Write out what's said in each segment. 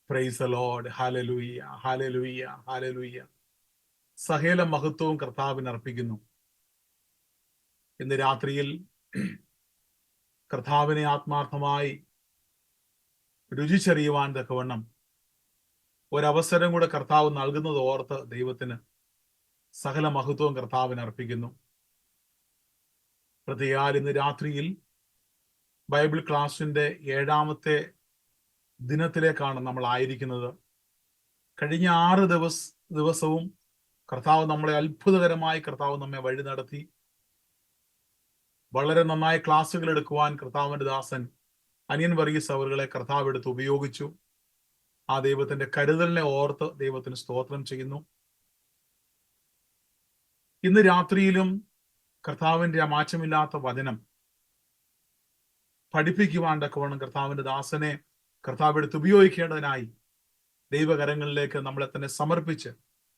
Price the Lord. Hallelujah, hallelujah, hallelujah. സകല മഹത്വവും കർത്താവിന് അർപ്പിക്കുന്നു. ഇന്ന് രാത്രിയിൽ കർത്താവിനെ ആത്മാർത്ഥമായി രുചിച്ചറിയുവാൻ തക്കവണ്ണം ഒരവസരം കൂടെ കർത്താവ് നൽകുന്നത് ഓർത്ത് ദൈവത്തിന് സകല മഹത്വവും കർത്താവിന് അർപ്പിക്കുന്നു. പ്രതിയാൽ ഇന്ന് രാത്രിയിൽ ബൈബിൾ ക്ലാസിന്റെ 7ാമത്തെ ദിനത്തിലേക്കാണ് നമ്മൾ ആയിരിക്കുന്നത്. കഴിഞ്ഞ 6 ദിവസവും കർത്താവ് നമ്മളെ അത്ഭുതകരമായി കർത്താവ് നമ്മെ വഴി നടത്തി. വളരെ നന്നായി ക്ലാസ്സുകൾ എടുക്കുവാൻ കർത്താവിന്റെ ദാസൻ അനിയൻ വർഗീസ് അവറുകളെ കർത്താവ് എടുത്ത് ഉപയോഗിച്ചു. ആ ദൈവത്തിന്റെ കരുതലിനെ ഓർത്ത് ദൈവത്തിന് സ്തോത്രം ചെയ്യുന്നു. ഇന്ന് രാത്രിയിലും കർത്താവിന്റെ ആ മാറ്റമില്ലാത്ത വചനം പഠിപ്പിക്കുവാൻ തക്കവണ്ണം കർത്താവിന്റെ ദാസനെ കർത്താവ് എടുത്ത് ഉപയോഗിക്കേണ്ടതിനായി ദൈവകരങ്ങളിലേക്ക് നമ്മളെ തന്നെ സമർപ്പിച്ച്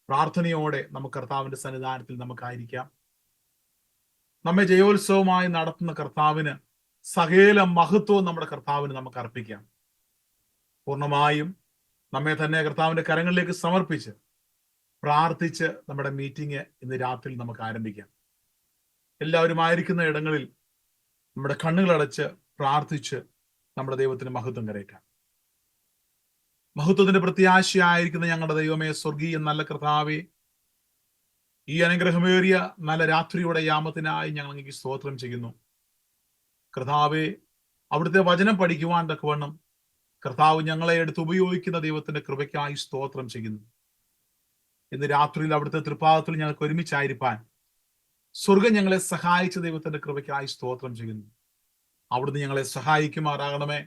പ്രാർത്ഥനയോടെ നമുക്ക് കർത്താവിന്റെ സന്നിധാനത്തിൽ നമുക്കായിരിക്കാം. നമ്മെ ജയോത്സവമായി നടത്തുന്ന കർത്താവിന് സകല മഹത്വവും നമ്മുടെ കർത്താവിന് നമുക്ക് അർപ്പിക്കാം. പൂർണ്ണമായും നമ്മെ തന്നെ കർത്താവിന്റെ കരങ്ങളിലേക്ക് സമർപ്പിച്ച് പ്രാർത്ഥിച്ച് നമ്മുടെ മീറ്റിംഗ് ഇന്ന് രാത്രി നമുക്ക് ആരംഭിക്കാം. എല്ലാവരും ആയിരിക്കുന്ന ഇടങ്ങളിൽ നമ്മുടെ കണ്ണുകളടച്ച് പ്രാർത്ഥിച്ച് നമ്മുടെ ദൈവത്തിന് മഹത്വം കരയറ്റാം. മഹത്വത്തിന്റെ പ്രത്യാശയായിരിക്കുന്ന ഞങ്ങളുടെ ദൈവമേ, സ്വർഗീയ നല്ല കർത്താവേ, ഈ അനുഗ്രഹമേറിയ നല്ല രാത്രിയുടെ യാമത്തിനായി ഞങ്ങൾ അങ്ങേക്ക് സ്തോത്രം ചെയ്യുന്നു. കർത്താവേ, അവിടുത്തെ വചനം പഠിക്കുവാൻ തക്കവണ്ണം കർത്താവ് ഞങ്ങളെ എടുത്ത് ഉപയോഗിക്കുന്ന ദൈവത്തിന്റെ കൃപയ്ക്കായി സ്തോത്രം ചെയ്യുന്നു. ഇന്ന് രാത്രിയിൽ അവിടുത്തെ തൃപ്പാദത്തിൽ ഞങ്ങൾക്ക് ഒരുമിച്ചായിരിക്കാൻ സ്വർഗം ഞങ്ങളെ സഹായിച്ച ദൈവത്തിന്റെ കൃപയ്ക്കായി സ്തോത്രം ചെയ്യുന്നു. അവിടുന്ന് ഞങ്ങളെ സഹായിക്കുമാറാകണമേ,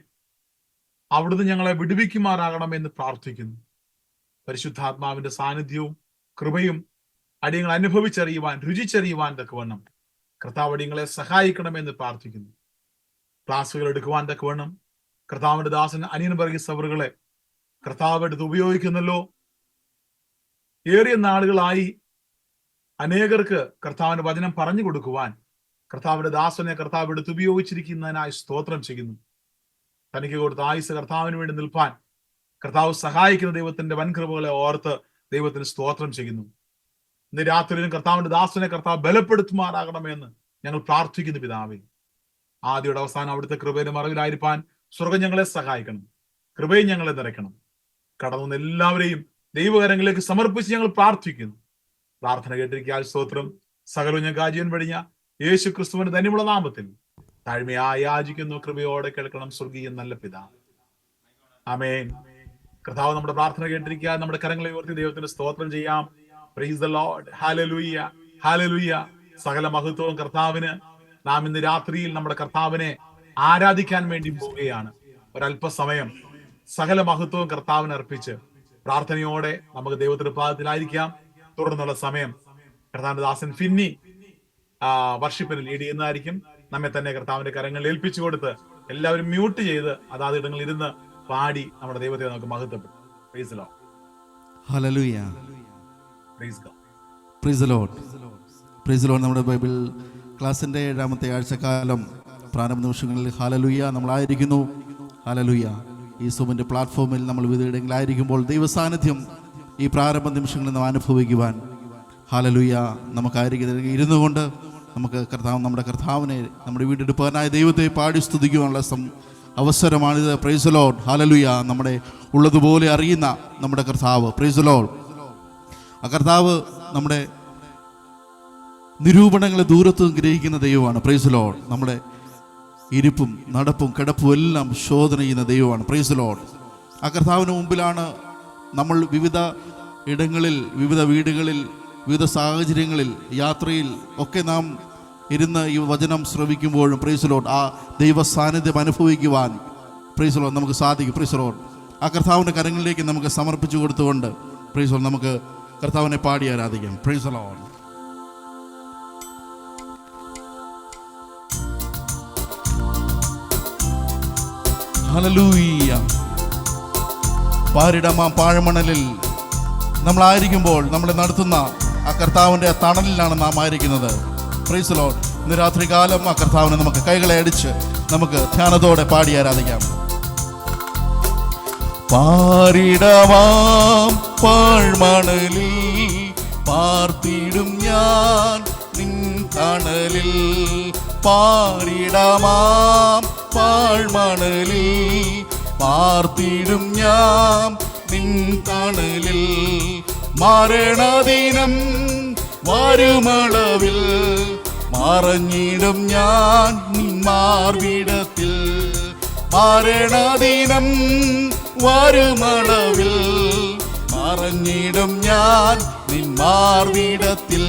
അവിടുന്ന് ഞങ്ങളെ വിടുവിക്കുമാറാകണമെന്ന് പ്രാർത്ഥിക്കുന്നു. പരിശുദ്ധാത്മാവിന്റെ സാന്നിധ്യവും കൃപയും അടിയങ്ങൾ അനുഭവിച്ചറിയുവാൻ രുചിച്ചറിയുവാൻ തക്കവണ്ണം കർത്താവ് അടിയങ്ങളെ സഹായിക്കണമെന്ന് പ്രാർത്ഥിക്കുന്നു. ക്ലാസ്സുകൾ എടുക്കുവാൻ തക്കവണ്ണം കർത്താവിന്റെ ദാസൻ അനിയൻ വർഗീസ് അവറുകളെ കർത്താവ് എടുത്ത് ഉപയോഗിക്കുന്നല്ലോ. ഏറിയ നാളുകളായി അനേകർക്ക് കർത്താവിന്റെ വചനം പറഞ്ഞു കൊടുക്കുവാൻ കർത്താവിന്റെ ദാസനെ കർത്താവ് എടുത്ത് ഉപയോഗിച്ചിരിക്കുന്നതിനായി സ്തോത്രം ചെയ്യുന്നു. തനിക്ക് കൊടുത്ത ആയുസ് കർത്താവിന് വേണ്ടി നിൽപ്പാൻ കർത്താവ് സഹായിക്കുന്ന ദൈവത്തിന്റെ വൻകൃപകളെ ഓർത്ത് ദൈവത്തിന് സ്തോത്രം ചെയ്യുന്നു. ഇന്ന് രാത്രിയിലും കർത്താവിന്റെ ദാസനെ കർത്താവ് ബലപ്പെടുത്തുമാറാകണമെന്ന് ഞങ്ങൾ പ്രാർത്ഥിക്കുന്നു. പിതാവേ, ആദ്യയുടെ അവസാനം അവിടുത്തെ കൃപയുടെ മറവിലായിരിക്കാൻ സ്വർഗം ഞങ്ങളെ സഹായിക്കണം. കൃപയും ഞങ്ങളെ നിറയ്ക്കണം. കടന്നുവന്ന എല്ലാവരെയും ദൈവകരങ്ങളിലേക്ക് സമർപ്പിച്ച് ഞങ്ങൾ പ്രാർത്ഥിക്കുന്നു. പ്രാർത്ഥന കേട്ടിരിക്കാൻ സ്തോത്രം. സകലവും ഞങ്ങൾക്ക് ജീവൻ വെടിഞ്ഞ യേശു ക്രിസ്തുവിന്റെ ധന്യമുള്ള നാമത്തിൽ താഴ്മയായി യാചിക്കുന്നു. കൃപയോടെ കേൾക്കണം സ്വർഗീയ നല്ല പിതാവേ, ആമേൻ. കർത്താവ് നമ്മുടെ പ്രാർത്ഥന കേട്ടിരിക്കാൻ നമ്മുടെ കരങ്ങളെ ഉയർത്തി ദൈവത്തിന് സ്തോത്രം ചെയ്യാം. Price the Lord. Hallelujah, hallelujah. സകല മഹത്വവും കർത്താവിന്. നാം ഇന്ന് രാത്രിയിൽ നമ്മുടെ കർത്താവിനെ ആരാധിക്കാൻ വേണ്ടി പോവുകയാണ്. ഒരല്പസമയം സകല മഹത്വവും കർത്താവിന് അർപ്പിച്ച് പ്രാർത്ഥനയോടെ നമുക്ക് ദൈവത്തിന്റെ പാദത്തിലായിരിക്കാം. തുടർന്നുള്ള സമയം കർത്താവിന്റെ ദാസൻ ഫിന്നി വർഷിപ്പിന് ലീഡ് ചെയ്യുന്നതായിരിക്കും. നമ്മെ തന്നെ കർത്താവിന്റെ കരങ്ങളിൽ ഏൽപ്പിച്ചു കൊടുത്ത് എല്ലാവരും മ്യൂട്ട് ചെയ്ത് അതാത് ഇടങ്ങളിൽ ഇരുന്ന് പാടി നമ്മുടെ ദൈവത്തെ നമുക്ക് മഹത്വപ്പെടും. Praise the Lord. ഹല്ലേലൂയ. Praise God. Praise the Lord. Praise the Lord. നമ്മുടെ ബൈബിൾ ക്ലാസിന്റെ 7ാമത്തെ ആഴ്ചക്കാലം പ്രാരംഭ നിമിഷങ്ങളിൽ ഹല്ലേലൂയ നമ്മളായിരിക്കുന്നു. ഹല്ലേലൂയ. ഈ സൂമിന്റെ പ്ലാറ്റ്ഫോമിൽ നമ്മൾ വിവിധയിടങ്ങളിലായിരിക്കുമ്പോൾ ദൈവസാന്നിധ്യം ഈ പ്രാരംഭ നിമിഷങ്ങളിൽ നാം അനുഭവിക്കുവാൻ ഹല്ലേലൂയ നമുക്കായിരിക്കും ഇരുന്നു കൊണ്ട് നമുക്ക് നമ്മുടെ കർത്താവിനെ നമ്മുടെ വീണ്ടെടുപ്പനായ ദൈവത്തെ പാടി സ്തുതിക്കുവാനുള്ള അവസരമാണിത്. Price the Lord. ഹല്ലേലൂയ. നമ്മുടെ ഉള്ളതുപോലെ അറിയുന്ന നമ്മുടെ കർത്താവ്. Price the Lord. ആ കർത്താവ് നമ്മുടെ നിരൂപണങ്ങളെ ദൂരത്തും ഗ്രഹിക്കുന്ന ദൈവമാണ്. Price the Lord. നമ്മുടെ ഇരിപ്പും നടപ്പും കിടപ്പും എല്ലാം ശോധന ചെയ്യുന്ന ദൈവമാണ്. Price the Lord. ആ കർത്താവിന് മുമ്പിലാണ് നമ്മൾ വിവിധ ഇടങ്ങളിൽ, വിവിധ വീടുകളിൽ, വിവിധ സാഹചര്യങ്ങളിൽ, യാത്രയിൽ ഒക്കെ നാം ഇരുന്ന് ഈ വചനം ശ്രവിക്കുമ്പോഴും പ്രൈസ് ദി ലോർഡ് ആ ദൈവ സാന്നിധ്യം അനുഭവിക്കുവാൻ പ്രൈസ് ദി ലോർഡ് നമുക്ക് സാധിക്കും. Price the Lord. ആ കർത്താവിൻ്റെ കരങ്ങളിലേക്ക് നമുക്ക് സമർപ്പിച്ചു കൊടുത്തുകൊണ്ട് പ്രൈസ് ദി ലോർഡ് നമുക്ക് കർത്താവിനെ പാടി ആരാധിക്കാം. Price the Lord. ഹല്ലേലൂയ. പാരിടമാം പാഴ്മണലിൽ നമ്മളായിരിക്കുമ്പോൾ നമ്മളെ നടത്തുന്ന ആ കർത്താവിൻ്റെ തണലിലാണ് നാം ആയിരിക്കുന്നത്. Price the Lord. ഇന്ന് രാത്രികാലം ആ കർത്താവിനെ നമുക്ക് കൈകളെ അടിച്ച് നമുക്ക് ധ്യാനത്തോടെ പാടി ആരാധിക്കാം. പാരിടമാം പാഴ്മണലിൽ പാർത്തിടും ഞാൻ നിൻ തണലിൽ. പാരിടമാം പാഴ്മണലിൽ പാർത്തിടും ഞാൻ നിൻ തണലിൽ. മരണദിനം വരുമളവിൽ മറഞ്ഞിടും ഞാൻ നിൻ മാർവിടത്തിൽ. മരണദിനം വരുമളവിൽ മറഞ്ഞിടും ഞാൻ നിൻ മാർവിടത്തിൽ.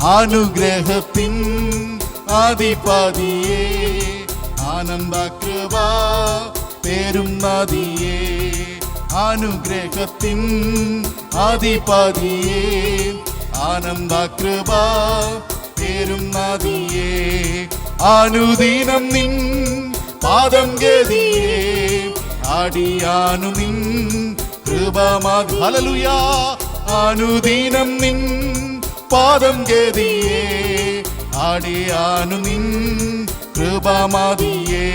അനുഗ്രഹത്തിൻ അധിപതിയേ ആനന്ദകൃപ പേരും നദിയേ. അനുഗ്രഹത്തിൻ അധിപതിയേ ആനന്ദകൃപ പേരും നദിയേ. അനുദിനം നിൻ പാദം ഗതിയേ അടിയാനു നിൻ കൃപമതി. ഹല്ലേലൂയ. അനുദിനം നിൻ പാദം ഗതിയേ അടിയാനു നിൻ കൃപമതിയേ.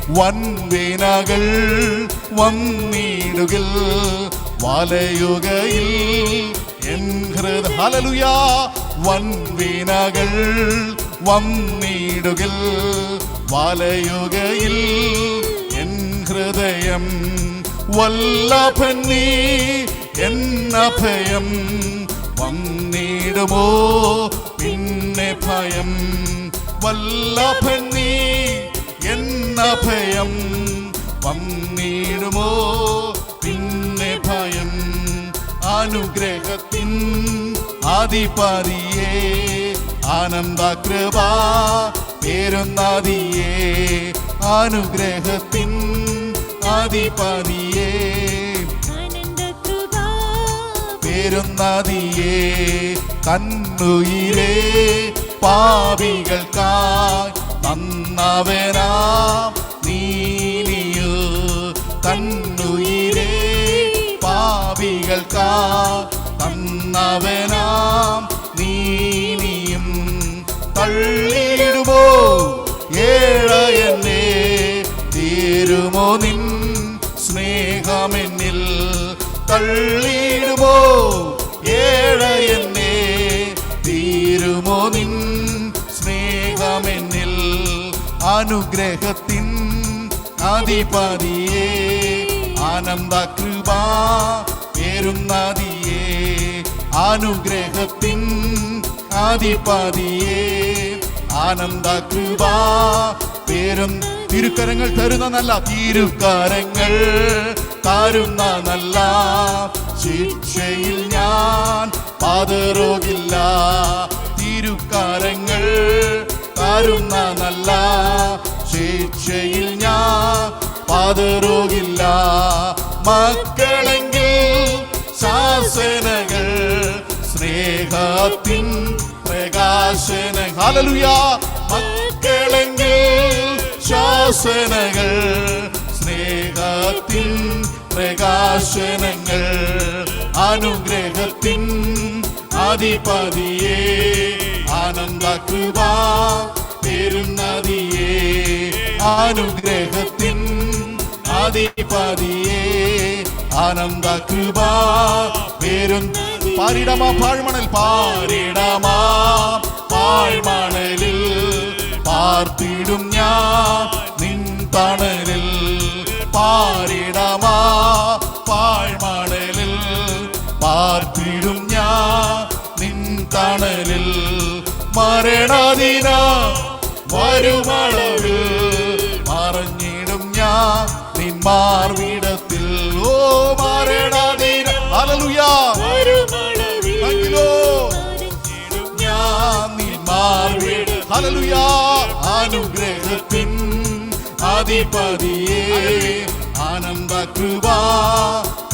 വൻവേനകൾ വന്നിടുകിൽ വലയുകയിൽ എൻ ഹൃദയ. ഹല്ലേലൂയ. വൻവേനകൾ വന്നിടുകിൽ വലയുകയിൽ എൻ ഹൃദയം. വല്ലഭൻ നീ എന്നഭയം വന്നിടുമോ പിന്നെ ഭയം. വല്ലഭൻ നീ എന്നഭയം വന്നിടുമോ പിന്നെ ഭയം. അനുഗ്രഹത്തിൻ അധിപതിയേ ആനന്ദകൃപ പേരുന്നതിയേ. അനുഗ്രഹത്തിൻ അധിപതിയേ പേരുന്നതിയേ. കണ്ണുയിരേ പാപികൾക്കായി തന്നവനാം നീനിയോ. കണ്ണുയിരേ പാപികൾക്കായി തന്നവനാം നീനിയും. തള്ളിയിടുമോ ഏഴയനെ തീരുമോ നിൻ സ്നേഹമെന്നിൽ. തള്ളിയിടുമോ ഏഴയനെ തീരുമോ നിൻ സ്നേഹമെന്നിൽ. അനുഗ്രഹത്തിൻ അധിപതിയേ ആനന്ദകൃപ പേരുന്നതിയേ. അനുഗ്രഹത്തിൻ അധിപതിയേ ആനന്ദകൃപ പേരും. തിരുക്കരങ്ങൾ തരുന്ന നല്ല തിരുക്കരങ്ങൾ തരുന്ന നല്ല ശിക്ഷയിൽ ഞാൻ പതറുകില്ല. തിരുക്കരങ്ങൾ തരുന്ന നല്ല ശിക്ഷയിൽ ഞാൻ പതറുകില്ല. മക്കളെങ്കിൽ ശാസനകൾ സ്നേഹത്തിൻ പ്രകാശന. ഹല്ലേലൂയ. മക്കളെങ്കിൽ ശാസനകൾ സ്നേഹത്തിൻ പ്രകാശനങ്ങൾ. അനുഗ്രഹത്തിൻ അധിപതിയേ ആനന്ദകൃപ പേരുന്നതിയേ. അനുഗ്രഹത്തിൻ അധിപതിയേ ആനന്ദകൃപ പേരും. പാരിടമാ പാഴ്മണൽ പാരിടമാ പാഴ്മണലിൽ പാർത്തിടും ഞാൻ നിൻ തണലിൽ. പാരിടമാ പാഴ്മണലിൽ പാർത്തിടും ഞാൻ നിൻ തണലിൽ. മരണദിന വരുമളവിൽ മറഞ്ഞിടും ഞാൻ നിൻ മാർവിടത്തിൽ. ഓ മരണദിന. ഹല്ലേലൂയ. ഞാൻ നിൻ മാർവിട. ഹല്ലേലൂയ. അനുഗ്രഹത്തിൻ അധിപതിയേ ആനന്ദകൃപ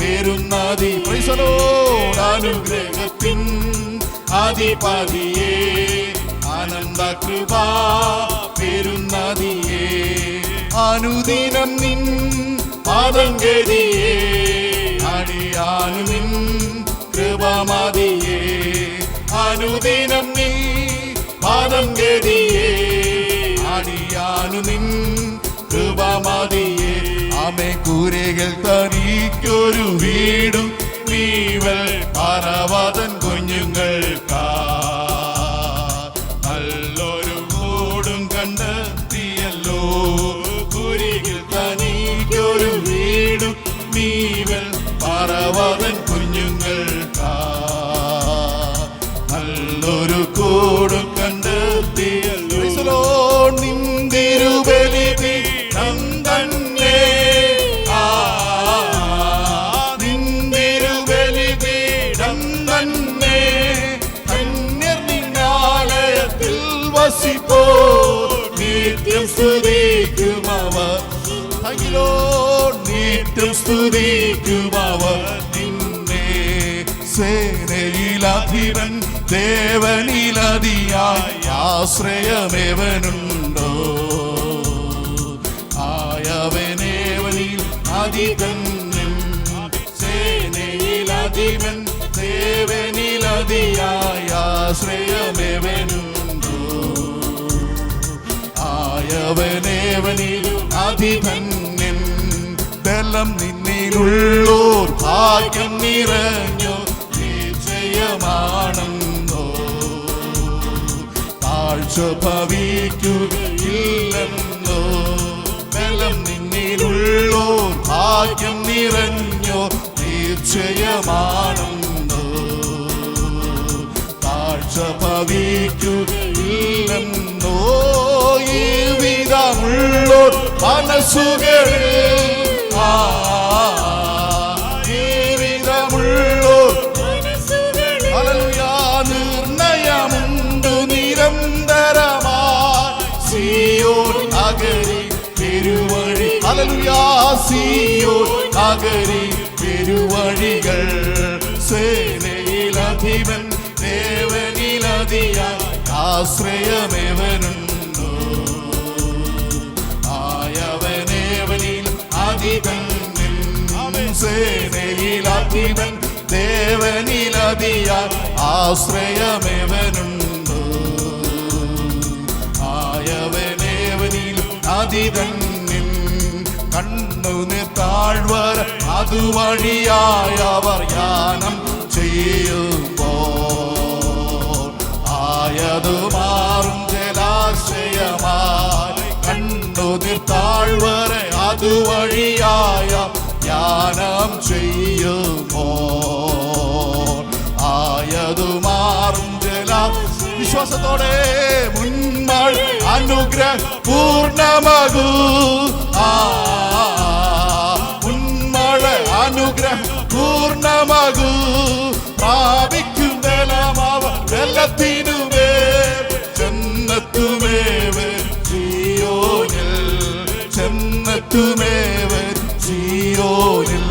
പേരുന്നതി. Praise the Lord. അനുഗ്രഹത്തിൻ അധിപതിയേ ആനന്ദകൃപ പേരുന്നതിയേ. അനുദിനം നിൻ പാദം ഗതിയേ അടിയാനു നിൻ കൃപമതിയേ. അനുദിനം നീ പാദം ഗതിയേ അടിയാനു നിൻ കൃപമതിയേ. ആമേ കൂരകൾ തനിക്കൊരു വീടും നീവൽ പാറവാതൻ കുഞ്ഞുങ്ങൾക്കാ നല്ലൊരു കൂടും കണ്ടെത്തിയല്ലോ. കൂരകൾ തനിക്കൊരു വീടും നീവൽ പാറവാതൻ കുഞ്ഞുങ്ങൾക്കാ നല്ലൊരു കൂടും കണ്ടെത്തിയല്ലോ. നിന്തിരുബലി പീഠം തന്നെ നിന്തിരുബലി പീഠം തന്നെ ധന്യർ നിന്നാലയത്തിൽ വസിപ്പോ നിത്യം സ്തുതിക്കുമവർ. അഖിലോ നിത്യം സ്തുതിക്കുമവർ നിന്നെ. സേനയിലധിപൻ ദേവനിലതിയായി ആശ്രയമേവനുണ്ടോ. ആയവനേവനിൽ അതിതന്നും സേനയിലധിപൻ ദേവനിലതിയായി ആശ്രയമേവനുണ്ടോ. ആയവനേവനിൽ അതിതന്നും ബലം നിന്നിലുള്ളോർ ഭാഗ്യം നിറഞ്ഞോ നിശ്ചയമാണെന്നോ. താഴ്ച ഭവിക്കുകയില്ലെന്നോ. ബലം നിന്നിലുള്ളോർ ഭാഗ്യം നിറഞ്ഞോ നിശ്ചയമാണെന്നോ. താഴ്ച ഭവിക്കുകയില്ലെന്നോ. ഈ വിധമുള്ളോർ മനസ്സുകളിൽ ജീവിതമുള്ളോർ നിർണയമുണ്ട് നിരന്തരമായി. സിയോൻ നഗരി പെരുവഴി സിയോൻ നഗരി പെരുവഴികൾ. സേനയിലധിപൻ ദേവനിലതിയായി ആശ്രയമേവനുണ്ടോ. ആയവനേവനിൽ അതിപൻ സേനയിലധിപൻ ദേവനിലതിയായി ആശ്രയമേവനുണ്ടോ. ആയവനേവനിൽ അതിതന്നിൽ കണ്ണുനീർ താഴ്വര അതുവഴിയായി അവർ യാനം ചെയ്യുമ്പോൾ ആയതു മാറും ജലാശയമായി. കണ്ണുനീർ താഴ്വര അതുവഴിയായ ധ്യാനം ചെയ്യുമ്പോൾ ആയതു മാറും വിശ്വാസത്തോടെ മുൻമഴ അനുഗ്രഹ പൂർണ്ണമകൂ. മുൻമഴ അനുഗ്രഹ പൂർണ്ണമകൂ. പ്രാപിക്കും ബലമാവ വെള്ളത്തിനുമേ ചെന്നത്തുമേവ് സിയോനിൽ. ചെന്നത്തുമേവ് സിയോനിൽ.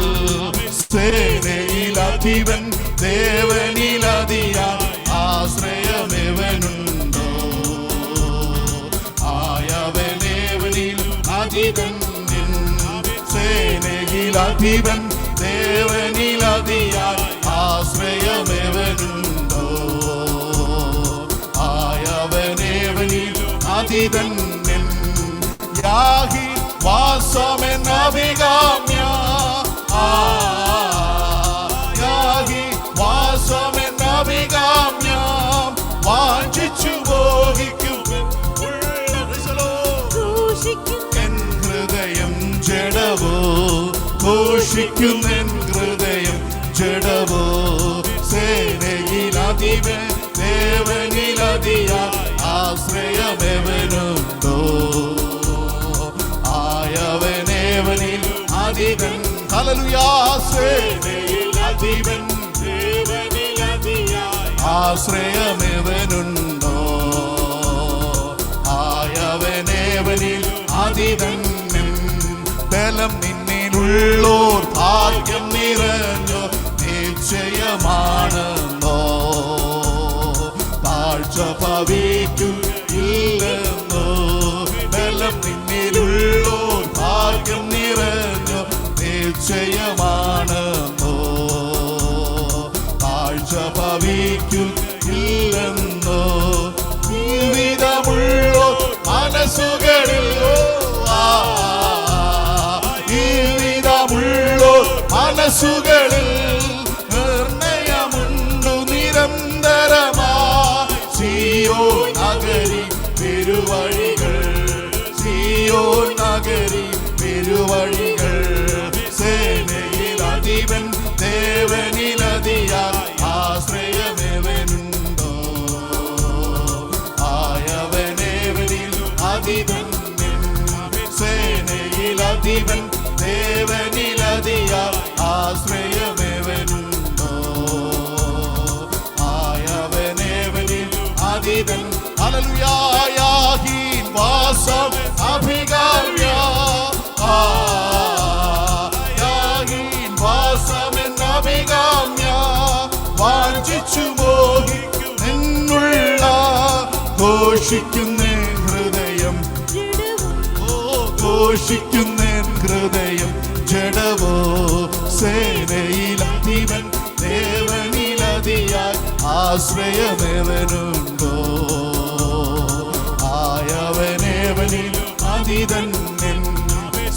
സേനയിലധിപൻ ദേവനിലതിയായി ആശ്രയമേവനുണ്ടോ. ആയവനേവനിൽ അതിപൻ സേനയിലധിപൻ ദേവനിലതിയായി ആശ്രയമേവനുണ്ടോ. ആയവനേവനിൽ അതിപൻ യാഹി വാസമെന്നഭികാമ്യ. യാഹി വാസമെന്നഭികാമ്യം വാഞ്ചിച്ചു മോഹിക്കും എൻ ഹൃദയം ജഡവോ. ഘോഷിക്കുന്നെൻ ഹൃദയം ജഡവോ. സേനയിലധിപൻ ദേവനിലതിയായി ആശ്രയമേവനുണ്ടോ. ആയവനേവനിൽ അതിപൻ ഹല്ലേലൂയാ. സേനയിലധിപൻ ദേവനിലതിയായി ആശ്രയമേവനുണ്ടോ. ആയവനേവനിൽ അതിപൻ ബലം നിന്നിലുള്ളോർ ഭാഗ്യം നിറഞ്ഞോ നിശ്ചയമാണെന്നോ. താഴ്ച ഭവിക്കുകയില്ലെന്നോ. ബലം നിന്നിലുള്ളോർ ഭാഗ്യം നിറഞ്ഞോ നിശ്ചയമാണെന്നോ. താഴ്ച ഭവിക്കുകയില്ലെന്നോ. ജീവിതമുള്ളോ മനസ്സുകളിൽ ഈ മനസ്സുകളിൽ നിർണയമുണ്ടു നിരന്തരമായി. സിയോൻ നഗരി പെരുവഴികൾ, സിയോൻ നഗരി പെരുവഴികൾ. സേനയിൽ അധിപൻ ദേവനിലതിയാൽ ആശ്രയമേവനുണ്ടോ? ആയവനേവനിൽ അധിപൻ, സേനയിൽ അധിപൻ ദേവനിലതിയാൽ ആശ്രയമേവനുണ്ടോ? ആയവനേവനിൽ അധിപൻ. ഹല്ലേലൂയ. യാഹീൻ വാസം അഭികാമ്യ, യാഹീൻ വാസമെന്നഭികാമ്യ. വാഞ്ചിച്ചു മോഹിക്കും നിന്നുള്ള ഘോഷിക്കുന്ന ഹൃദയം, ഘോഷിക്കുന്ന ഹൃദയം ജഡവോ. സേനയിലധിപൻ ദേവനിലതിയാൽ ആശ്രയമേവനുണ്ടോ? ആയവനേവനിൽ അതിതൻ.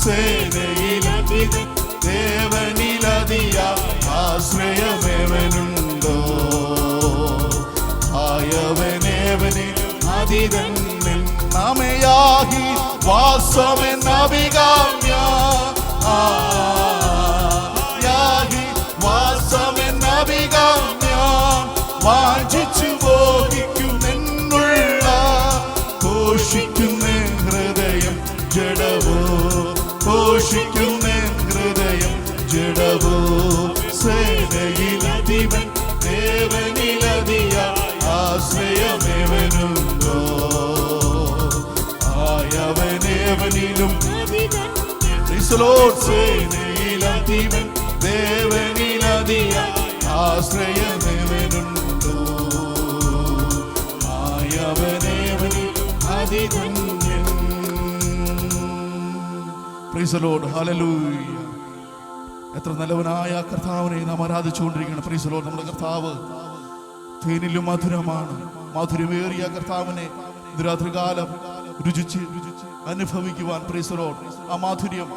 സേനയിലധിപൻ ദേവനിലതിയാൽ ആശ്രയമേവനുണ്ടോ? ആയവനേവനിൽ അതിതൻ. നാമയാഹി വാസമെന്നഭികാമ്യ, യാഹി വാസമെന്നഭികാമ്യ. വാഞ്ചിച്ചു മോഹിക്കും നിന്നുള്ള ഘോഷിക്കുന്ന ഹൃദയം ജഡവോ, ഘോഷിക്കുന്ന ഹൃദയം ജഡവോ. സേനയിലധിപൻ ദേവനിലതിയാൽ ആശ്രയമേവനുണ്ടോ? ആയവനേവനിലും സേനയിലധിപൻ ദേവനിലതിയാൽ ആശ്രയമേവനുണ്ടോ? ആയവനേവനിൽ അതിധന്യൻ. Praise the Lord. ഹല്ലേലൂയ. എത്ര നല്ലവനായ കർത്താവിനെ നാം ആരാധിച്ചുകൊണ്ടിരിക്കണം. Price the Lord. നമ്മുടെ കർത്താവ് തേനിലും മധുരമാണ്. മാധുര്യമേറിയ കർത്താവിനെ രാത്രികാലം രുചിച്ച് അനുഭവിക്കുവാൻ, പ്രൈസ് ദി ലോർഡ്, ആ മാധുര്യം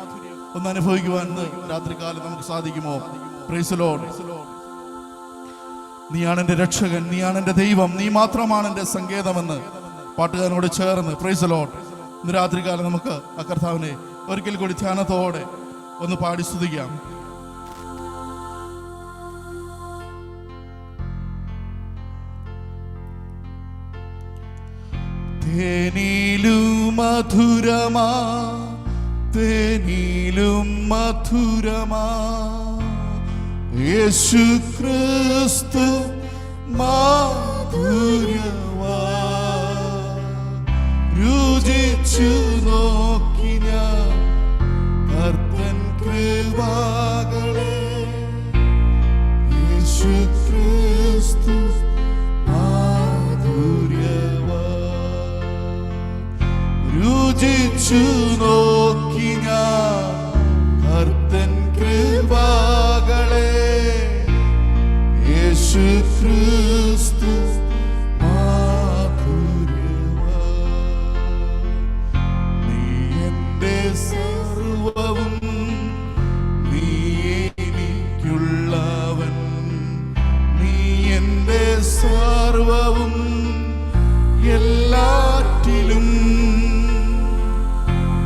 ഒന്ന് അനുഭവിക്കുവാൻ രാത്രികാലം നമുക്ക് സാധിക്കുമോ? Price the Lord. നീയാണ് എൻ്റെ രക്ഷകൻ, നീയാണ് എൻ്റെ ദൈവം, നീ മാത്രമാണ് എൻ്റെ സങ്കേതമെന്ന് പാട്ടുകാരനോട് ചേർന്ന്, പ്രൈസ് ദി ലോർഡ്, ഇന്ന് രാത്രികാലം നമുക്ക് ആ കർത്താവിനെ ഒരിക്കൽ കൂടി ധ്യാനത്തോടെ ഒന്ന് പാടി സ്തുതിക്കാം. തേനിലും മധുരമാ, തേനിലും മധുരമാ യേശു ക്രിസ്തു മാധുര്യവാ. രുചിച്ചു നോക്കി ഞാൻ കർത്തൻ കൃപകളെ. യേശു ക്രിസ്തു മാധുര്യവാ. രുചിച്ചു നോക്കി ഞാൻ കർത്തൻ കൃപകളെ. യേശു ക്രിസ്തു മാധുര്യവാ. നീ എൻ്റെ സർവവും, നീ എനിക്കുള്ളവൻ. നീ എൻ്റെ സർവവും, എല്ലാറ്റിലും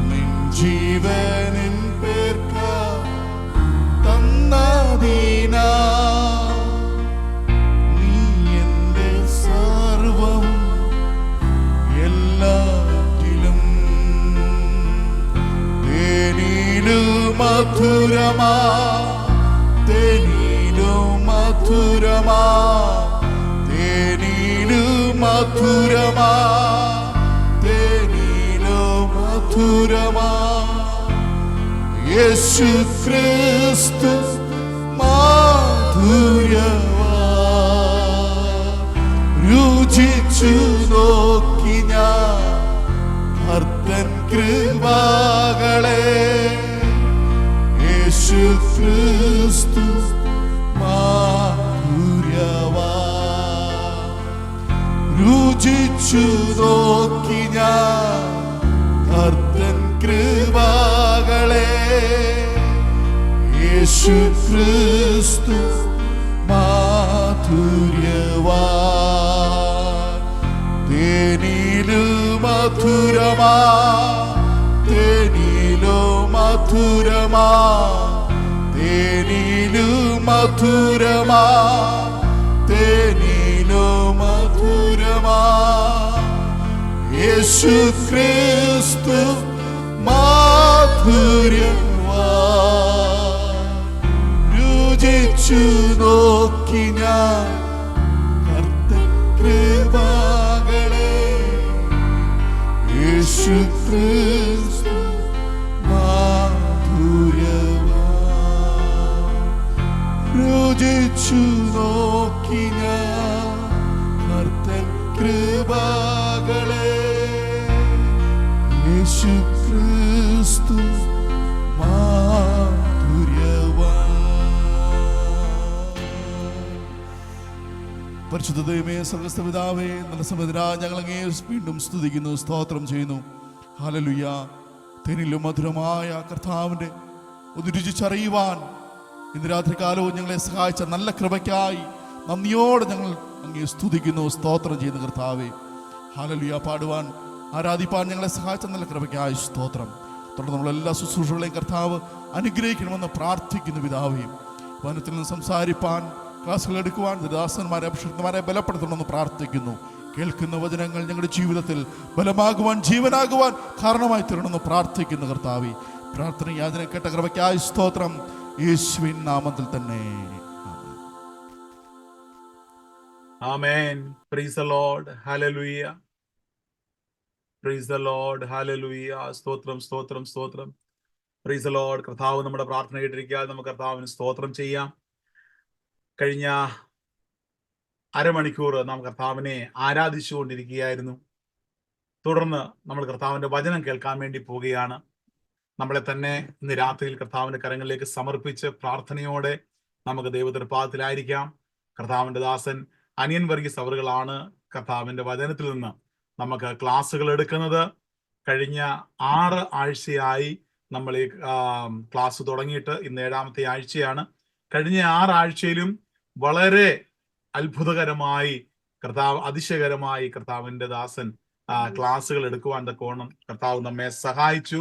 നിൻ ജീവനിൻ പേർക്ക തന്നതീനാ. നീ എൻ്റെ സർവവും, എല്ലാറ്റിലും. തേനിലും മധുരമാ, തേനിലും മധുരമാ, തേനിലും മധുരമാ, തേനിലും മധുരമാ യേശു ക്രിസ്തു മാധുര്യവാ. രുചിച്ചു നോക്കി ഞാൻ കർത്തൻ കൃപകളെ. യേശു ക്രിസ്തു മാധുര്യവാ. രുചിച്ചു നോക്കി ഞാൻ കർത്തൻ കൃപകളെ. യേശു യേശു ക്രിസ്തു മാധുര്യവാൻ, തേനിലും മധുരമാ, തേനിലും മധുരമാ, തേനിലും മധുരമാ, തേനിലും മധുരമാ, യേശു ക്രിസ്തു മാധുര്യവാൻ. രുചിച്ചു നോക്കി ഞാൻ കർത്തൻ കൃപകളെ, യേശു ക്രിസ്തു മാധുര്യവാൻ. രുചിച്ചു നോക്കി ഞാൻ കർത്തൻ കൃപകളെ, യേശു ക്രിസ്തു മാധുര്യവാൻ. പരിശുദ്ധ ദൈവമേ, സ്വർഗ്ഗസ്ഥ പിതാവേ, നല്ല സമയത്തിനാ ഞങ്ങൾ അങ്ങേ വീണ്ടും സ്തുതിക്കുന്നു, സ്തോത്രം ചെയ്യുന്നു. ഹല്ലേലൂയ. തേനിലും മധുരമായ കർത്താവിൻ്റെ ഒന്ന് രുചിച്ചറിയുവാൻ ഇന്ന് രാത്രി കാലവും ഞങ്ങളെ സഹായിച്ച നല്ല കൃപയ്ക്കായി നന്ദിയോടെ ഞങ്ങൾ അങ്ങേ സ്തുതിക്കുന്നു, സ്തോത്രം ചെയ്യുന്നു കർത്താവേ. ഹല്ലേലൂയ. പാടുവാൻ ആരാധിപ്പാൻ ഞങ്ങളെ സഹായിച്ച നല്ല കൃപയ്ക്കായി സ്തോത്രം. തുടർന്ന് നമ്മളെല്ലാ ശുശ്രൂഷകളെയും കർത്താവ് അനുഗ്രഹിക്കണമെന്ന് പ്രാർത്ഥിക്കുന്നു പിതാവേ. വനത്തിൽ നിന്ന് സംസാരിപ്പാൻ, ക്ലാസ്സുകൾ എടുക്കുവാൻ ദാസന്മാരെ അഭിഷിക്തന്മാരെ ബലപ്പെടുത്തണമെന്ന് പ്രാർത്ഥിക്കുന്നു. കേൾക്കുന്ന വചനങ്ങൾ ഞങ്ങളുടെ ജീവിതത്തിൽ ബലമാകുവാൻ, ജീവനാകുവാൻ കാരണമായി തീരണമെന്ന് പ്രാർത്ഥിക്കുന്നു കർത്താവേ. പ്രാർത്ഥന യാചന കേട്ട കൃപയ്ക്കായി സ്തോത്രം, യേശുവിൻ നാമത്തിൽ തന്നെ. ആമേൻ. Praise the Lord. ഹല്ലേലൂയ. Praise the Lord. ഹല്ലേലൂയ. സ്തോത്രം, സ്തോത്രം, സ്തോത്രം. Praise the Lord. കർത്താവ് നമ്മുടെ പ്രാർത്ഥന കേട്ടിരിക്കാതെ നമുക്ക് കർത്താവിന് സ്തോത്രം ചെയ്യാം. കഴിഞ്ഞ അരമണിക്കൂർ നാം കർത്താവിനെ ആരാധിച്ചുകൊണ്ടിരിക്കുകയായിരുന്നു. തുടർന്ന് നമ്മൾ കർത്താവിന്റെ വചനം കേൾക്കാൻ വേണ്ടി പോവുകയാണ്. നമ്മളെ തന്നെ ഇന്ന് രാത്രിയിൽ കർത്താവിന്റെ കരങ്ങളിലേക്ക് സമർപ്പിച്ച് പ്രാർത്ഥനയോടെ നമുക്ക് ദൈവതൃപാദത്തിലായിരിക്കാം. കർത്താവിന്റെ ദാസൻ അനിയൻ വർഗീസ് അവറുകളാണ് കർത്താവിന്റെ വചനത്തിൽ നിന്ന് നമുക്ക് ക്ലാസ്സുകൾ എടുക്കുന്നത്. കഴിഞ്ഞ 6 ആഴ്ചയായി നമ്മൾ ഈ ക്ലാസ് തുടങ്ങിയിട്ട് ഇന്ന് 7ാമത്തെ ആഴ്ചയാണ്. കഴിഞ്ഞ 6 ആഴ്ചയിലും വളരെ അത്ഭുതകരമായി അതിശയകരമായി കർത്താവിന്റെ ദാസൻ ക്ലാസ്സുകൾ എടുക്കുവാൻ തക്കവണ്ണം കർത്താവ് നമ്മെ സഹായിച്ചു.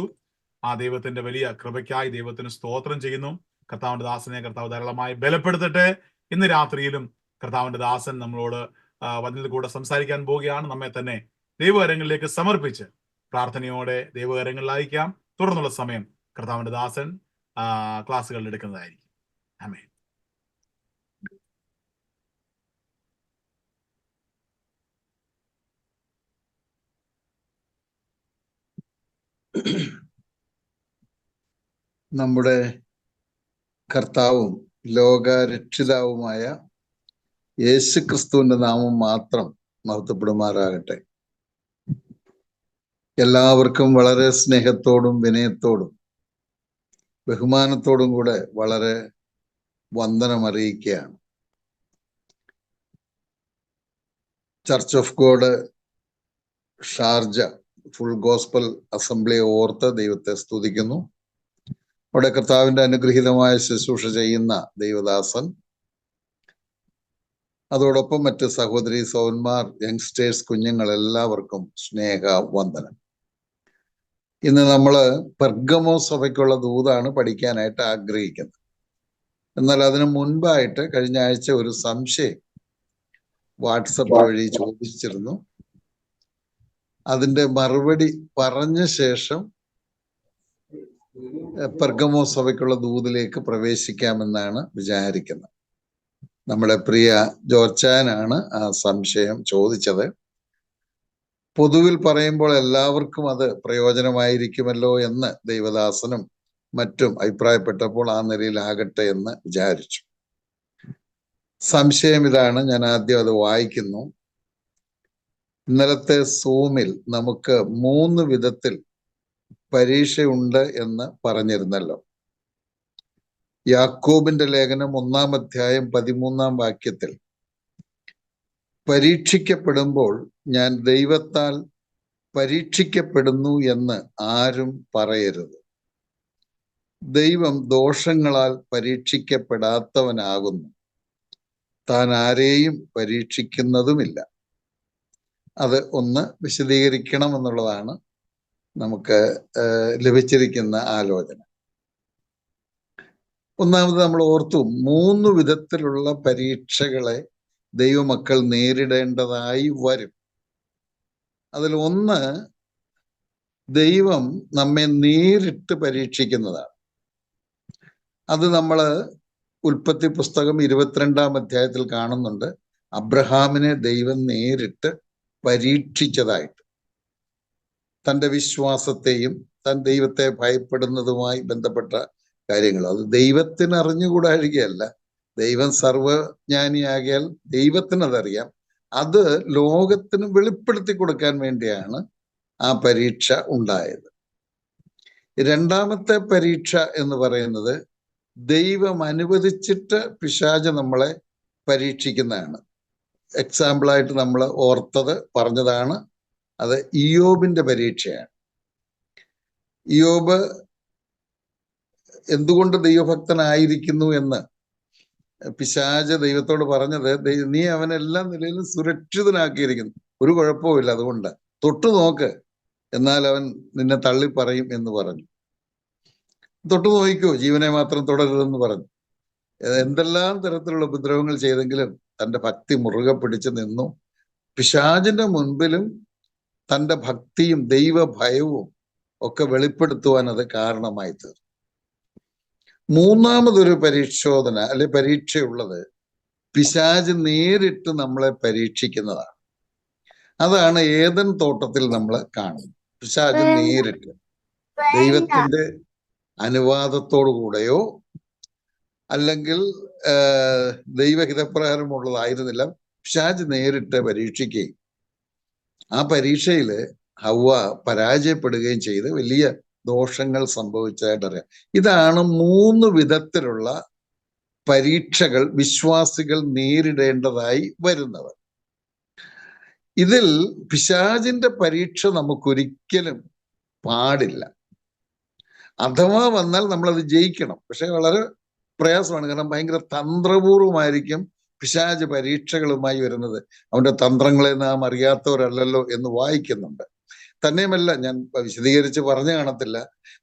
ആ ദൈവത്തിന്റെ വലിയ കൃപയ്ക്കായി ദൈവത്തിന് സ്തോത്രം ചെയ്യുന്നു. കർത്താവിന്റെ ദാസനെ കർത്താവ് ധാരാളമായി ബലപ്പെടുത്തട്ടെ. ഇന്ന് രാത്രിയിലും കർത്താവിന്റെ ദാസൻ നമ്മളോട് വചനത്തിൽ കൂടെ സംസാരിക്കാൻ പോവുകയാണ്. നമ്മെ തന്നെ ദൈവകരങ്ങളിലേക്ക് സമർപ്പിച്ച് പ്രാർത്ഥനയോടെ ദൈവകരങ്ങളിൽ അയക്കാം. തുടർന്നുള്ള സമയം കർത്താവിന്റെ ദാസൻ ക്ലാസ്സുകൾ എടുക്കുന്നതായിരിക്കും. ആമേൻ. നമ്മുടെ കർത്താവും ലോകരക്ഷിതാവുമായ യേശു ക്രിസ്തുവിന്റെ നാമം മാത്രം മഹത്വപ്പെടുമാറാകട്ടെ. എല്ലാവർക്കും വളരെ സ്നേഹത്തോടും വിനയത്തോടും ബഹുമാനത്തോടും കൂടെ വളരെ വന്ദനം അറിയിക്കുകയാണ്. Church of God Sharjah full gospel അസംബ്ലിയെ ഓർത്ത് ദൈവത്തെ സ്തുതിക്കുന്നു. അവിടെ കർത്താവിന്റെ അനുഗ്രഹീതമായ ശുശ്രൂഷ ചെയ്യുന്ന ദൈവദാസൻ, അതോടൊപ്പം മറ്റ് സഹോദരി സഹോദരന്മാർ, യങ്സ്റ്റേഴ്സ്, കുഞ്ഞുങ്ങൾ എല്ലാവർക്കും സ്നേഹ വന്ദനം. ഇന്ന് നമ്മള് പെർഗമോ സഭയ്ക്കുള്ള ദൂതാണ് പഠിക്കാനായിട്ട് ആഗ്രഹിക്കുന്നത്. എന്നാൽ അതിനു മുൻപായിട്ട് കഴിഞ്ഞ ആഴ്ച ഒരു സംശയം വാട്സപ്പ് വഴി ചോദിച്ചിരുന്നു. അതിന്റെ മറുപടി പറഞ്ഞ ശേഷം പെർഗമോ സഭയ്ക്കുള്ള ദൂതിലേക്ക് പ്രവേശിക്കാമെന്നാണ് വിചാരിക്കുന്നത്. നമ്മുടെ പ്രിയ ജോർച്ചാനാണ് ആ സംശയം ചോദിച്ചത്. പൊതുവിൽ പറയുമ്പോൾ എല്ലാവർക്കും അത് പ്രയോജനമായിരിക്കുമല്ലോ എന്ന് ദൈവദാസനും മറ്റും അഭിപ്രായപ്പെട്ടപ്പോൾ ആ നിലയിലാകട്ടെ എന്ന് വിചാരിച്ചു. സംശയം ഇതാണ്, ഞാൻ ആദ്യം അത് വായിക്കുന്നു. ഇന്നലത്തെ സൂമിൽ നമുക്ക് 3 വിധത്തിൽ പരീക്ഷയുണ്ട് എന്ന് പറഞ്ഞിരുന്നല്ലോ. യാക്കോബിന്റെ ലേഖനം 1-ാം അധ്യായം 13-ാം വാക്യത്തിൽ പരീക്ഷിക്കപ്പെടുമ്പോൾ ഞാൻ ദൈവത്താൽ പരീക്ഷിക്കപ്പെടുന്നു എന്ന് ആരും പറയരുത്. ദൈവം ദോഷങ്ങളാൽ പരീക്ഷിക്കപ്പെടാത്തവനാകുന്നു, താൻ ആരെയും പരീക്ഷിക്കുന്നതുമില്ല. അത് ഒന്ന് വിശദീകരിക്കണം എന്നുള്ളതാണ് നമുക്ക് ലഭിച്ചിരിക്കുന്ന ആലോചന. ഒന്നാമത് നമ്മൾ ഓർത്തു, 3 വിധത്തിലുള്ള പരീക്ഷകളെ ദൈവമക്കൾ നേരിടേണ്ടതായി വരും. അതിൽ ഒന്ന്, ദൈവം നമ്മെ നേരിട്ട് പരീക്ഷിക്കുന്നതാണ്. അത് നമ്മൾ ഉൽപ്പത്തി പുസ്തകം 22-ാം അധ്യായത്തിൽ കാണുന്നുണ്ട്. അബ്രഹാമിനെ ദൈവം നേരിട്ട് പരീക്ഷിച്ചതായിട്ട്, തൻ്റെ വിശ്വാസത്തെയും താൻ ദൈവത്തെ ഭയപ്പെടുന്നതുമായി ബന്ധപ്പെട്ട കാര്യങ്ങൾ. അത് ദൈവത്തിന് അറിഞ്ഞുകൂടാഴികയല്ല, ദൈവം സർവജ്ഞാനിയാകിയാൽ ദൈവത്തിനതറിയാം. അത് ലോകത്തിന് വെളിപ്പെടുത്തി കൊടുക്കാൻ വേണ്ടിയാണ് ആ പരീക്ഷ ഉണ്ടായത്. രണ്ടാമത്തെ പരീക്ഷ എന്ന് പറയുന്നത് ദൈവം അനുവദിച്ചിട്ട് പിശാച് നമ്മളെ പരീക്ഷിക്കുന്നതാണ്. എക്സാമ്പിളായിട്ട് നമ്മൾ പറഞ്ഞതാണ്, അത് ഇയ്യോബിന്റെ പരീക്ഷയാണ്. ഇയ്യോബ് എന്തുകൊണ്ട് ദൈവഭക്തനായിരിക്കുന്നു എന്ന് പിശാച് ദൈവത്തോട് പറഞ്ഞത്, നീ അവനെല്ലാ നിലയിലും സുരക്ഷിതനാക്കിയിരിക്കുന്നു, ഒരു കുഴപ്പവുമില്ല, അതുകൊണ്ട് തൊട്ടു നോക്ക്, എന്നാൽ അവൻ നിന്നെ തള്ളി പറയും എന്ന് പറഞ്ഞു. തൊട്ടു നോക്കിക്കോ, ജീവനെ മാത്രം തുടരുതെന്ന് പറഞ്ഞു. എന്തെല്ലാം തരത്തിലുള്ള ഉപദ്രവങ്ങൾ ചെയ്തെങ്കിലും തൻ്റെ ഭക്തി മുറുകെ പിടിച്ചു നിന്നു. പിശാചിന്റെ മുൻപിലും തൻ്റെ ഭക്തിയും ദൈവഭയവും ഒക്കെ വെളിപ്പെടുത്തുവാൻ അത് കാരണമായി തീർന്നു. മൂന്നാമതൊരു പരിശോധന അല്ലെ പരീക്ഷയുള്ളത് പിശാച് നേരിട്ട് നമ്മളെ പരീക്ഷിക്കുന്നതാണ്. അതാണ് ഏദൻ തോട്ടത്തിൽ നമ്മൾ കാണുന്നത്. പിശാച് നേരിട്ട് ദൈവത്തിന്റെ അനുവാദത്തോടുകൂടെയോ അല്ലെങ്കിൽ ദൈവഹിതപ്രകാരമുള്ളതായിരുന്നില്ല, പിശാച് നേരിട്ട് പരീക്ഷിക്കുകയും ആ പരീക്ഷയിൽ ഹവ്വ പരാജയപ്പെടുകയും ചെയ്ത് വലിയ ദോഷങ്ങൾ സംഭവിച്ചതായിട്ടറിയാം. ഇതാണ് 3 വിധത്തിലുള്ള പരീക്ഷകൾ വിശ്വാസികൾ നേരിടേണ്ടതായി വരുന്നത്. ഇതിൽ പിശാചിന്റെ പരീക്ഷ നമുക്കൊരിക്കലും പാടില്ല. അഥവാ വന്നാൽ നമ്മളത് ജയിക്കണം. പക്ഷെ വളരെ പ്രയാസമാണ്, കാരണം ഭയങ്കര തന്ത്രപൂർവമായിരിക്കും പിശാച് പരീക്ഷകളുമായി വരുന്നത്. അവന്റെ തന്ത്രങ്ങളെ നാം അറിയാത്തവരല്ലല്ലോ എന്ന് വായിക്കുന്നുണ്ട്. തന്നെയുമല്ല, ഞാൻ വിശദീകരിച്ച് പറഞ്ഞു കാണത്തില്ല,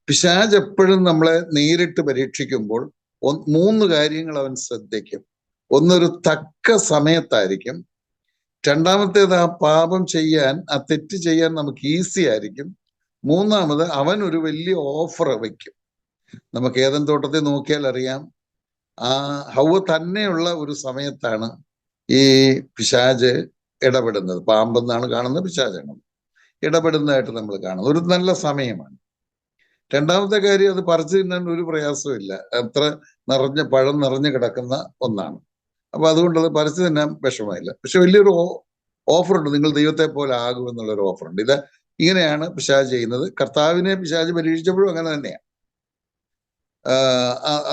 പിശാച് എപ്പോഴും നമ്മളെ നേരിട്ട് പരീക്ഷിക്കുമ്പോൾ 3 കാര്യങ്ങൾ അവൻ ശ്രദ്ധിക്കും. ഒന്നൊരു തക്ക സമയത്തായിരിക്കും. രണ്ടാമത്തേത് ആ പാപം ചെയ്യാൻ, ആ തെറ്റ് ചെയ്യാൻ നമുക്ക് ഈസി ആയിരിക്കും. മൂന്നാമത് അവൻ ഒരു വലിയ ഓഫർ വയ്ക്കും. നമുക്ക് ഏദൻ തോട്ടത്തിൽ നോക്കിയാൽ അറിയാം, ആ ഹവ്വ തന്നെയുള്ള ഒരു സമയത്താണ് ഈ പിശാച് ഇടപെടുന്നത്. പാമ്പെന്നാണ് കാണുന്നത്, പിശാചാണ് ഇടപെടുന്നതായിട്ട് നമ്മൾ കാണുന്നത്. ഒരു നല്ല സമയമാണ്. രണ്ടാമത്തെ കാര്യം, അത് പറിച്ചു തിന്നാൻ ഒരു പ്രയാസവും ഇല്ല, അത്ര പഴം നിറഞ്ഞു കിടക്കുന്ന ഒന്നാണ്. അപ്പൊ അതുകൊണ്ട് അത് പറിച്ചു തിന്നാൻ വിഷമമില്ല. പക്ഷെ വലിയൊരു ഓഫറുണ്ട്, നിങ്ങൾ ദൈവത്തെ പോലെ ആകുമെന്നുള്ളൊരു ഓഫറുണ്ട്. ഇത് ഇങ്ങനെയാണ് പിശാച് ചെയ്യുന്നത്. കർത്താവിനെ പിശാച് പരീക്ഷിച്ചപ്പോഴും അങ്ങനെ തന്നെയാണ്.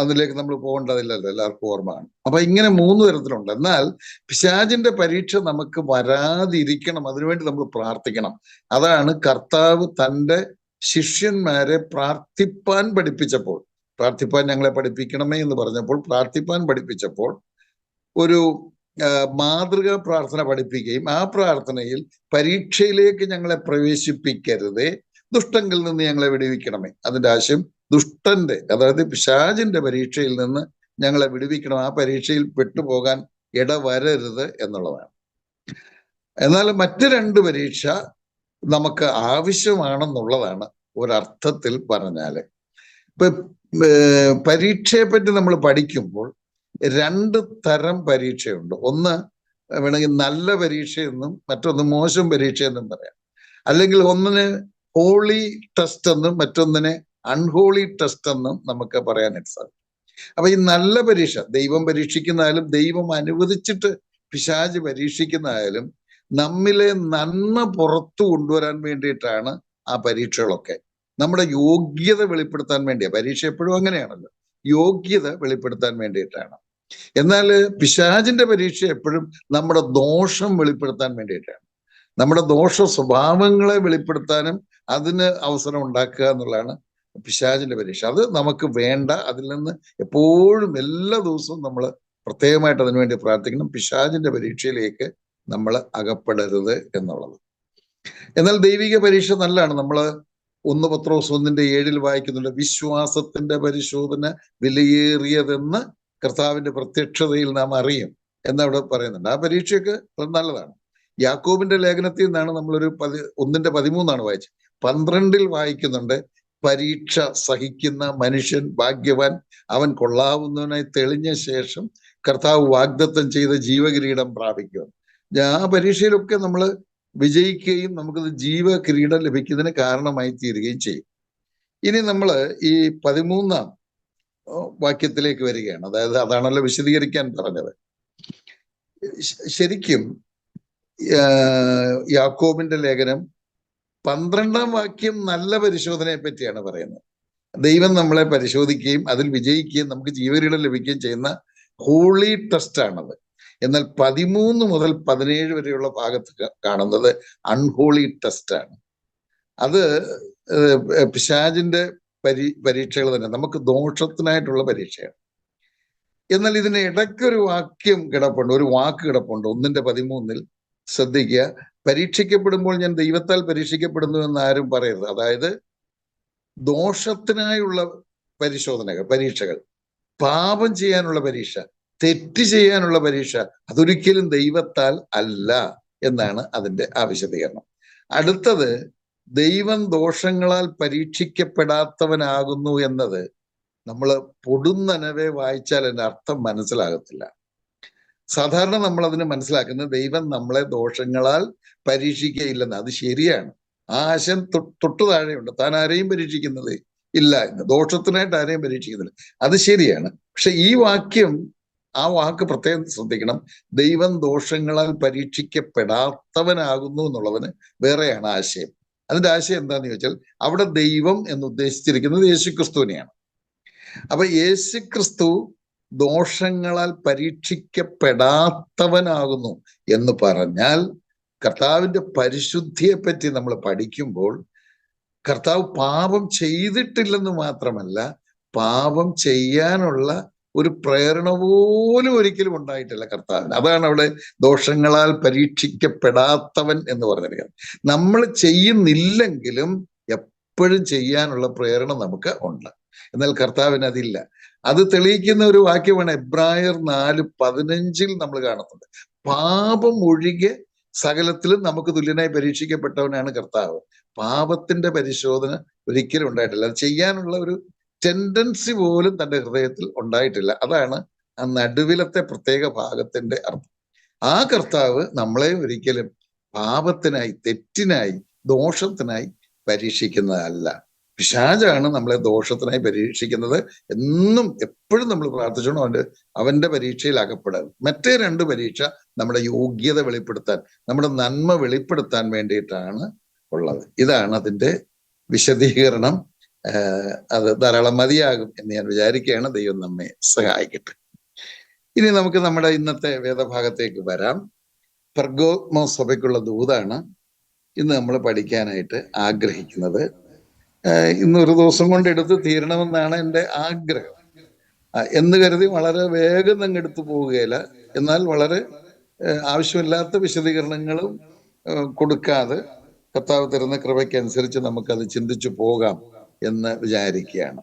അതിലേക്ക് നമ്മൾ പോകേണ്ടതില്ലല്ലോ, എല്ലാവർക്കും ഓർമ്മയാണ്. അപ്പൊ ഇങ്ങനെ 3 തരത്തിലുണ്ട്. എന്നാൽ പിശാചിന്റെ പരീക്ഷ നമുക്ക് വരാതിരിക്കണം, അതിനുവേണ്ടി നമ്മൾ പ്രാർത്ഥിക്കണം. അതാണ് കർത്താവ് തൻ്റെ ശിഷ്യന്മാരെ പ്രാർത്ഥിപ്പാൻ പഠിപ്പിച്ചപ്പോൾ, പ്രാർത്ഥിപ്പാൻ ഞങ്ങളെ പഠിപ്പിക്കണമേ എന്ന് പറഞ്ഞപ്പോൾ, പ്രാർത്ഥിപ്പാൻ പഠിപ്പിച്ചപ്പോൾ ഒരു മാതൃകാ പ്രാർത്ഥന പഠിപ്പിക്കുകയും ആ പ്രാർത്ഥനയിൽ പരീക്ഷയിലേക്ക് ഞങ്ങളെ പ്രവേശിപ്പിക്കരുതേ, ദുഷ്ടങ്കിൽ നിന്ന് ഞങ്ങളെ വിടുവിക്കണമേ. അതിന്റെ ആശയം ദുഷ്ടന്റെ, അതായത് പിശാചിന്റെ പരീക്ഷയിൽ നിന്ന് ഞങ്ങളെ വിടുവിക്കണം, ആ പരീക്ഷയിൽ പെട്ടുപോകാൻ ഇടവരരുത് എന്നുള്ളതാണ്. എന്നാൽ മറ്റ് 2 പരീക്ഷ നമുക്ക് ആവശ്യമാണെന്നുള്ളതാണ് ഒരർത്ഥത്തിൽ പറഞ്ഞാല്. ഇപ്പൊ പരീക്ഷയെ പറ്റി നമ്മൾ പഠിക്കുമ്പോൾ 2 തരം പരീക്ഷയുണ്ട്. ഒന്ന് വേണമെങ്കിൽ നല്ല പരീക്ഷയെന്നും മറ്റൊന്ന് മോശം പരീക്ഷയെന്നും പറയാം. അല്ലെങ്കിൽ ഒന്നിന് ഹോളി ടെസ്റ്റ് എന്നും മറ്റൊന്നിനെ അൺഹോളി ടെസ്റ്റ് എന്നും നമുക്ക് പറയാനായിട്ട് സാധിക്കും. അപ്പൊ ഈ നല്ല പരീക്ഷ ദൈവം പരീക്ഷിക്കുന്നതായാലും ദൈവം അനുവദിച്ചിട്ട് പിശാച് പരീക്ഷിക്കുന്നതായാലും നമ്മിലെ നന്മ പുറത്തു കൊണ്ടുവരാൻ വേണ്ടിയിട്ടാണ് ആ പരീക്ഷകളൊക്കെ. നമ്മുടെ യോഗ്യത വെളിപ്പെടുത്താൻ വേണ്ടിയാണ്. പരീക്ഷ എപ്പോഴും അങ്ങനെയാണല്ലോ, യോഗ്യത വെളിപ്പെടുത്താൻ വേണ്ടിയിട്ടാണ്. എന്നാൽ പിശാചിന്റെ പരീക്ഷ എപ്പോഴും നമ്മുടെ ദോഷം വെളിപ്പെടുത്താൻ വേണ്ടിയിട്ടാണ്. നമ്മുടെ ദോഷ സ്വഭാവങ്ങളെ വെളിപ്പെടുത്താനും അതിന് അവസരം ഉണ്ടാക്കുക എന്നുള്ളതാണ് പിശാചിന്റെ പരീക്ഷ. അത് നമുക്ക് വേണ്ട. അതിൽ നിന്ന് എപ്പോഴും എല്ലാ ദിവസവും നമ്മൾ പ്രത്യേകമായിട്ട് അതിനുവേണ്ടി പ്രാർത്ഥിക്കണം. പിശാചിന്റെ പരീക്ഷയിലേക്ക് നമ്മൾ അകപ്പെടരുത് എന്നുള്ളത്. എന്നാൽ ദൈവിക പരീക്ഷ നല്ലതാണ്. നമ്മൾ 1 പത്രോസ് 1:7 വായിക്കുന്നുണ്ട്, വിശ്വാസത്തിന്റെ പരിശോധന വിലയേറിയതെന്ന് കർത്താവിന്റെ പ്രത്യക്ഷതയിൽ നാം അറിയും എന്നവിടെ പറയുന്നുണ്ട്. ആ പരീക്ഷയൊക്കെ നല്ലതാണ്. യാക്കോബിന്റെ ലേഖനത്തിൽ നിന്നാണ് നമ്മളൊരു 1:13 വായിച്ചത്. 12 വായിക്കുന്നുണ്ട്, പരീക്ഷ സഹിക്കുന്ന മനുഷ്യൻ ഭാഗ്യവാൻ, അവൻ കൊള്ളാവുന്നവനായി തെളിഞ്ഞ ശേഷം കർത്താവ് വാഗ്ദത്തം ചെയ്ത ജീവകിരീടം പ്രാപിക്കും. ആ പരീക്ഷയിലൊക്കെ നമ്മൾ വിജയിക്കുകയും നമുക്കത് ജീവകിരീടം ലഭിക്കുന്നതിന് കാരണമായി തീരുകയും ചെയ്യും. ഇനി നമ്മൾ ഈ 13 വാക്യത്തിലേക്ക് വരികയാണ്. അതായത് അതാണല്ലോ വിശദീകരിക്കാൻ പറഞ്ഞത്. ശരിക്കും യാക്കോബിന്റെ ലേഖനം 12 വാക്യം നല്ല പരിശോധനയെ പറ്റിയാണ് പറയുന്നത്. ദൈവം നമ്മളെ പരിശോധിക്കുകയും അതിൽ വിജയിക്കുകയും നമുക്ക് ജീവകിരീടം ലഭിക്കുകയും ചെയ്യുന്ന ഹോളി ടെസ്റ്റ് ആണത്. എന്നാൽ 13 മുതൽ 17 വരെയുള്ള ഭാഗത്ത് കാണുന്നത് അൺഹോളി ടെസ്റ്റ് ആണ്. അത് പിശാചിന്റെ പരീക്ഷകൾ തന്നെ, നമുക്ക് ദോഷത്തിനായിട്ടുള്ള പരീക്ഷയാണ്. എന്നാൽ ഇതിന് ഇടയ്ക്കൊരു വാക്യം കിടപ്പുണ്ട്, ഒരു വാക്ക് കിടപ്പുണ്ട് 1:13. ശ്രദ്ധിക്കുക, പരീക്ഷിക്കപ്പെടുമ്പോൾ ഞാൻ ദൈവത്താൽ പരീക്ഷിക്കപ്പെടുന്നു എന്ന് ആരും പറയരുത്. അതായത് ദോഷത്തിനായുള്ള പരീക്ഷകൾ, പാപം ചെയ്യാനുള്ള പരീക്ഷ, തെറ്റ് ചെയ്യാനുള്ള പരീക്ഷ, അതൊരിക്കലും ദൈവത്താൽ അല്ല എന്നാണ് അതിന്റെ വിശദീകരണം. അടുത്തത്, ദൈവം ദോഷങ്ങളാൽ പരീക്ഷിക്കപ്പെടാത്തവനാകുന്നു എന്നത് നമ്മൾ പൊടുന്നനവെ വായിച്ചാൽ അതിന്റെ അർത്ഥം മനസ്സിലാകത്തില്ല. സാധാരണ നമ്മൾ അതിന് മനസ്സിലാക്കുന്നത് ദൈവം നമ്മളെ ദോഷങ്ങളാൽ പരീക്ഷിക്കുകയില്ലെന്ന്. അത് ശരിയാണ്. ആ ആശയം തൊട്ടു താഴെയുണ്ട്. താൻ ആരെയും പരീക്ഷിക്കുന്നത് ഇല്ല എന്ന്, ദോഷത്തിനായിട്ട് ആരെയും പരീക്ഷിക്കുന്നില്ല. അത് ശരിയാണ്. പക്ഷെ ഈ വാക്യം, ആ വാക്ക് പ്രത്യേകം ശ്രദ്ധിക്കണം. ദൈവം ദോഷങ്ങളാൽ പരീക്ഷിക്കപ്പെടാത്തവനാകുന്നു എന്നുള്ളതിന് വേറെയാണ് ആശയം. അതിന്റെ ആശയം എന്താന്ന് ചോദിച്ചാൽ, അവിടെ ദൈവം എന്ന് ഉദ്ദേശിച്ചിരിക്കുന്നത് യേശുക്രിസ്തുവിനെയാണ്. അപ്പൊ യേശുക്രിസ്തു ദോഷങ്ങളാൽ പരീക്ഷിക്കപ്പെടാത്തവനാകുന്നു എന്ന് പറഞ്ഞാൽ, കർത്താവിന്റെ പരിശുദ്ധിയെ പറ്റി നമ്മൾ പഠിക്കുമ്പോൾ കർത്താവ് പാപം ചെയ്തിട്ടില്ലെന്ന് മാത്രമല്ല, പാപം ചെയ്യാനുള്ള ഒരു പ്രേരണ പോലും ഒരിക്കലും ഉണ്ടായിട്ടില്ല കർത്താവിന്. അതാണ് അവിടെ ദോഷങ്ങളാൽ പരീക്ഷിക്കപ്പെടാത്തവൻ എന്ന് പറഞ്ഞിരിക്കുന്നത്. നമ്മൾ ചെയ്യുന്നില്ലെങ്കിലും എപ്പോഴും ചെയ്യാനുള്ള പ്രേരണ നമുക്ക് ഉണ്ട്. എന്നാൽ കർത്താവിന് അതില്ല. അത് തെളിയിക്കുന്ന ഒരു വാക്യമാണ് എബ്രായർ 4:15 നമ്മൾ കാണുന്നത്. പാപം ഒഴികെ സകലത്തിലും നമുക്ക് തുല്യനായി പരീക്ഷിക്കപ്പെട്ടവനാണ് കർത്താവ്. പാപത്തിന്റെ പരിശോധന ഒരിക്കലും ഉണ്ടായിട്ടില്ല. അത് ചെയ്യാനുള്ള ഒരു ടെൻഡൻസി പോലും തന്റെ ഹൃദയത്തിൽ ഉണ്ടായിട്ടില്ല. അതാണ് ആ നടുവിലത്തെ പ്രത്യേക ഭാഗത്തിന്റെ അർത്ഥം. ആ കർത്താവ് നമ്മളെ ഒരിക്കലും പാപത്തിനായി, തെറ്റിനായി, ദോഷത്തിനായി പരീക്ഷിക്കുന്നതല്ല. പിശാചാണ് നമ്മളെ ദോഷത്തിനായി പരീക്ഷിക്കുന്നത്. എന്നും എപ്പോഴും നമ്മൾ പ്രാർത്ഥിച്ചോണം അവന്റെ പരീക്ഷയിൽ അകപ്പെടാൻ. മറ്റേ 2 പരീക്ഷ നമ്മുടെ യോഗ്യത വെളിപ്പെടുത്താൻ, നമ്മുടെ നന്മ വെളിപ്പെടുത്താൻ വേണ്ടിയിട്ടാണ് ഉള്ളത്. ഇതാണ് അതിന്റെ വിശദീകരണം. അത് ധാരാളം മതിയാകും എന്ന് ഞാൻ വിചാരിക്കുകയാണ്. ദൈവം നമ്മെ സഹായിക്കട്ടെ. ഇനി നമുക്ക് നമ്മുടെ ഇന്നത്തെ വേദഭാഗത്തേക്ക് വരാം. പെർഗാമോസ് സഭയ്ക്കുള്ള ദൂതാണ് ഇന്ന് നമ്മൾ പഠിക്കാനായിട്ട് ആഗ്രഹിക്കുന്നത്. ഇന്നൊരു ദിവസം കൊണ്ട് എടുത്ത് തീരണമെന്നാണ് എൻ്റെ ആഗ്രഹം. എന്ന് കരുതി വളരെ വേഗം അങ്ങ് എടുത്തു പോവുകയില്ല. എന്നാൽ വളരെ ആവശ്യമില്ലാത്ത വിശദീകരണങ്ങളും കൊടുക്കാതെ കർത്താവ് തരുന്ന കൃപയ്ക്കനുസരിച്ച് നമുക്കത് ചിന്തിച്ചു പോകാം എന്ന് വിചാരിക്കുകയാണ്.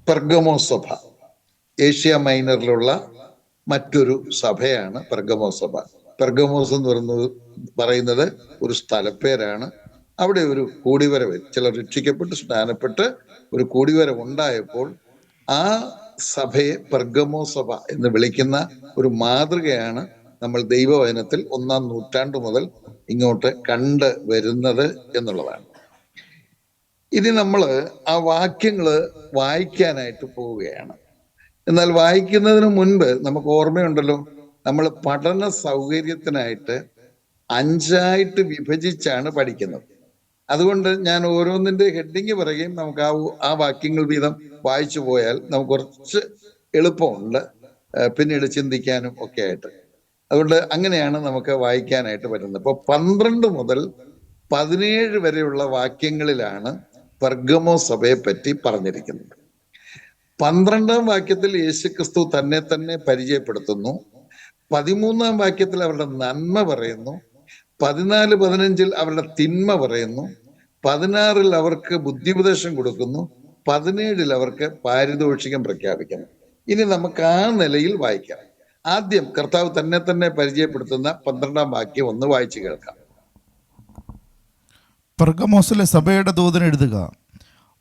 പെർഗാമോസ് സഭ ഏഷ്യ മൈനറിലുള്ള മറ്റൊരു സഭയാണ് പെർഗാമോസ് സഭ. പെർഗാമോസ് എന്ന് പറയുന്നത് ഒരു സ്ഥലപ്പേരാണ്. അവിടെ ഒരു കൂടിവരവ്, ചിലർ രക്ഷിക്കപ്പെട്ട് സ്നാനപ്പെട്ട് ഒരു കൂടിവരവ് ഉണ്ടായപ്പോൾ ആ സഭയെ പെർഗാമോസ് സഭ എന്ന് വിളിക്കുന്ന ഒരു മാതൃകയാണ് നമ്മൾ ദൈവവചനത്തിൽ 1-ാം നൂറ്റാണ്ട് മുതൽ ഇങ്ങോട്ട് കണ്ട് വരുന്നത് എന്നുള്ളതാണ്. ഇനി നമ്മൾ ആ വാക്യങ്ങള് വായിക്കാനായിട്ട് പോവുകയാണ്. എന്നാൽ വായിക്കുന്നതിന് മുൻപ് നമുക്ക് ഓർമ്മയുണ്ടല്ലോ, നമ്മൾ പഠന സൗകര്യത്തിനായിട്ട് 5ആയിട്ട് വിഭജിച്ചാണ് പഠിക്കുന്നത്. അതുകൊണ്ട് ഞാൻ ഓരോന്നിന്റെ ഹെഡിങ് പറയുകയും നമുക്ക് ആ വാക്യങ്ങൾ വീതം വായിച്ചു പോയാൽ നമുക്ക് കുറച്ച് എളുപ്പമുണ്ട് പിന്നീട് ചിന്തിക്കാനും ഒക്കെ ആയിട്ട്. അതുകൊണ്ട് അങ്ങനെയാണ് നമുക്ക് വായിക്കാനായിട്ട് പറ്റുന്നത്. ഇപ്പൊ 12 മുതൽ 17 വരെയുള്ള വാക്യങ്ങളിലാണ് പെർഗമോ സഭയെ പറ്റി പറഞ്ഞിരിക്കുന്നത്. 12-ാം വാക്യത്തിൽ യേശുക്രിസ്തു തന്നെ തന്നെ പരിചയപ്പെടുത്തുന്നു. 13-ാം വാക്യത്തിൽ അവരുടെ നന്മ പറയുന്നു. 14-15 അവരുടെ തിന്മ പറയുന്നു. 16 അവർക്ക് ബുദ്ധിപദേശം കൊടുക്കുന്നു. 17 അവർക്ക് പാരിതോഷികം പ്രഖ്യാപിക്കുന്നു. ഇനി നമുക്ക് ആ നിലയിൽ വായിക്കാം. ആദ്യം കർത്താവ് തന്നെ തന്നെ പരിചയപ്പെടുത്തുന്ന 12-ാം വാക്യം ഒന്ന് വായിച്ചു കേൾക്കാം. പെർഗമോസിലെ സഭയുടെ ദൂതൻ എഴുതുക,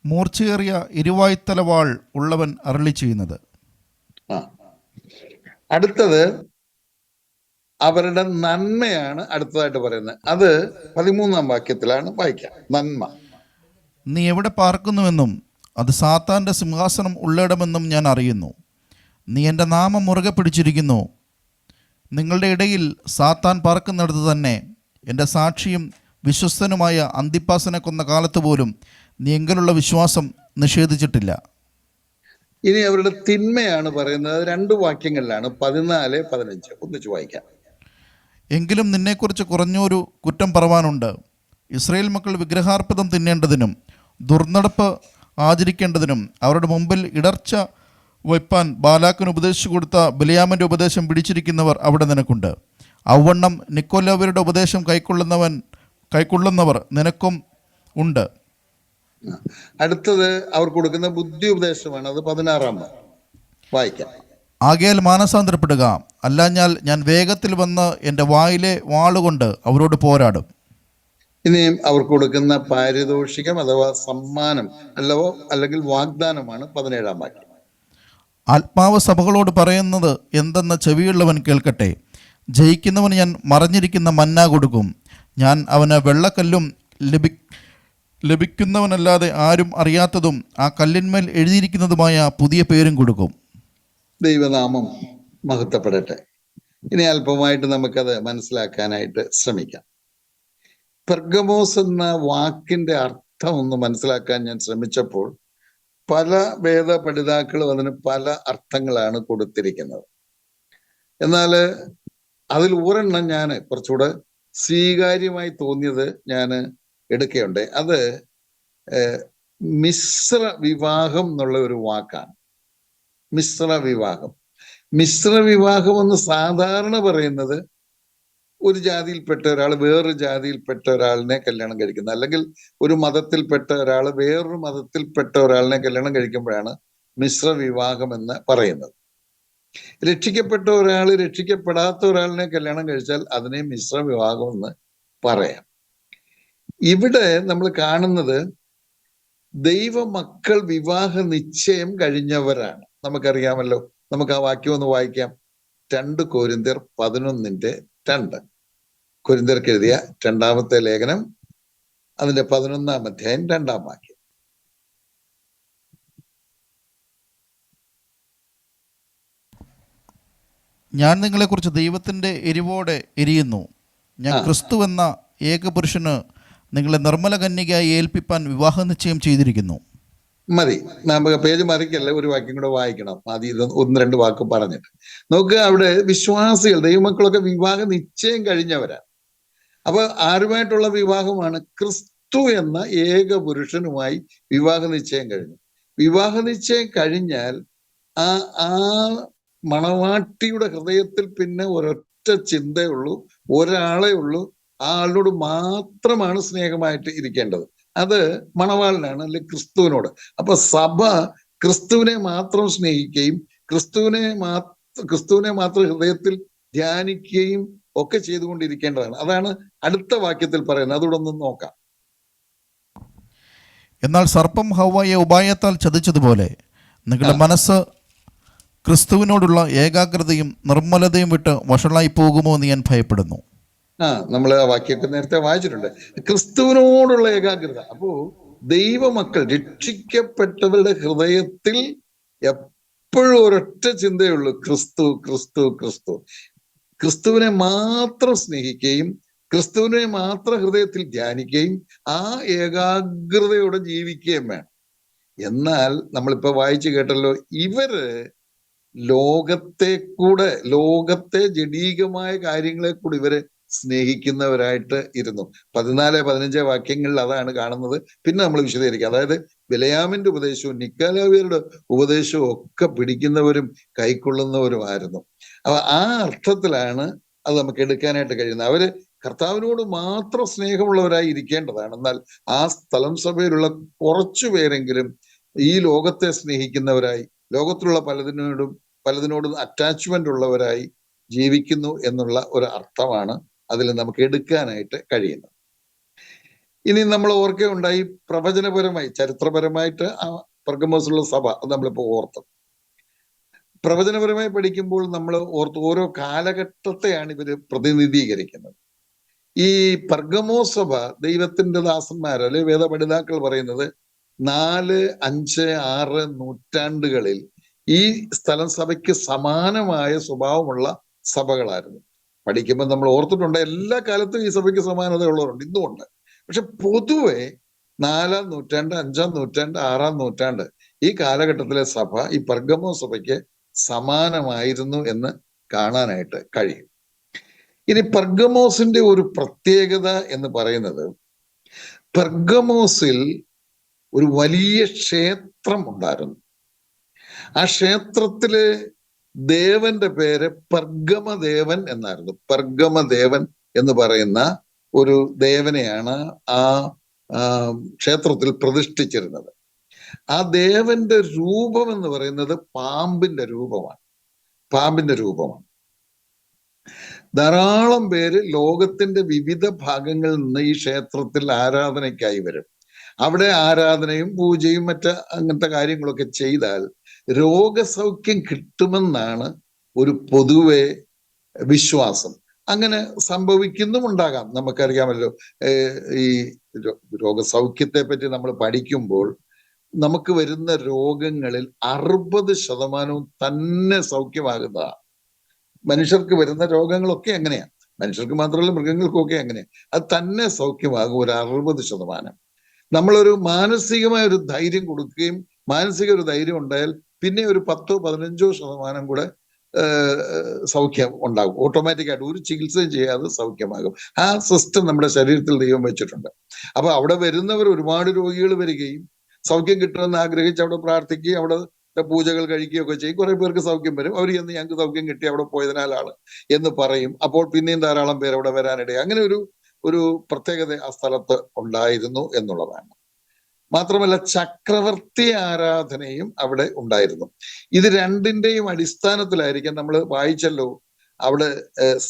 മൂർച്ചയേറിയ ഇരുവായ്ത്തല വാൾ ഉള്ളവൻ അരുളി ചെയ്യുന്നത്. അടുത്തത് അവരുടെ നന്മയാണ് അടുത്തതായിട്ട് പറയുന്നത്. അത് 13-ാം വാക്യത്തിലാണ് വായിക്കാം. നന്മ. നീ എവിടെ പാർക്കുന്നുവെന്നും അത് സാത്താൻ്റെ സിംഹാസനം ഉള്ളിടമെന്നും ഞാൻ അറിയുന്നു. നീ എൻ്റെ നാമം മുറുകെ പിടിച്ചിരിക്കുന്നു. നിങ്ങളുടെ ഇടയിൽ സാത്താൻ പാർക്കുന്നിടത്ത് തന്നെ എൻ്റെ സാക്ഷിയും വിശ്വസ്തനുമായ അന്തിപ്പാസിനെ കൊന്ന കാലത്ത് പോലും നീ എങ്കിലുള്ള വിശ്വാസം നിഷേധിച്ചിട്ടില്ല. ഇനി അവരുടെ തിന്മയാണ് പറയുന്നത്. 2 വാക്യങ്ങളിലാണ്, 14-15 ഒന്നിച്ച് വായിക്കാം. എങ്കിലും നിന്നെക്കുറിച്ച് കുറഞ്ഞൊരു കുറ്റം പറവാനുണ്ട്. ഇസ്രായേൽ മക്കൾ വിഗ്രഹാർപ്പിതം തിന്നേണ്ടതിനും ദുർനടപ്പ് ആചരിക്കേണ്ടതിനും അവരുടെ മുമ്പിൽ ഇടർച്ച വയ്പാൻ ബാലാക്കിന് ഉപദേശിച്ചു കൊടുത്ത ബിലയാമിൻ്റെ ഉപദേശം പിടിച്ചിരിക്കുന്നവർ അവിടെ നിനക്കുണ്ട്. ഔവണ്ണം നിക്കോലാവരുടെ ഉപദേശം കൈക്കൊള്ളുന്നവർ നിനക്കും ഉണ്ട്. അടുത്തത് അവർ കൊടുക്കുന്ന ബുദ്ധി ഉപദേശമാണ്. അത് 16-ാം വായിക്കാം. ആകയാൽ മാനസാന്തരപ്പെടുക, അല്ലാഞ്ഞാൽ ഞാൻ വേഗത്തിൽ വന്ന് എൻ്റെ വായിലെ വാളുകൊണ്ട് അവരോട് പോരാടും. ഇനിയും അവർക്ക് കൊടുക്കുന്ന പാരിതോഷികം അഥവാ സമ്മാനം അല്ലെങ്കിൽ വാഗ്ദാനമാണ് 17-ാം വാക്യം. ആത്മാവ് സഭകളോട് പറയുന്നത് എന്തെന്ന് ചെവിയുള്ളവൻ കേൾക്കട്ടെ. ജയിക്കുന്നവന് ഞാൻ മറഞ്ഞിരിക്കുന്ന മന്ന കൊടുക്കും. ഞാൻ അവന് വെള്ളക്കല്ലും ലഭിക്കുന്നവനല്ലാതെ ആരും അറിയാത്തതും ആ കല്ലിന്മേൽ എഴുതിയിരിക്കുന്നതുമായ പുതിയ പേരും കൊടുക്കും. ദൈവനാമം മഹത്വപ്പെടട്ടെ. ഇനി അല്പമായിട്ട് നമുക്കത് മനസ്സിലാക്കാനായിട്ട് ശ്രമിക്കാം. പെർഗമോസ് എന്ന വാക്കിന്റെ അർത്ഥം ഒന്ന് മനസ്സിലാക്കാൻ ഞാൻ ശ്രമിച്ചപ്പോൾ പല വേദ പഠിതാക്കളും അതിന് പല അർത്ഥങ്ങളാണ് കൊടുത്തിരിക്കുന്നത്. എന്നാൽ അതിൽ ഒരെണ്ണം ഞാൻ കുറച്ചുകൂടെ സ്വീകാര്യമായി തോന്നിയത് ഞാൻ എടുക്കുകയുണ്ട്. അത് മിശ്ര വിവാഹം എന്നുള്ള ഒരു വാക്കാണ്. മിശ്ര വിവാഹം. മിശ്ര വിവാഹം എന്ന് സാധാരണ പറയുന്നത് ഒരു ജാതിയിൽപ്പെട്ട ഒരാൾ വേറൊരു ജാതിയിൽപ്പെട്ട ഒരാളിനെ കല്യാണം കഴിക്കുന്നത്, അല്ലെങ്കിൽ ഒരു മതത്തിൽപ്പെട്ട ഒരാൾ വേറൊരു മതത്തിൽപ്പെട്ട ഒരാളിനെ കല്യാണം കഴിക്കുമ്പോഴാണ് മിശ്ര വിവാഹം എന്ന് പറയുന്നത്. രക്ഷിക്കപ്പെട്ട ഒരാൾ രക്ഷിക്കപ്പെടാത്ത ഒരാളിനെ കല്യാണം കഴിച്ചാൽ അതിനെ മിശ്ര വിവാഹം എന്ന് പറയാം. ഇവിടെ നമ്മൾ കാണുന്നത് ദൈവമക്കൾ വിവാഹ നിശ്ചയം കഴിഞ്ഞവരാണ്. നമുക്കറിയാമല്ലോ. നമുക്ക് ആ വാക്യം ഒന്ന് വായിക്കാം. 2 കൊരിന്ത്യർ 11:2. കൊരിന്ത്യർക്ക് എഴുതിയ 2-ാമത്തെ ലേഖനം അതിന്റെ 11-ാം അധ്യായം 2-ാം വാക്യം. ഞാൻ നിങ്ങളെക്കുറിച്ച് ദൈവത്തിൻ്റെ എരിവോടെ എരിയുന്നു. ഞാൻ ക്രിസ്തു എന്ന ഏകപുരുഷന് നിങ്ങളെ നിർമ്മല കന്യകയായി ഏൽപ്പിപ്പാൻ വിവാഹ നിശ്ചയം ചെയ്തിരിക്കുന്നു. മതി, നമുക്ക് പേജ് മറിക്കല്ലേ, ഒരു വാക്യം കൂടെ വായിക്കണം. ആദ്യം ഇത് 1-2 വാക്ക് പറഞ്ഞിട്ട് നോക്കുക. അവിടെ വിശ്വാസികൾ ദൈവമക്കളൊക്കെ വിവാഹ നിശ്ചയം കഴിഞ്ഞവരാണ്. അപ്പൊ ആരുമായിട്ടുള്ള വിവാഹമാണ്? ക്രിസ്തു എന്ന ഏക പുരുഷനുമായി വിവാഹ നിശ്ചയം കഴിഞ്ഞു. വിവാഹ നിശ്ചയം കഴിഞ്ഞാൽ ആ മണവാട്ടിയുടെ ഹൃദയത്തിൽ പിന്നെ ഒരൊറ്റ ചിന്തയുള്ളൂ, ഒരാളെ ഉള്ളൂ. ആ ആളിനോട് മാത്രമാണ് സ്നേഹമായിട്ട് ഇരിക്കേണ്ടത്. അത് മണവാളനാണ്, അല്ലെങ്കിൽ ക്രിസ്തുവിനോട്. അപ്പൊ സഭ ക്രിസ്തുവിനെ മാത്രം സ്നേഹിക്കുകയും ക്രിസ്തുവിനെ മാത്രം ഹൃദയത്തിൽ ധ്യാനിക്കുകയും ഒക്കെ ചെയ്തുകൊണ്ടിരിക്കേണ്ടതാണ്. അതാണ് അടുത്ത വാക്യത്തിൽ പറയുന്നത്. അതുകൂടെ ഒന്ന് നോക്കാം. എന്നാൽ സർപ്പം ഹവ്വയെ ഉപായത്താൽ ചതിച്ചതുപോലെ നിങ്ങളുടെ മനസ്സ് ക്രിസ്തുവിനോടുള്ള ഏകാഗ്രതയും നിർമ്മലതയും വിട്ട് വഷളായി പോകുമോ എന്ന് ഞാൻ ഭയപ്പെടുന്നു. നമ്മൾ ആ വാക്യമൊക്കെ നേരത്തെ വായിച്ചിട്ടുണ്ട്. ക്രിസ്തുവിനോടുള്ള ഏകാഗ്രത. അപ്പോ ദൈവമക്കൾ രക്ഷിക്കപ്പെട്ടവരുടെ ഹൃദയത്തിൽ എപ്പോഴും ഒരൊറ്റ ചിന്തയുള്ളൂ, ക്രിസ്തു ക്രിസ്തു ക്രിസ്തു. ക്രിസ്തുവിനെ മാത്രം സ്നേഹിക്കുകയും ക്രിസ്തുവിനെ മാത്രം ഹൃദയത്തിൽ ധ്യാനിക്കുകയും ആ ഏകാഗ്രതയോടെ ജീവിക്കുകയും വേണം. എന്നാൽ നമ്മളിപ്പോ വായിച്ചു കേട്ടല്ലോ, ഇവര് ലോകത്തെ ജഡീകമായ കാര്യങ്ങളെ കൂടെ ഇവര് സ്നേഹിക്കുന്നവരായിട്ട് ഇരുന്നു. 14-15 വാക്യങ്ങളിൽ അതാണ് കാണുന്നത്. പിന്നെ നമ്മൾ വിശദീകരിക്കുക. അതായത് ബിലയാമിന്റെ ഉപദേശവും നിക്കോലാവ്യരുടെ ഉപദേശവും ഒക്കെ പിടിക്കുന്നവരും കൈക്കൊള്ളുന്നവരുമായിരുന്നു. അപ്പൊ ആ അർത്ഥത്തിലാണ് അത് നമുക്ക് എടുക്കാനായിട്ട് കഴിയുന്നത്. അവര് കർത്താവിനോട് മാത്രം സ്നേഹമുള്ളവരായി ഇരിക്കേണ്ടതാണ്. എന്നാൽ ആ സ്ഥലം സഭയിലുള്ള കുറച്ചു പേരെങ്കിലും ഈ ലോകത്തെ സ്നേഹിക്കുന്നവരായി, ലോകത്തിലുള്ള പലതിനോടും അറ്റാച്ച്മെന്റ് ഉള്ളവരായി ജീവിക്കുന്നു എന്നുള്ള ഒരു അർത്ഥമാണ് അതിൽ നമുക്ക് എടുക്കാനായിട്ട് കഴിയുന്നത്. ഇനി നമ്മൾ ഓർക്കുകയുണ്ടായി, പ്രവചനപരമായി ചരിത്രപരമായിട്ട് ആ പെർഗമോസിലുള്ള സഭ നമ്മളിപ്പോ ഓർത്തു. പ്രവചനപരമായി പഠിക്കുമ്പോൾ നമ്മൾ ഓരോ കാലഘട്ടത്തെയാണ് ഇവര് പ്രതിനിധീകരിക്കുന്നത്. ഈ പെർഗമോസ് സഭ ദൈവത്തിന്റെ ദാസന്മാർ അല്ലെ വേദപഠിതാക്കൾ പറയുന്നത് 4, 5, 6 നൂറ്റാണ്ടുകളിൽ ഈ സ്ഥലം സഭയ്ക്ക് സമാനമായ സ്വഭാവമുള്ള സഭകളായിരുന്നു. പഠിക്കുമ്പോൾ നമ്മൾ ഓർത്തിട്ടുണ്ട്, എല്ലാ കാലത്തും ഈ സഭയ്ക്ക് സമാനതയുള്ളവരുണ്ട്, ഇന്നുമുണ്ട്. പക്ഷെ പൊതുവെ 4-ാം നൂറ്റാണ്ട്, 5-ാം നൂറ്റാണ്ട്, 6-ാം നൂറ്റാണ്ട് ഈ കാലഘട്ടത്തിലെ സഭ ഈ പെർഗമോ സഭയ്ക്ക് സമാനമായിരുന്നു എന്ന് കാണാനായിട്ട് കഴിയും. ഇനി പെർഗമോസിന്റെ ഒരു പ്രത്യേകത എന്ന് പറയുന്നത്, പെർഗമോസിൽ ഒരു വലിയ ക്ഷേത്രം ഉണ്ടായിരുന്നു. ആ ക്ഷേത്രത്തില് ദേവന്റെ പേര് പെർഗമദേവൻ എന്നായിരുന്നു. പെർഗമദേവൻ എന്ന് പറയുന്ന ഒരു ദേവനെയാണ് ആ ക്ഷേത്രത്തിൽ പ്രതിഷ്ഠിച്ചിരുന്നത്. ആ ദേവന്റെ രൂപം എന്ന് പറയുന്നത് പാമ്പിന്റെ രൂപമാണ്. ധാരാളം പേര് ലോകത്തിന്റെ വിവിധ ഭാഗങ്ങളിൽ നിന്ന് ഈ ക്ഷേത്രത്തിൽ ആരാധനയ്ക്കായി വരും. അവിടെ ആരാധനയും പൂജയും അങ്ങനത്തെ കാര്യങ്ങളൊക്കെ ചെയ്താൽ രോഗസൗഖ്യം കിട്ടുമെന്നാണ് ഒരു പൊതുവെ വിശ്വാസം. അങ്ങനെ സംഭവിക്കുന്നുമുണ്ടാകാം. നമുക്കറിയാമല്ലോ, ഈ രോഗസൗഖ്യത്തെ പറ്റി നമ്മൾ പഠിക്കുമ്പോൾ നമുക്ക് വരുന്ന രോഗങ്ങളിൽ 60% തന്നെ സൗഖ്യമാകുന്നതാണ്. മനുഷ്യർക്ക് വരുന്ന രോഗങ്ങളൊക്കെ എങ്ങനെയാണ്, മനുഷ്യർക്ക് മാത്രമല്ല മൃഗങ്ങൾക്കൊക്കെ എങ്ങനെയാണ്, അത് തന്നെ സൗഖ്യമാകും ഒരു 60%. നമ്മളൊരു മാനസികമായ ഒരു ധൈര്യം കൊടുക്കുകയും മാനസിക ഒരു ധൈര്യം ഉണ്ടായാൽ പിന്നെ ഒരു 10-15% കൂടെ സൗഖ്യം ഉണ്ടാകും. ഓട്ടോമാറ്റിക്കായിട്ട് ഒരു ചികിത്സയും ചെയ്യാതെ സൗഖ്യമാകും. ആ സിസ്റ്റം നമ്മുടെ ശരീരത്തിൽ ദൈവം വെച്ചിട്ടുണ്ട്. അപ്പൊ അവിടെ വരുന്നവർ, ഒരുപാട് രോഗികൾ വരികയും സൗഖ്യം കിട്ടുമെന്ന് ആഗ്രഹിച്ച് അവിടെ പ്രാർത്ഥിക്കുകയും അവിടെ പൂജകൾ കഴിക്കുകയൊക്കെ ചെയ്യും. കുറെ പേർക്ക് സൗഖ്യം വരും. അവർ ചെന്ന് ഞങ്ങൾക്ക് സൗഖ്യം കിട്ടി അവിടെ പോയതിനാലാണ് എന്ന് പറയും. അപ്പോൾ പിന്നെയും ധാരാളം പേര് അവിടെ വരാനിടയായി. അങ്ങനെ ഒരു പ്രത്യേകത ആ സ്ഥലത്ത് ഉണ്ടായിരുന്നു എന്നുള്ളതാണ്. മാത്രമല്ല ചക്രവർത്തി ആരാധനയും അവിടെ ഉണ്ടായിരുന്നു. ഇത് രണ്ടിന്റെയും അടിസ്ഥാനത്തിലായിരിക്കും നമ്മൾ വായിച്ചല്ലോ, അവിടെ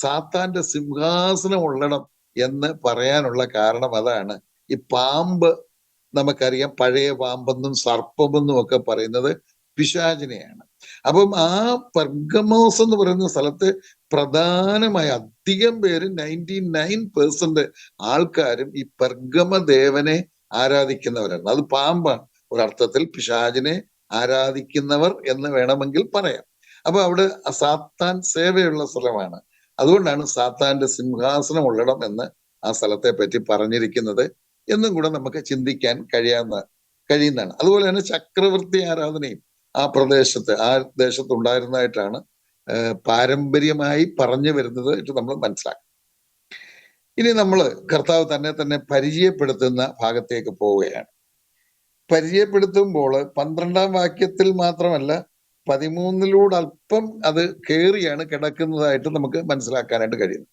സാത്താന്റെ സിംഹാസനം ഉള്ളണം എന്ന് പറയാനുള്ള കാരണം അതാണ്. ഈ പാമ്പ് നമുക്കറിയാം, പഴയ പാമ്പെന്നും സർപ്പമെന്നും ഒക്കെ പറയുന്നത് പിശാചിനെയാണ്. അപ്പം ആ പെർഗമോസ് എന്ന് പറയുന്ന സ്ഥലത്ത് പ്രധാനമായ അധികം പേര് 99% ആൾക്കാരും ഈ പെർഗമദേവനെ ആരാധിക്കുന്നവരായിരുന്നു. അത് പാമ്പാണ്, ഒരർത്ഥത്തിൽ പിശാചിനെ ആരാധിക്കുന്നവർ എന്ന് വേണമെങ്കിൽ പറയാം. അപ്പൊ അവിടെ സാത്താൻ സേവയുള്ള സ്ഥലമാണ്. അതുകൊണ്ടാണ് സാത്താന്റെ സിംഹാസനം ഉള്ളിടം എന്ന് ആ സ്ഥലത്തെ പറ്റി പറഞ്ഞിരിക്കുന്നത് എന്നും കൂടെ നമുക്ക് ചിന്തിക്കാൻ കഴിയുന്നതാണ്. അതുപോലെ തന്നെ ചക്രവർത്തി ആരാധനയും ആ ദേശത്ത് ഉണ്ടായിരുന്നതായിട്ടാണ് പാരമ്പര്യമായി പറഞ്ഞു വരുന്നത് എന്ന് നമ്മൾ മനസ്സിലാക്കും. ഇനി നമ്മൾ കർത്താവ് തന്നെ പരിചയപ്പെടുത്തുന്ന ഭാഗത്തേക്ക് പോവുകയാണ്. പരിചയപ്പെടുത്തുമ്പോൾ 12-ാം വാക്യത്തിൽ മാത്രമല്ല 13-ലൂടെ അല്പം അത് കയറിയാണ് കിടക്കുന്നതായിട്ട് നമുക്ക് മനസ്സിലാക്കാനായിട്ട് കഴിയുന്നത്.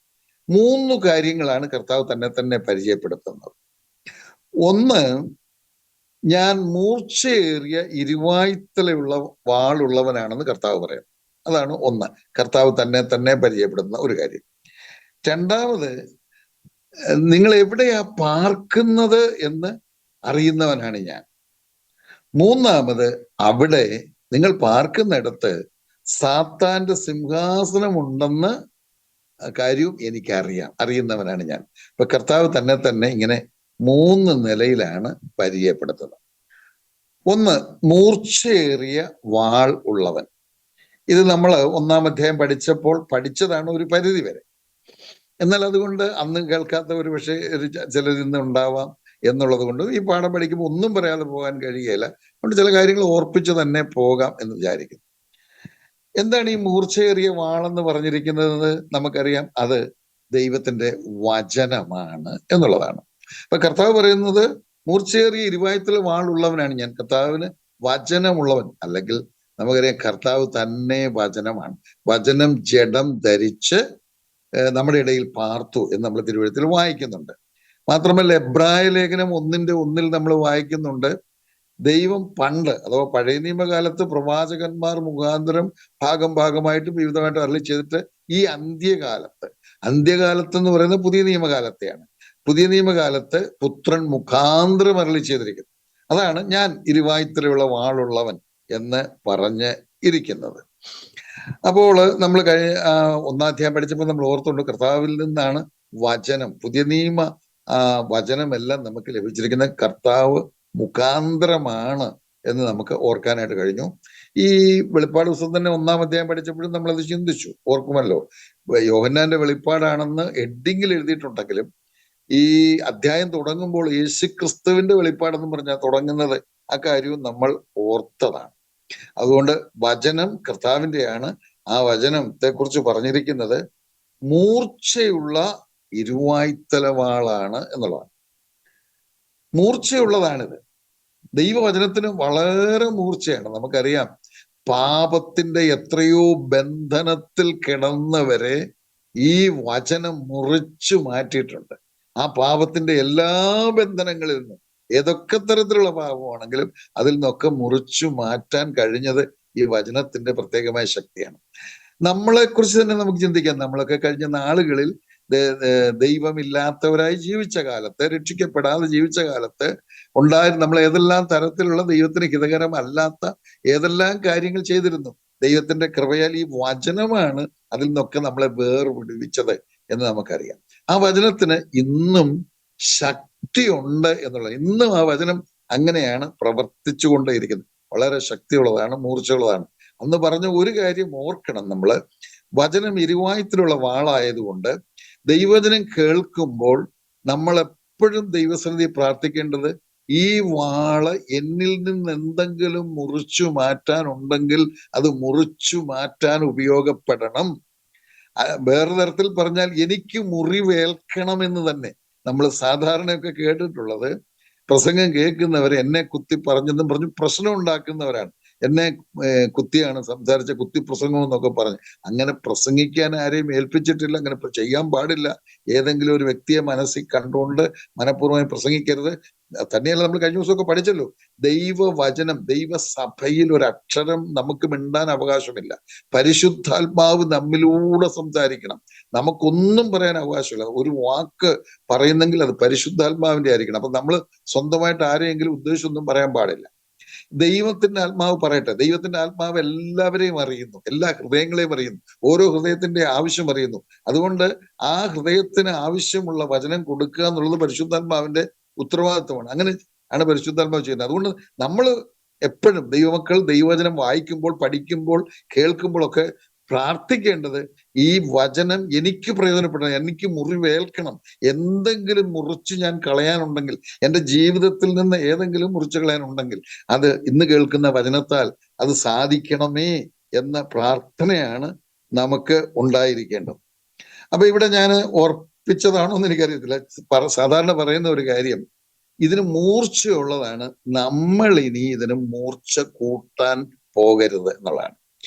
3 കാര്യങ്ങളാണ് കർത്താവ് തന്നെ പരിചയപ്പെടുത്തുന്നത്. ഒന്ന്, ഞാൻ മൂർച്ചയേറിയ ഇരുവായ്ത്തലയുള്ള വാളുള്ളവനാണെന്ന് കർത്താവ് പറയാം. അതാണ് ഒന്ന്, കർത്താവ് തന്നെ പരിചയപ്പെടുത്തുന്ന ഒരു കാര്യം. രണ്ടാമത്, നിങ്ങൾ എവിടെയാ പാർക്കുന്നത് എന്ന് അറിയുന്നവനാണ് ഞാൻ. മൂന്നാമത്, അവിടെ നിങ്ങൾ പാർക്കുന്നിടത്ത് സാത്താന്റെ സിംഹാസനം ഉണ്ടെന്ന് കാര്യവും അറിയുന്നവനാണ് ഞാൻ. ഇപ്പൊ കർത്താവ് തന്നെ ഇങ്ങനെ 3 നിലയിലാണ് പരിചയപ്പെടുത്തുന്നത്. ഒന്ന്, മൂർച്ചയേറിയ വാൾ ഉള്ളവൻ. ഇത് നമ്മൾ 1-ാം അധ്യായം പഠിച്ചതാണ് ഒരു പരിധി വരെ. എന്നാൽ അതുകൊണ്ട് അന്ന് കേൾക്കാത്തവർ പക്ഷേ ചിലരിന്ന് ഉണ്ടാവാം എന്നുള്ളത് കൊണ്ട് ഈ പാഠം പഠിക്കുമ്പോൾ ഒന്നും പറയാതെ പോകാൻ കഴിയുകയില്ല. അതുകൊണ്ട് ചില കാര്യങ്ങൾ ഓർപ്പിച്ച് തന്നെ പോകാം എന്ന് വിചാരിക്കുന്നു. എന്താണ് ഈ മൂർച്ചയേറിയ വാളെന്ന് പറഞ്ഞിരിക്കുന്നത്? നമുക്കറിയാം, അത് ദൈവത്തിന്റെ വചനമാണ് എന്നുള്ളതാണ്. അപ്പൊ കർത്താവ് പറയുന്നത് മൂർച്ചയേറിയ ഇരുവായ്ത്തല വാളുള്ളവനാണ് ഞാൻ, കർത്താവിന് വചനമുള്ളവൻ. അല്ലെങ്കിൽ നമുക്കറിയാം കർത്താവ് തന്നെ വചനമാണ്. വചനം ജഡം ധരിച്ച് നമ്മുടെ ഇടയിൽ പാർത്തു എന്ന് നമ്മൾ തിരുവഴുത്തിൽ വായിക്കുന്നുണ്ട്. മാത്രമല്ല എബ്രായ ലേഖനം 1:1 നമ്മൾ വായിക്കുന്നുണ്ട്, ദൈവം പണ്ട് അഥവാ പഴയ നിയമകാലത്ത് പ്രവാചകന്മാർ മുഖാന്തരം ഭാഗമായിട്ട് വിവിധമായിട്ട് അരുളി ചെയ്തിട്ട് ഈ അന്ത്യകാലത്ത് എന്ന് പറയുന്നത് പുതിയ നിയമകാലത്തെയാണ്. പുതിയ നിയമകാലത്ത് പുത്രൻ മുഖാന്തരം അരുളി ചെയ്തിരിക്കുന്നു. അതാണ് ഞാൻ ഇരുവായ്ത്തലയുള്ള വാളുള്ളവൻ എന്ന് പറഞ്ഞ് ഇരിക്കുന്നത്. അപ്പോൾ നമ്മൾ 1-ാം അധ്യായം പഠിച്ചപ്പോൾ നമ്മൾ ഓർത്തുകൊണ്ട് കർത്താവിൽ നിന്നാണ് വചനം, പുതിയ നിയമ വചനമെല്ലാം നമുക്ക് ലഭിച്ചിരിക്കുന്ന കർത്താവ് മുഖാന്തരമാണ് എന്ന് നമുക്ക് ഓർക്കാനായിട്ട് കഴിഞ്ഞു. ഈ വെളിപ്പാട് പുസ്തകം തന്നെ 1-ാം അധ്യായം പഠിച്ചപ്പോഴും നമ്മളത് ചിന്തിച്ചു, ഓർക്കുമല്ലോ. യോഹന്നാന്റെ വെളിപ്പാടാണെന്ന് ഹെഡിങ്ങിൽ എഴുതിയിട്ടുണ്ടെങ്കിലും ഈ അധ്യായം തുടങ്ങുമ്പോൾ യേശുക്രിസ്തുവിന്റെ വെളിപ്പാടെന്ന് പറഞ്ഞാൽ തുടങ്ങുന്നത് ആ കാര്യവും നമ്മൾ ഓർത്തതാണ്. അതുകൊണ്ട് വചനം കർത്താവിന്റെയാണ്. ആ വചനത്തെ കുറിച്ച് പറഞ്ഞിരിക്കുന്നത് മൂർച്ചയുള്ള ഇരുവായ്ത്തല വാളാണ് എന്നുള്ളതാണ്. മൂർച്ചയുള്ളതാണിത്. ദൈവവചനത്തിന് വളരെ മൂർച്ചയാണ്. നമുക്കറിയാം പാപത്തിന്റെ എത്രയോ ബന്ധനത്തിൽ കിടന്നവരെ ഈ വചനം മുറിച്ചു മാറ്റിയിട്ടുണ്ട്. ആ പാപത്തിന്റെ എല്ലാ ബന്ധനങ്ങളിൽ നിന്നും, ഏതൊക്കെ തരത്തിലുള്ള പാപമാണെങ്കിലും അതിൽ നിന്നൊക്കെ മുറിച്ചു മാറ്റാൻ കഴിഞ്ഞത് ഈ വചനത്തിന്റെ പ്രത്യേകമായ ശക്തിയാണ്. നമ്മളെ കുറിച്ച് തന്നെ നമുക്ക് ചിന്തിക്കാം. നമ്മളൊക്കെ കഴിഞ്ഞ നാളുകളിൽ ദൈവമില്ലാത്തവരായി ജീവിച്ച കാലത്ത്, രക്ഷിക്കപ്പെടാതെ ജീവിച്ച കാലത്ത് ഉണ്ടായിരുന്ന നമ്മൾ ഏതെല്ലാം തരത്തിലുള്ള ദൈവത്തിന് ഹിതകരമല്ലാത്ത ഏതെല്ലാം കാര്യങ്ങൾ ചെയ്തിരുന്നു. ദൈവത്തിന്റെ കൃപയാൽ ഈ വചനമാണ് അതിൽ നിന്നൊക്കെ നമ്മളെ വേർപിടിവിച്ചത് എന്ന് നമുക്കറിയാം. ആ വചനത്തിന് ഇന്നും ശക്തിയുണ്ട് എന്നുള്ളത്. ഇന്നും ആ വചനം അങ്ങനെയാണ് പ്രവർത്തിച്ചു കൊണ്ടേയിരിക്കുന്നത്. വളരെ ശക്തിയുള്ളതാണ്, മൂർച്ചയുള്ളതാണ്. അന്ന് പറഞ്ഞ ഒരു കാര്യം ഓർക്കണം നമ്മള്, വചനം ഇരുവായ്ത്തലുള്ള വാളായതുകൊണ്ട് ദൈവവചനം കേൾക്കുമ്പോൾ നമ്മൾ എപ്പോഴും ദൈവസന്നിധി പ്രാർത്ഥിക്കേണ്ടത്, ഈ വാള് എന്നിൽ നിന്ന് എന്തെങ്കിലും മുറിച്ചു മാറ്റാനുണ്ടെങ്കിൽ അത് മുറിച്ചു മാറ്റാൻ ഉപയോഗപ്പെടണം. വേറെ തരത്തിൽ പറഞ്ഞാൽ എനിക്ക് മുറിവേൽക്കണമെന്ന് തന്നെ. നമ്മൾ സാധാരണയൊക്കെ കേട്ടിട്ടുള്ളത്, പ്രസംഗം കേൾക്കുന്നവർ എന്നെ കുത്തി പറഞ്ഞെന്നും പറഞ്ഞു പ്രശ്നം ഉണ്ടാക്കുന്നവരാണ്. എന്നെ കുത്തിയാണ് സംസാരിച്ച, കുത്തി പ്രസംഗം എന്നൊക്കെ പറഞ്ഞു. അങ്ങനെ പ്രസംഗിക്കാൻ ആരെയും ഏൽപ്പിച്ചിട്ടില്ല, അങ്ങനെ ചെയ്യാൻ പാടില്ല. ഏതെങ്കിലും ഒരു വ്യക്തിയെ മനസ്സിൽ കണ്ടുകൊണ്ട് മനഃപൂർവ്വമായി പ്രസംഗിക്കരുത്. തന്നെയല്ല, നമ്മൾ കഴിഞ്ഞ ദിവസമൊക്കെ പഠിച്ചല്ലോ, ദൈവവചനം, ദൈവസഭയിൽ ഒരു അക്ഷരം നമുക്ക് മിണ്ടാൻ അവകാശമില്ല. പരിശുദ്ധാത്മാവ് നമ്മിലൂടെ സംസാരിക്കണം. നമുക്കൊന്നും പറയാൻ അവകാശമില്ല. ഒരു വാക്ക് പറയുന്നെങ്കിൽ അത് പരിശുദ്ധാത്മാവിന്റെ ആയിരിക്കണം. അപ്പൊ നമ്മൾ സ്വന്തമായിട്ട് ആരെയെങ്കിലും ഉദ്ദേശിച്ചൊന്നും പറയാൻ പാടില്ല. ദൈവത്തിന്റെ ആത്മാവ് പറയട്ടെ. ദൈവത്തിന്റെ ആത്മാവ് എല്ലാവരെയും അറിയുന്നു, എല്ലാ ഹൃദയങ്ങളെയും അറിയുന്നു, ഓരോ ഹൃദയത്തിന്റെ ആവശ്യം അറിയുന്നു. അതുകൊണ്ട് ആ ഹൃദയത്തിന് ആവശ്യമുള്ള വചനം കൊടുക്കുക എന്നുള്ളത് പരിശുദ്ധാത്മാവിന്റെ ഉത്തരവാദിത്വമാണ്. അങ്ങനെ ആണ് പരിശുദ്ധാത്മാവ് ചെയ്യുന്നത്. അതുകൊണ്ട് നമ്മൾ എപ്പോഴും ദൈവമക്കൾ ദൈവവചനം വായിക്കുമ്പോൾ, പഠിക്കുമ്പോൾ, കേൾക്കുമ്പോഴൊക്കെ പ്രാർത്ഥിക്കേണ്ടത്, ഈ വചനം എനിക്ക് പ്രയോജനപ്പെടണം, എനിക്ക് മുറിവേൽക്കണം. എന്തെങ്കിലും മുറിച്ച് ഞാൻ കളയാനുണ്ടെങ്കിൽ, എൻ്റെ ജീവിതത്തിൽ നിന്ന് ഏതെങ്കിലും മുറിച്ച് കളയാനുണ്ടെങ്കിൽ അത് ഇന്ന് കേൾക്കുന്ന വചനത്താൽ അത് സാധിക്കണമേ എന്ന പ്രാർത്ഥനയാണ് നമുക്ക് ഉണ്ടായിരിക്കേണ്ടത്. അപ്പൊ ഇവിടെ ഞാൻ ഓർപ്പിച്ചതാണോ എന്ന് എനിക്കറിയത്തില്ല. സാധാരണ പറയുന്ന ഒരു കാര്യം, ഇതിന് മൂർച്ചയുള്ളതാണ്. നമ്മൾ ഇനി ഇതിന് മൂർച്ച കൂട്ടാൻ പോകരുത് എന്നുള്ളതാണ്.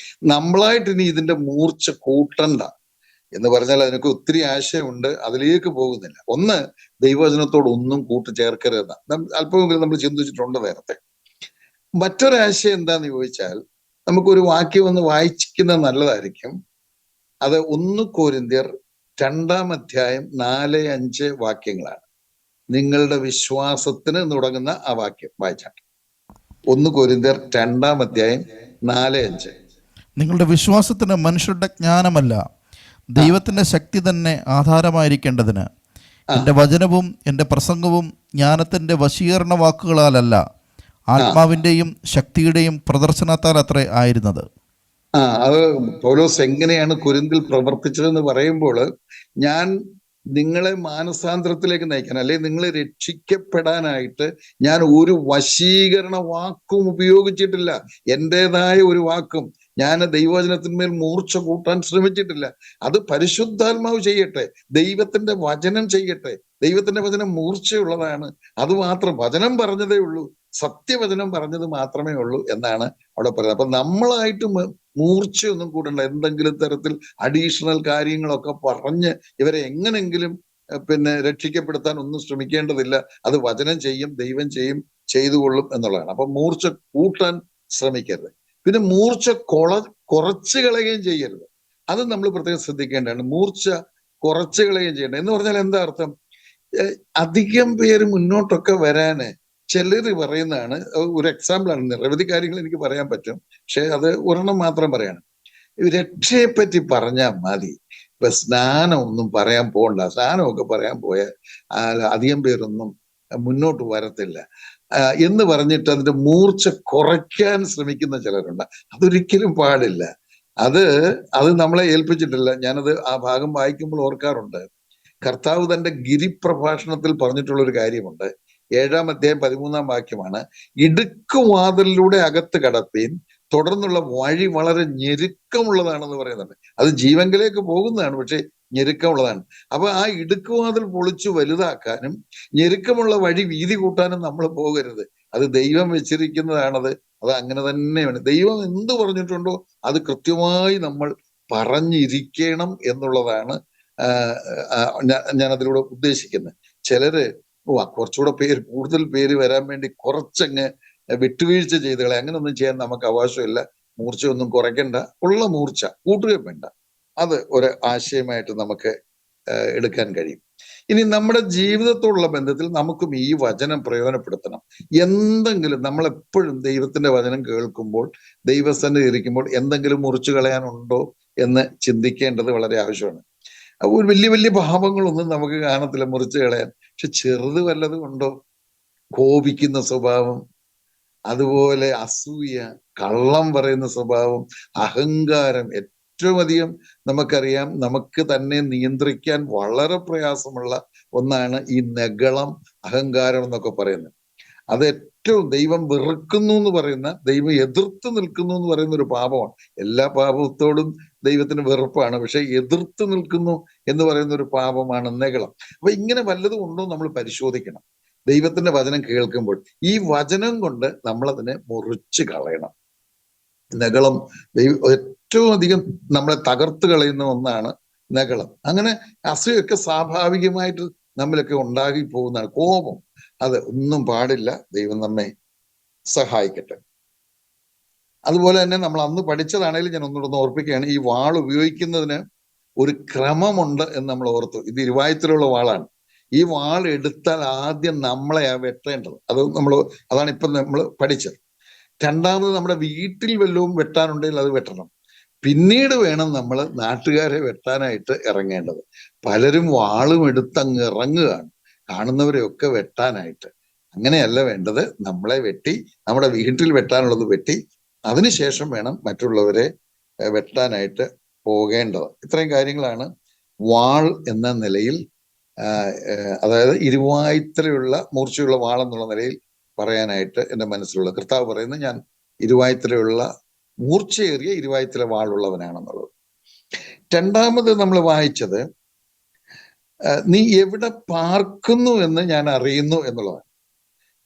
നമ്മളായിട്ട് ഇനി ഇതിന്റെ മൂർച്ച കൂട്ടണ്ട എന്ന് പറഞ്ഞാൽ അതിനൊക്കെ ഒത്തിരി ആശയമുണ്ട്, അതിലേക്ക് പോകുന്നില്ല. ഒന്ന്, ദൈവവചനത്തോട് ഒന്നും കൂട്ടിച്ചേർക്കരുതെന്ന അല്പമെങ്കിലും നമ്മൾ ചിന്തിച്ചിട്ടുണ്ട് നേരത്തെ. മറ്റൊരാശയം എന്താന്ന് ചോദിച്ചാൽ, നമുക്കൊരു വാക്യം ഒന്ന് വായിക്കുന്നത് നല്ലതായിരിക്കും. അത് 1 കൊരിന്ത്യർ 2-ാം അധ്യായം 4-5 വാക്യങ്ങളാണ്. നിങ്ങളുടെ വിശ്വാസത്തിന് തുടങ്ങുന്ന ആ വാക്യം വായിച്ചാൽ 1 കൊരിന്ത്യർ 2-ാം അധ്യായം 4-5. നിങ്ങളുടെ വിശ്വാസത്തിന് മനുഷ്യരുടെ ജ്ഞാനമല്ല, ദൈവത്തിന്റെ ശക്തി തന്നെ ആധാരമായിരിക്കേണ്ടതിന് എൻ്റെ വചനവും എൻ്റെ പ്രസംഗവും ജ്ഞാനത്തിന്റെ വശീകരണ വാക്കുകളാലല്ല, ആത്മാവിന്റെയും ശക്തിയുടെയും പ്രദർശനത്താൽ അത്രേ ആയിരുന്നത്. അത് പൗലോസ് എങ്ങനെയാണ് കൊരിന്തിൽ പ്രവർത്തിച്ചതെന്ന് പറയുമ്പോൾ, ഞാൻ നിങ്ങളെ മാനസാന്തരത്തിലേക്ക് നയിക്കാൻ, അല്ലെങ്കിൽ നിങ്ങളെ രക്ഷിക്കപ്പെടാനായിട്ട് ഞാൻ ഒരു വശീകരണ വാക്കും ഉപയോഗിച്ചിട്ടില്ല. എൻ്റെതായ ഒരു വാക്കും ഞാൻ ദൈവവചനത്തിന്മേൽ മൂർച്ച കൂട്ടാൻ ശ്രമിച്ചിട്ടില്ല. അത് പരിശുദ്ധാത്മാവ് ചെയ്യട്ടെ, ദൈവത്തിന്റെ വചനം ചെയ്യട്ടെ. ദൈവത്തിന്റെ വചനം മൂർച്ചയുള്ളതാണ്. അത് മാത്രം വചനം പറഞ്ഞതേ ഉള്ളൂ, സത്യവചനം പറഞ്ഞത് മാത്രമേ ഉള്ളൂ എന്നാണ് അവിടെ പറയുന്നത്. അപ്പൊ നമ്മളായിട്ട് മൂർച്ചയൊന്നും കൂടണ്ട. എന്തെങ്കിലും തരത്തിൽ അഡീഷണൽ കാര്യങ്ങളൊക്കെ പറഞ്ഞ് ഇവരെ എങ്ങനെങ്കിലും പിന്നെ രക്ഷിക്കപ്പെടുത്താൻ ഒന്നും ശ്രമിക്കേണ്ടതില്ല. അത് വചനം ചെയ്യും, ദൈവം ചെയ്യും, ചെയ്തുകൊള്ളും എന്നുള്ളതാണ്. അപ്പൊ മൂർച്ച കൂട്ടാൻ ശ്രമിക്കരുത്. പിന്നെ മൂർച്ച കുറച്ച് കളയുകയും ചെയ്യരുത്. അത് നമ്മൾ പ്രത്യേകം ശ്രദ്ധിക്കേണ്ടതാണ്. മൂർച്ച കുറച്ച് കളയുകയും ചെയ്യേണ്ടത് എന്ന് പറഞ്ഞാൽ എന്താ അർത്ഥം? അധികം പേര് മുന്നോട്ടൊക്കെ വരാന് ചിലർ പറയുന്നതാണ്. ഒരു എക്സാമ്പിളാണ്, നിരവധി കാര്യങ്ങൾ എനിക്ക് പറയാൻ പറ്റും, പക്ഷെ അത് ഒരെണ്ണം മാത്രം പറയാണ്. രക്ഷയെ പറ്റി പറഞ്ഞാൽ മതി, ഇപ്പൊ സ്നാനം ഒന്നും പറയാൻ പോകണ്ട. സ്നാനമൊക്കെ പറയാൻ പോയാൽ അധികം പേരൊന്നും മുന്നോട്ട് വരത്തില്ല എന്ന് പറഞ്ഞിട്ട് അതിന്റെ മൂർച്ച കുറയ്ക്കാൻ ശ്രമിക്കുന്ന ചിലരുണ്ട്. അതൊരിക്കലും പാടില്ല. അത് നമ്മളെ ഏൽപ്പിച്ചിട്ടില്ല. ഞാനത് ആ ഭാഗം വായിക്കുമ്പോൾ ഓർക്കാറുണ്ട്. കർത്താവ് തന്റെ ഗിരിപ്രഭാഷണത്തിൽ പറഞ്ഞിട്ടുള്ള ഒരു കാര്യമുണ്ട്. 7-ാം അധ്യായം 13-ാം വാക്യമാണ്. ഇടുക്കുവാതിലിലൂടെ അകത്ത് കടപ്പീൻ, തുടർന്നുള്ള വഴി വളരെ ഞെരുക്കമുള്ളതാണെന്ന് പറയുന്നുണ്ട്. അത് ജീവങ്കിലേക്ക് പോകുന്നതാണ്, പക്ഷെ ഞെരുക്കമുള്ളതാണ്. അപ്പൊ ആ ഇടുക്കുവാതിൽ പൊളിച്ചു വലുതാക്കാനും ഞെരുക്കമുള്ള വഴി വീതി കൂട്ടാനും നമ്മൾ പോകരുത്. അത് ദൈവം വെച്ചിരിക്കുന്നതാണത്. അത് അങ്ങനെ തന്നെയാണ്. ദൈവം എന്ത് പറഞ്ഞിട്ടുണ്ടോ അത് കൃത്യമായി നമ്മൾ പറഞ്ഞിരിക്കണം എന്നുള്ളതാണ് ഞാൻ അതിലൂടെ ഉദ്ദേശിക്കുന്നത്. ചിലര് കുറച്ചുകൂടെ കൂടുതൽ പേര് വരാൻ വേണ്ടി കുറച്ചങ്ങ് വിട്ടുവീഴ്ച ചെയ്തുകളെ. അങ്ങനെയൊന്നും ചെയ്യാൻ നമുക്ക് അവകാശമില്ല. മൂർച്ചയൊന്നും കുറയ്ക്കണ്ട, ഉള്ള മൂർച്ച കൂട്ടുകയും വേണ്ട. അത് ഒരു ആശയമായിട്ട് നമുക്ക് എടുക്കാൻ കഴിയും. ഇനി നമ്മുടെ ജീവിതത്തോടുള്ള ബന്ധത്തിൽ നമുക്കും ഈ വചനം പ്രയോജനപ്പെടുത്തണം. എന്തെങ്കിലും നമ്മളെപ്പോഴും ദൈവത്തിന്റെ വചനം കേൾക്കുമ്പോൾ, ദൈവസന്നിധി ഇരിക്കുമ്പോൾ എന്തെങ്കിലും മുറിച്ചു കളയാനുണ്ടോ എന്ന് ചിന്തിക്കേണ്ടത് വളരെ ആവശ്യമാണ്. ഒരു വലിയ വലിയ പാപങ്ങളൊന്നും നമുക്ക് കാണത്തില്ല മുറിച്ചു കളയാൻ, പക്ഷെ ചെറുത് വല്ലതും ഉണ്ടോ? കോപിക്കുന്ന സ്വഭാവം, അതുപോലെ അസൂയ, കള്ളം പറയുന്ന സ്വഭാവം, അഹങ്കാരം. ഏറ്റവും അധികം നമുക്കറിയാം, നമുക്ക് തന്നെ നിയന്ത്രിക്കാൻ വളരെ പ്രയാസമുള്ള ഒന്നാണ് ഈ നെഗളം, അഹങ്കാരം എന്നൊക്കെ പറയുന്നത്. അത് ഏറ്റവും ദൈവം വെറുക്കുന്നു എന്ന് പറയുന്ന, ദൈവം എതിർത്ത് നിൽക്കുന്നു എന്ന് പറയുന്ന ഒരു പാപമാണ്. എല്ലാ പാപത്തോടും ദൈവത്തിന് വെറുപ്പാണ്, പക്ഷെ എതിർത്ത് നിൽക്കുന്നു എന്ന് പറയുന്ന ഒരു പാപമാണ് നെഗളം. അപ്പൊ ഇങ്ങനെ വല്ലതും ഉണ്ടോ നമ്മൾ പരിശോധിക്കണം ദൈവത്തിന്റെ വചനം കേൾക്കുമ്പോൾ. ഈ വചനം കൊണ്ട് നമ്മളതിനെ മുറിച്ച് കളയണം. നെഗളം ഏറ്റവും അധികം നമ്മളെ തകർത്ത് കളയുന്ന ഒന്നാണ് നെഗളം. അങ്ങനെ അസൂയൊക്കെ സ്വാഭാവികമായിട്ട് നമ്മലൊക്കെ ഉണ്ടാകി പോകുന്നതാണ്. കോപം, അത് ഒന്നും പാടില്ല. ദൈവം നമ്മെ സഹായിക്കട്ടെ. അതുപോലെ തന്നെ നമ്മൾ അന്ന് പഠിച്ചതാണെങ്കിലും ഞാൻ ഒന്നുകൂടെ ഓർപ്പിക്കുകയാണ്. ഈ വാൾ ഉപയോഗിക്കുന്നതിന് ഒരു ക്രമമുണ്ട് എന്ന് നമ്മൾ ഓർത്തു. ഇത് ഇരുവായത്തിലുള്ള വാളാണ്. ഈ വാൾ എടുത്താൽ ആദ്യം നമ്മളെയാ വെട്ടേണ്ടത്. അതാണ് ഇപ്പൊ നമ്മൾ പഠിച്ചത്. രണ്ടാമത് നമ്മുടെ വീട്ടിൽ വല്ലതും വെട്ടാനുണ്ടെങ്കിൽ അത് വെട്ടണം. പിന്നീട് വേണം നമ്മൾ നാട്ടുകാരെ വെട്ടാനായിട്ട് ഇറങ്ങേണ്ടത്. പലരും വാളും എടുത്ത് അങ്ങ് ഇറങ്ങുകയാണ് കാണുന്നവരെയൊക്കെ വെട്ടാനായിട്ട്. അങ്ങനെയല്ല വേണ്ടത്. നമ്മളെ വെട്ടി, നമ്മുടെ വീട്ടിൽ വെട്ടാനുള്ളത് വെട്ടി, അതിനുശേഷം വേണം മറ്റുള്ളവരെ വെട്ടാനായിട്ട് പോകേണ്ടത്. ഇത്രയും കാര്യങ്ങളാണ് വാൾ എന്ന നിലയിൽ, അതായത് ഇരുവായ്ത്തലയുള്ള മൂർച്ചയുള്ള വാൾ എന്നുള്ള നിലയിൽ പറയാനായിട്ട് എൻ്റെ മനസ്സിലുള്ളത്. കർത്താവ് പറയുന്നത് ഞാൻ ഇരുവായ്ത്തലയുള്ള മൂർച്ചയേറിയ ഇരുവായ്ത്തല വാളുള്ളവനാണെന്നുള്ളത്. രണ്ടാമത് നമ്മൾ വായിച്ചത് നീ എവിടെ പാർക്കുന്നു എന്ന് ഞാൻ അറിയുന്നു എന്നുള്ളതാണ്.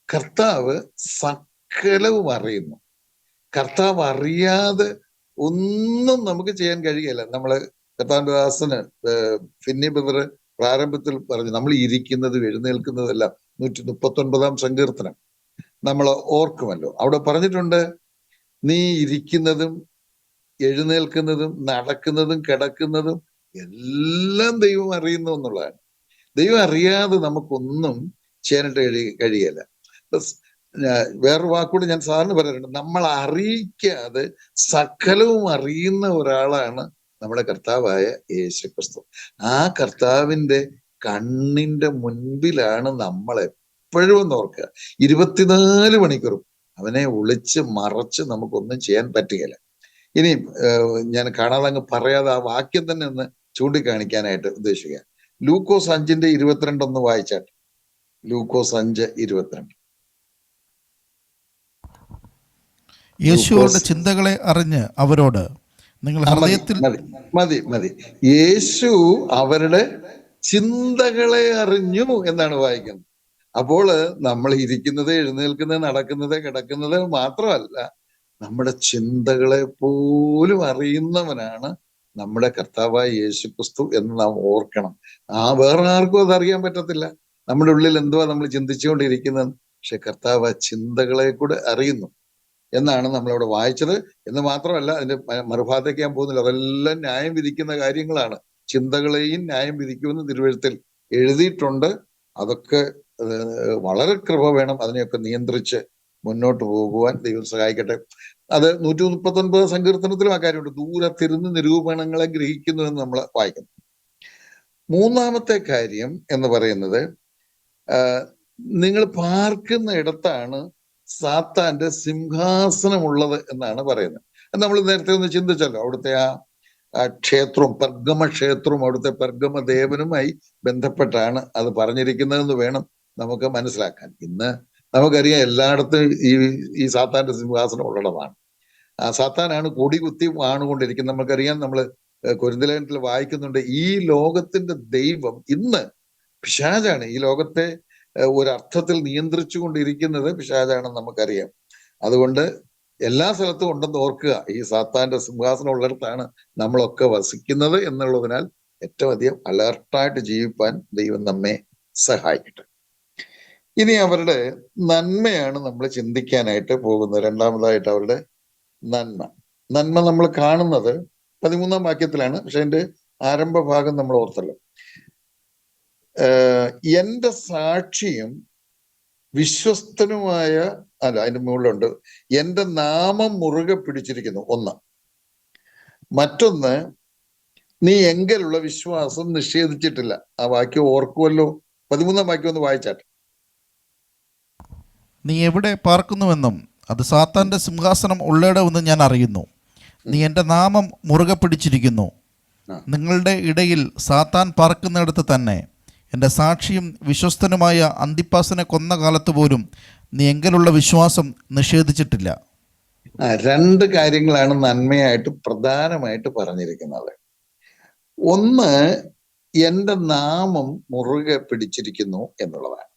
കർത്താവ് സകലവും അറിയുന്നു. കർത്താവ് അറിയാതെ ഒന്നും നമുക്ക് ചെയ്യാൻ കഴിയില്ല. നമ്മള് കർത്താവിന്റെ ദാസന് ഫിന്നി ബ്രദർ പ്രാരംഭത്തിൽ പറഞ്ഞു, നമ്മൾ ഇരിക്കുന്നതും എഴുന്നേൽക്കുന്നതും എല്ലാം 139-ാം സങ്കീർത്തനം നമ്മൾ ഓർക്കുമല്ലോ. അവിടെ പറഞ്ഞിട്ടുണ്ട്, നീ ഇരിക്കുന്നതും എഴുന്നേൽക്കുന്നതും നടക്കുന്നതും കിടക്കുന്നതും എല്ലാം ദൈവം അറിയുന്നു എന്നുള്ളതാണ്. ദൈവം അറിയാതെ നമുക്കൊന്നും ചെയ്യാനായിട്ട് കഴിയല്ല. വേറൊരു വാക്കുകൂടി ഞാൻ സാറിന് പറയാറുണ്ട്, നമ്മൾ അറിയിക്കാതെ സകലവും അറിയുന്ന ഒരാളാണ് നമ്മുടെ കർത്താവായ യേശു ക്രിസ്തു. ആ കർത്താവിന്റെ കണ്ണിന്റെ മുൻപിലാണ് നമ്മൾ എപ്പോഴും എന്ന് ഓർക്കുക. 24 മണിക്കൂറും അവനെ ഒളിച്ച് മറച്ച് നമുക്കൊന്നും ചെയ്യാൻ പറ്റുകയില്ല. ഇനി ഞാൻ കാണാതെ അങ്ങ് പറയാതെ ആ വാക്യം തന്നെ ഒന്ന് ചൂണ്ടിക്കാണിക്കാനായിട്ട് ഉദ്ദേശിക്കുക. ലൂക്കോസ് 5:22 ഒന്ന് വായിച്ചാട്ടെ. ലൂക്കോസ് 5:22. യേശുവോട് ചിന്തകളെ അറിഞ്ഞ് അവരോട്, നിങ്ങൾ ഹൃദയത്തിൽ മതി. യേശു അവരുടെ ചിന്തകളെ അറിഞ്ഞു എന്നാണ് വായിക്കുന്നത്. അപ്പോൾ നമ്മൾ ഇരിക്കുന്നത്, എഴുന്നേൽക്കുന്നത്, നടക്കുന്നത്, കിടക്കുന്നത് മാത്രമല്ല, നമ്മുടെ ചിന്തകളെ പോലും അറിയുന്നവനാണ് നമ്മുടെ കർത്താവായ യേശു ക്രിസ്തു എന്ന് നാം ഓർക്കണം. വേറെ ആർക്കും അത് അറിയാൻ പറ്റത്തില്ല. നമ്മുടെ ഉള്ളിൽ എന്തുവാ നമ്മൾ ചിന്തിച്ചുകൊണ്ടിരിക്കുന്നത്. പക്ഷെ കർത്താവ് ചിന്തകളെ കൂടെ അറിയുന്നു എന്നാണ് നമ്മളിവിടെ വായിച്ചത്. എന്ന് മാത്രമല്ല, അതിന്റെ മറുഭാഗത്തേക്ക് ഞാൻ പോകുന്നില്ല. അതെല്ലാം ന്യായം വിധിക്കുന്ന കാര്യങ്ങളാണ്. ചിന്തകളെയും ന്യായം വിധിക്കുമെന്ന് തിരുവെഴുത്തിൽ എഴുതിയിട്ടുണ്ട്. അതൊക്കെ വളരെ കൃപ വേണം അതിനെയൊക്കെ നിയന്ത്രിച്ച് മുന്നോട്ട് പോകുവാൻ. ദൈവം സഹായിക്കട്ടെ. അത് 139 സങ്കീർത്തനത്തിലും ആ കാര്യമുണ്ട്. ദൂരത്തിരുന്ന് നിരൂപണങ്ങളെ ഗ്രഹിക്കുന്നു എന്ന് നമ്മൾ വായിക്കുന്നു. മൂന്നാമത്തെ കാര്യം എന്ന് പറയുന്നത്, നിങ്ങൾ പാർക്കുന്ന ഇടത്താണ് സാത്താന്റെ സിംഹാസനമുള്ളത് എന്നാണ് പറയുന്നത്. നമ്മൾ നേരത്തെ ഒന്ന് ചിന്തിച്ചല്ലോ. അവിടുത്തെ ആ ക്ഷേത്രവും പെർഗമ ക്ഷേത്രവും അവിടുത്തെ പെർഗമ ദേവനുമായി ബന്ധപ്പെട്ടാണ് അത് പറഞ്ഞിരിക്കുന്നതെന്ന് വേണം നമുക്ക് മനസ്സിലാക്കാൻ. ഇന്ന് നമുക്കറിയാം എല്ലായിടത്തും ഈ സാത്താന്റെ സിംഹാസനം ഉള്ളതാണ്. സാത്താനാണ് കൊടി കുത്തി ആണുകൊണ്ടിരിക്കുന്നത്. നമുക്കറിയാം, നമ്മൾ കൊരിന്ത്യലേഖനത്തിൽ വായിക്കുന്നുണ്ട്, ഈ ലോകത്തിന്റെ ദൈവം ഇന്ന് പിശാചാണ്. ഈ ലോകത്തെ ഒരർത്ഥത്തിൽ നിയന്ത്രിച്ചു കൊണ്ടിരിക്കുന്നത് പിശാചാണെന്ന് നമുക്കറിയാം. അതുകൊണ്ട് എല്ലാ സ്ഥലത്തും ഉണ്ടെന്ന് ഓർക്കുക. ഈ സാത്താന്റെ സിംഹാസനം ഉള്ളിടത്താണ് നമ്മളൊക്കെ വസിക്കുന്നത് എന്നുള്ളതിനാൽ ഏറ്റവും അധികം അലർട്ടായിട്ട് ജീവിപ്പാൻ ദൈവം നമ്മെ സഹായിക്കട്ടെ. ഇനി അവരുടെ നന്മയാണ് നമ്മൾ ചിന്തിക്കാനായിട്ട് പോകുന്നത്. രണ്ടാമതായിട്ട് അവരുടെ നന്മ നമ്മൾ കാണുന്നത് 13-ാം വാക്യത്തിലാണ്. പക്ഷെ അതിന്റെ ആരംഭ ഭാഗം നമ്മൾ ഓർത്തല്ലോ. എന്റെ സാക്ഷിയും വിശ്വസ്തനുമായ, അതിന്റെ മുകളിലുണ്ട്, എന്റെ നാമം മുറുകെ പിടിച്ചിരിക്കുന്നു. ഒന്ന്. മറ്റൊന്ന്, നീ എങ്കിലുള്ള വിശ്വാസം നിഷേധിച്ചിട്ടില്ല. ആ വാക്യം ഓർക്കുമല്ലോ. 13-ാം വാക്യം ഒന്ന് വായിച്ചാട്ടെ. നീ എവിടെ പാർക്കുന്നുവെന്നും അത് സാത്താന്റെ സിംഹാസനം ഉള്ളിടമെന്ന് ഞാൻ അറിയുന്നു. നീ എൻ്റെ നാമം മുറുകെ പിടിച്ചിരിക്കുന്നു. നിങ്ങളുടെ ഇടയിൽ സാത്താൻ പാർക്കുന്നിടത്ത് തന്നെ എൻ്റെ സാക്ഷിയും വിശ്വസ്തനുമായ അന്തിപ്പാസിനെ കൊന്ന കാലത്ത് പോലും നീ എങ്കിലുള്ള വിശ്വാസം നിഷേധിച്ചിട്ടില്ല. രണ്ട് കാര്യങ്ങളാണ് നന്മയായിട്ട് പ്രധാനമായിട്ട് പറഞ്ഞിരിക്കുന്നത്. ഒന്ന്, എൻ്റെ നാമം മുറുകെ പിടിച്ചിരിക്കുന്നു എന്നുള്ളതാണ്.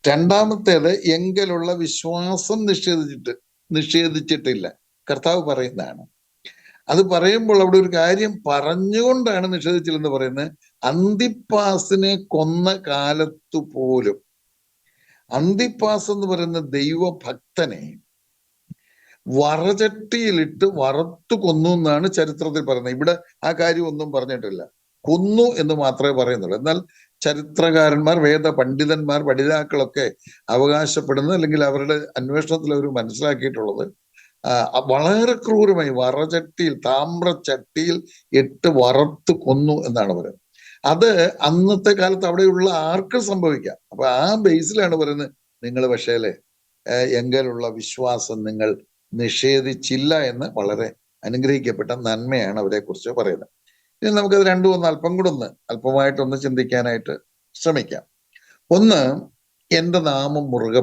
രണ്ടാമത്തേത്, എങ്കിലുള്ള വിശ്വാസം നിഷേധിച്ചിട്ടില്ല. കർത്താവ് പറയുന്നതാണ്. അത് പറയുമ്പോൾ അവിടെ ഒരു കാര്യം പറഞ്ഞുകൊണ്ടാണ് നിഷേധിച്ചില്ലെന്ന് പറയുന്നത്. അന്തിപ്പാസിനെ കൊന്ന കാലത്തു പോലും, അന്തിപ്പാസ് എന്ന് പറയുന്ന ദൈവഭക്തനെ വറചട്ടിയിലിട്ട് വറുത്തു കൊന്നു എന്നാണ് ചരിത്രത്തിൽ പറയുന്നത്. ഇവിടെ ആ കാര്യം ഒന്നും പറഞ്ഞിട്ടില്ല. കൊന്നു എന്ന് മാത്രമേ പറയുന്നുള്ളൂ. എന്നാൽ ചരിത്രകാരന്മാർ, വേദ പണ്ഡിതന്മാർ, പഠിതാക്കളൊക്കെ അവകാശപ്പെടുന്നത്, അല്ലെങ്കിൽ അവരുടെ അന്വേഷണത്തിൽ അവർ മനസ്സിലാക്കിയിട്ടുള്ളത്, വളരെ ക്രൂരമായി വറചട്ടിയിൽ, താമ്രച്ചട്ടിയിൽ ഇട്ട് വറുത്ത് കൊന്നു എന്നാണ് പറയുന്നത്. അത് അന്നത്തെ കാലത്ത് അവിടെയുള്ള ആർക്കും സംഭവിക്കാം. അപ്പൊ ആ ബേസിലാണ് പറയുന്നത്, നിങ്ങൾ പക്ഷേലെ എങ്കിലുള്ള വിശ്വാസം നിങ്ങൾ നിഷേധിച്ചില്ല എന്ന് വളരെ അനുഗ്രഹിക്കപ്പെട്ട നന്മയാണ് അവരെ കുറിച്ച് പറയുന്നത്. ഇനി നമുക്കത് രണ്ടും ഒന്ന് അല്പം കൂടെ അല്പമായിട്ടൊന്ന് ചിന്തിക്കാനായിട്ട് ശ്രമിക്കാം. ഒന്ന്, എൻ്റെ നാമം മുറുകെ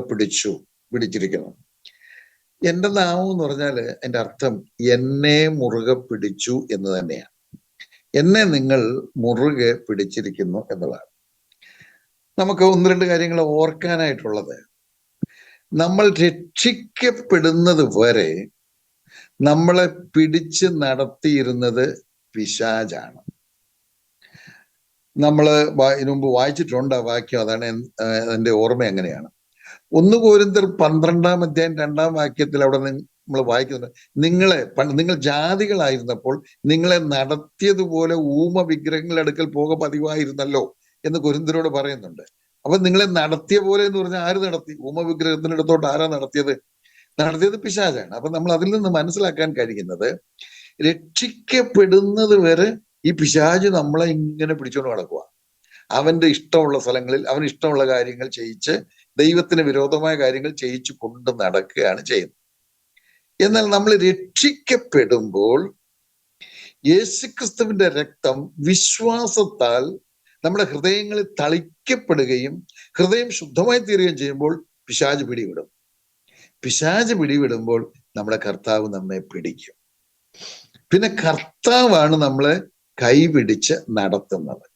പിടിച്ചിരിക്കുന്നു. എൻ്റെ നാമം എന്ന് പറഞ്ഞാൽ എൻ്റെ അർത്ഥം എന്നെ മുറുകെ പിടിച്ചു എന്ന് തന്നെയാണ്. എന്നെ നിങ്ങൾ മുറുകെ പിടിച്ചിരിക്കുന്നു എന്നുള്ളതാണ്. നമുക്ക് ഒന്ന് രണ്ട് കാര്യങ്ങൾ ഓർക്കാനായിട്ടുള്ളത്, നമ്മൾ രക്ഷിക്കപ്പെടുന്നത് വരെ നമ്മളെ പിടിച്ച് നടത്തിയിരുന്നത് പിശാചാണ്. നമ്മള് ഇതിനു മുമ്പ് വായിച്ചിട്ടുണ്ട് ആ വാക്യം. അതാണ് എൻ്റെ ഓർമ്മ എങ്ങനെയാണ്. 1 കൊരിന്ത്യർ 12-ാം അധ്യായം 2-ാം വാക്യത്തിൽ അവിടെ നമ്മൾ വായിക്കുന്നുണ്ട്, നിങ്ങൾ ജാതികളായിരുന്നപ്പോൾ നിങ്ങളെ നടത്തിയതുപോലെ ഊമ വിഗ്രഹങ്ങളുടെ അടുക്കൽ പോക പതിവായിരുന്നല്ലോ എന്ന് കൊരിന്ത്യരോട് പറയുന്നുണ്ട്. അപ്പൊ നിങ്ങളെ നടത്തിയ പോലെ എന്ന് പറഞ്ഞാൽ ആര് നടത്തി? ഊമ വിഗ്രഹത്തിന്റെ അടുത്തോട്ട് ആരാ നടത്തിയത്? പിശാചാണ്. അപ്പൊ നമ്മൾ അതിൽ നിന്ന് മനസ്സിലാക്കാൻ കഴിയുന്നത്, രക്ഷിക്കപ്പെടുന്നത് വരെ ഈ പിശാച് നമ്മളെ ഇങ്ങനെ പിടിച്ചുകൊണ്ട് നടക്കുക. അവന്റെ ഇഷ്ടമുള്ള സ്ഥലങ്ങളിൽ അവന് ഇഷ്ടമുള്ള കാര്യങ്ങൾ ചെയ്യിച്ച്, ദൈവത്തിന് വിരോധമായ കാര്യങ്ങൾ ചെയ്യിച്ചു കൊണ്ട് നടക്കുകയാണ് ചെയ്യുന്നത്. എന്നാൽ നമ്മൾ രക്ഷിക്കപ്പെടുമ്പോൾ യേശുക്രിസ്തുവിന്റെ രക്തം വിശ്വാസത്താൽ നമ്മുടെ ഹൃദയങ്ങളിൽ തളിക്കപ്പെടുകയും ഹൃദയം ശുദ്ധമായി തീരുകയും ചെയ്യുമ്പോൾ പിശാച് പിടിവിടും. പിശാച് പിടിവിടുമ്പോൾ നമ്മുടെ കർത്താവ് നമ്മെ പിടിക്കും. പിന്നെ കർത്താവാണ് നമ്മളെ കൈപിടിച്ച് നടത്തുന്നത്.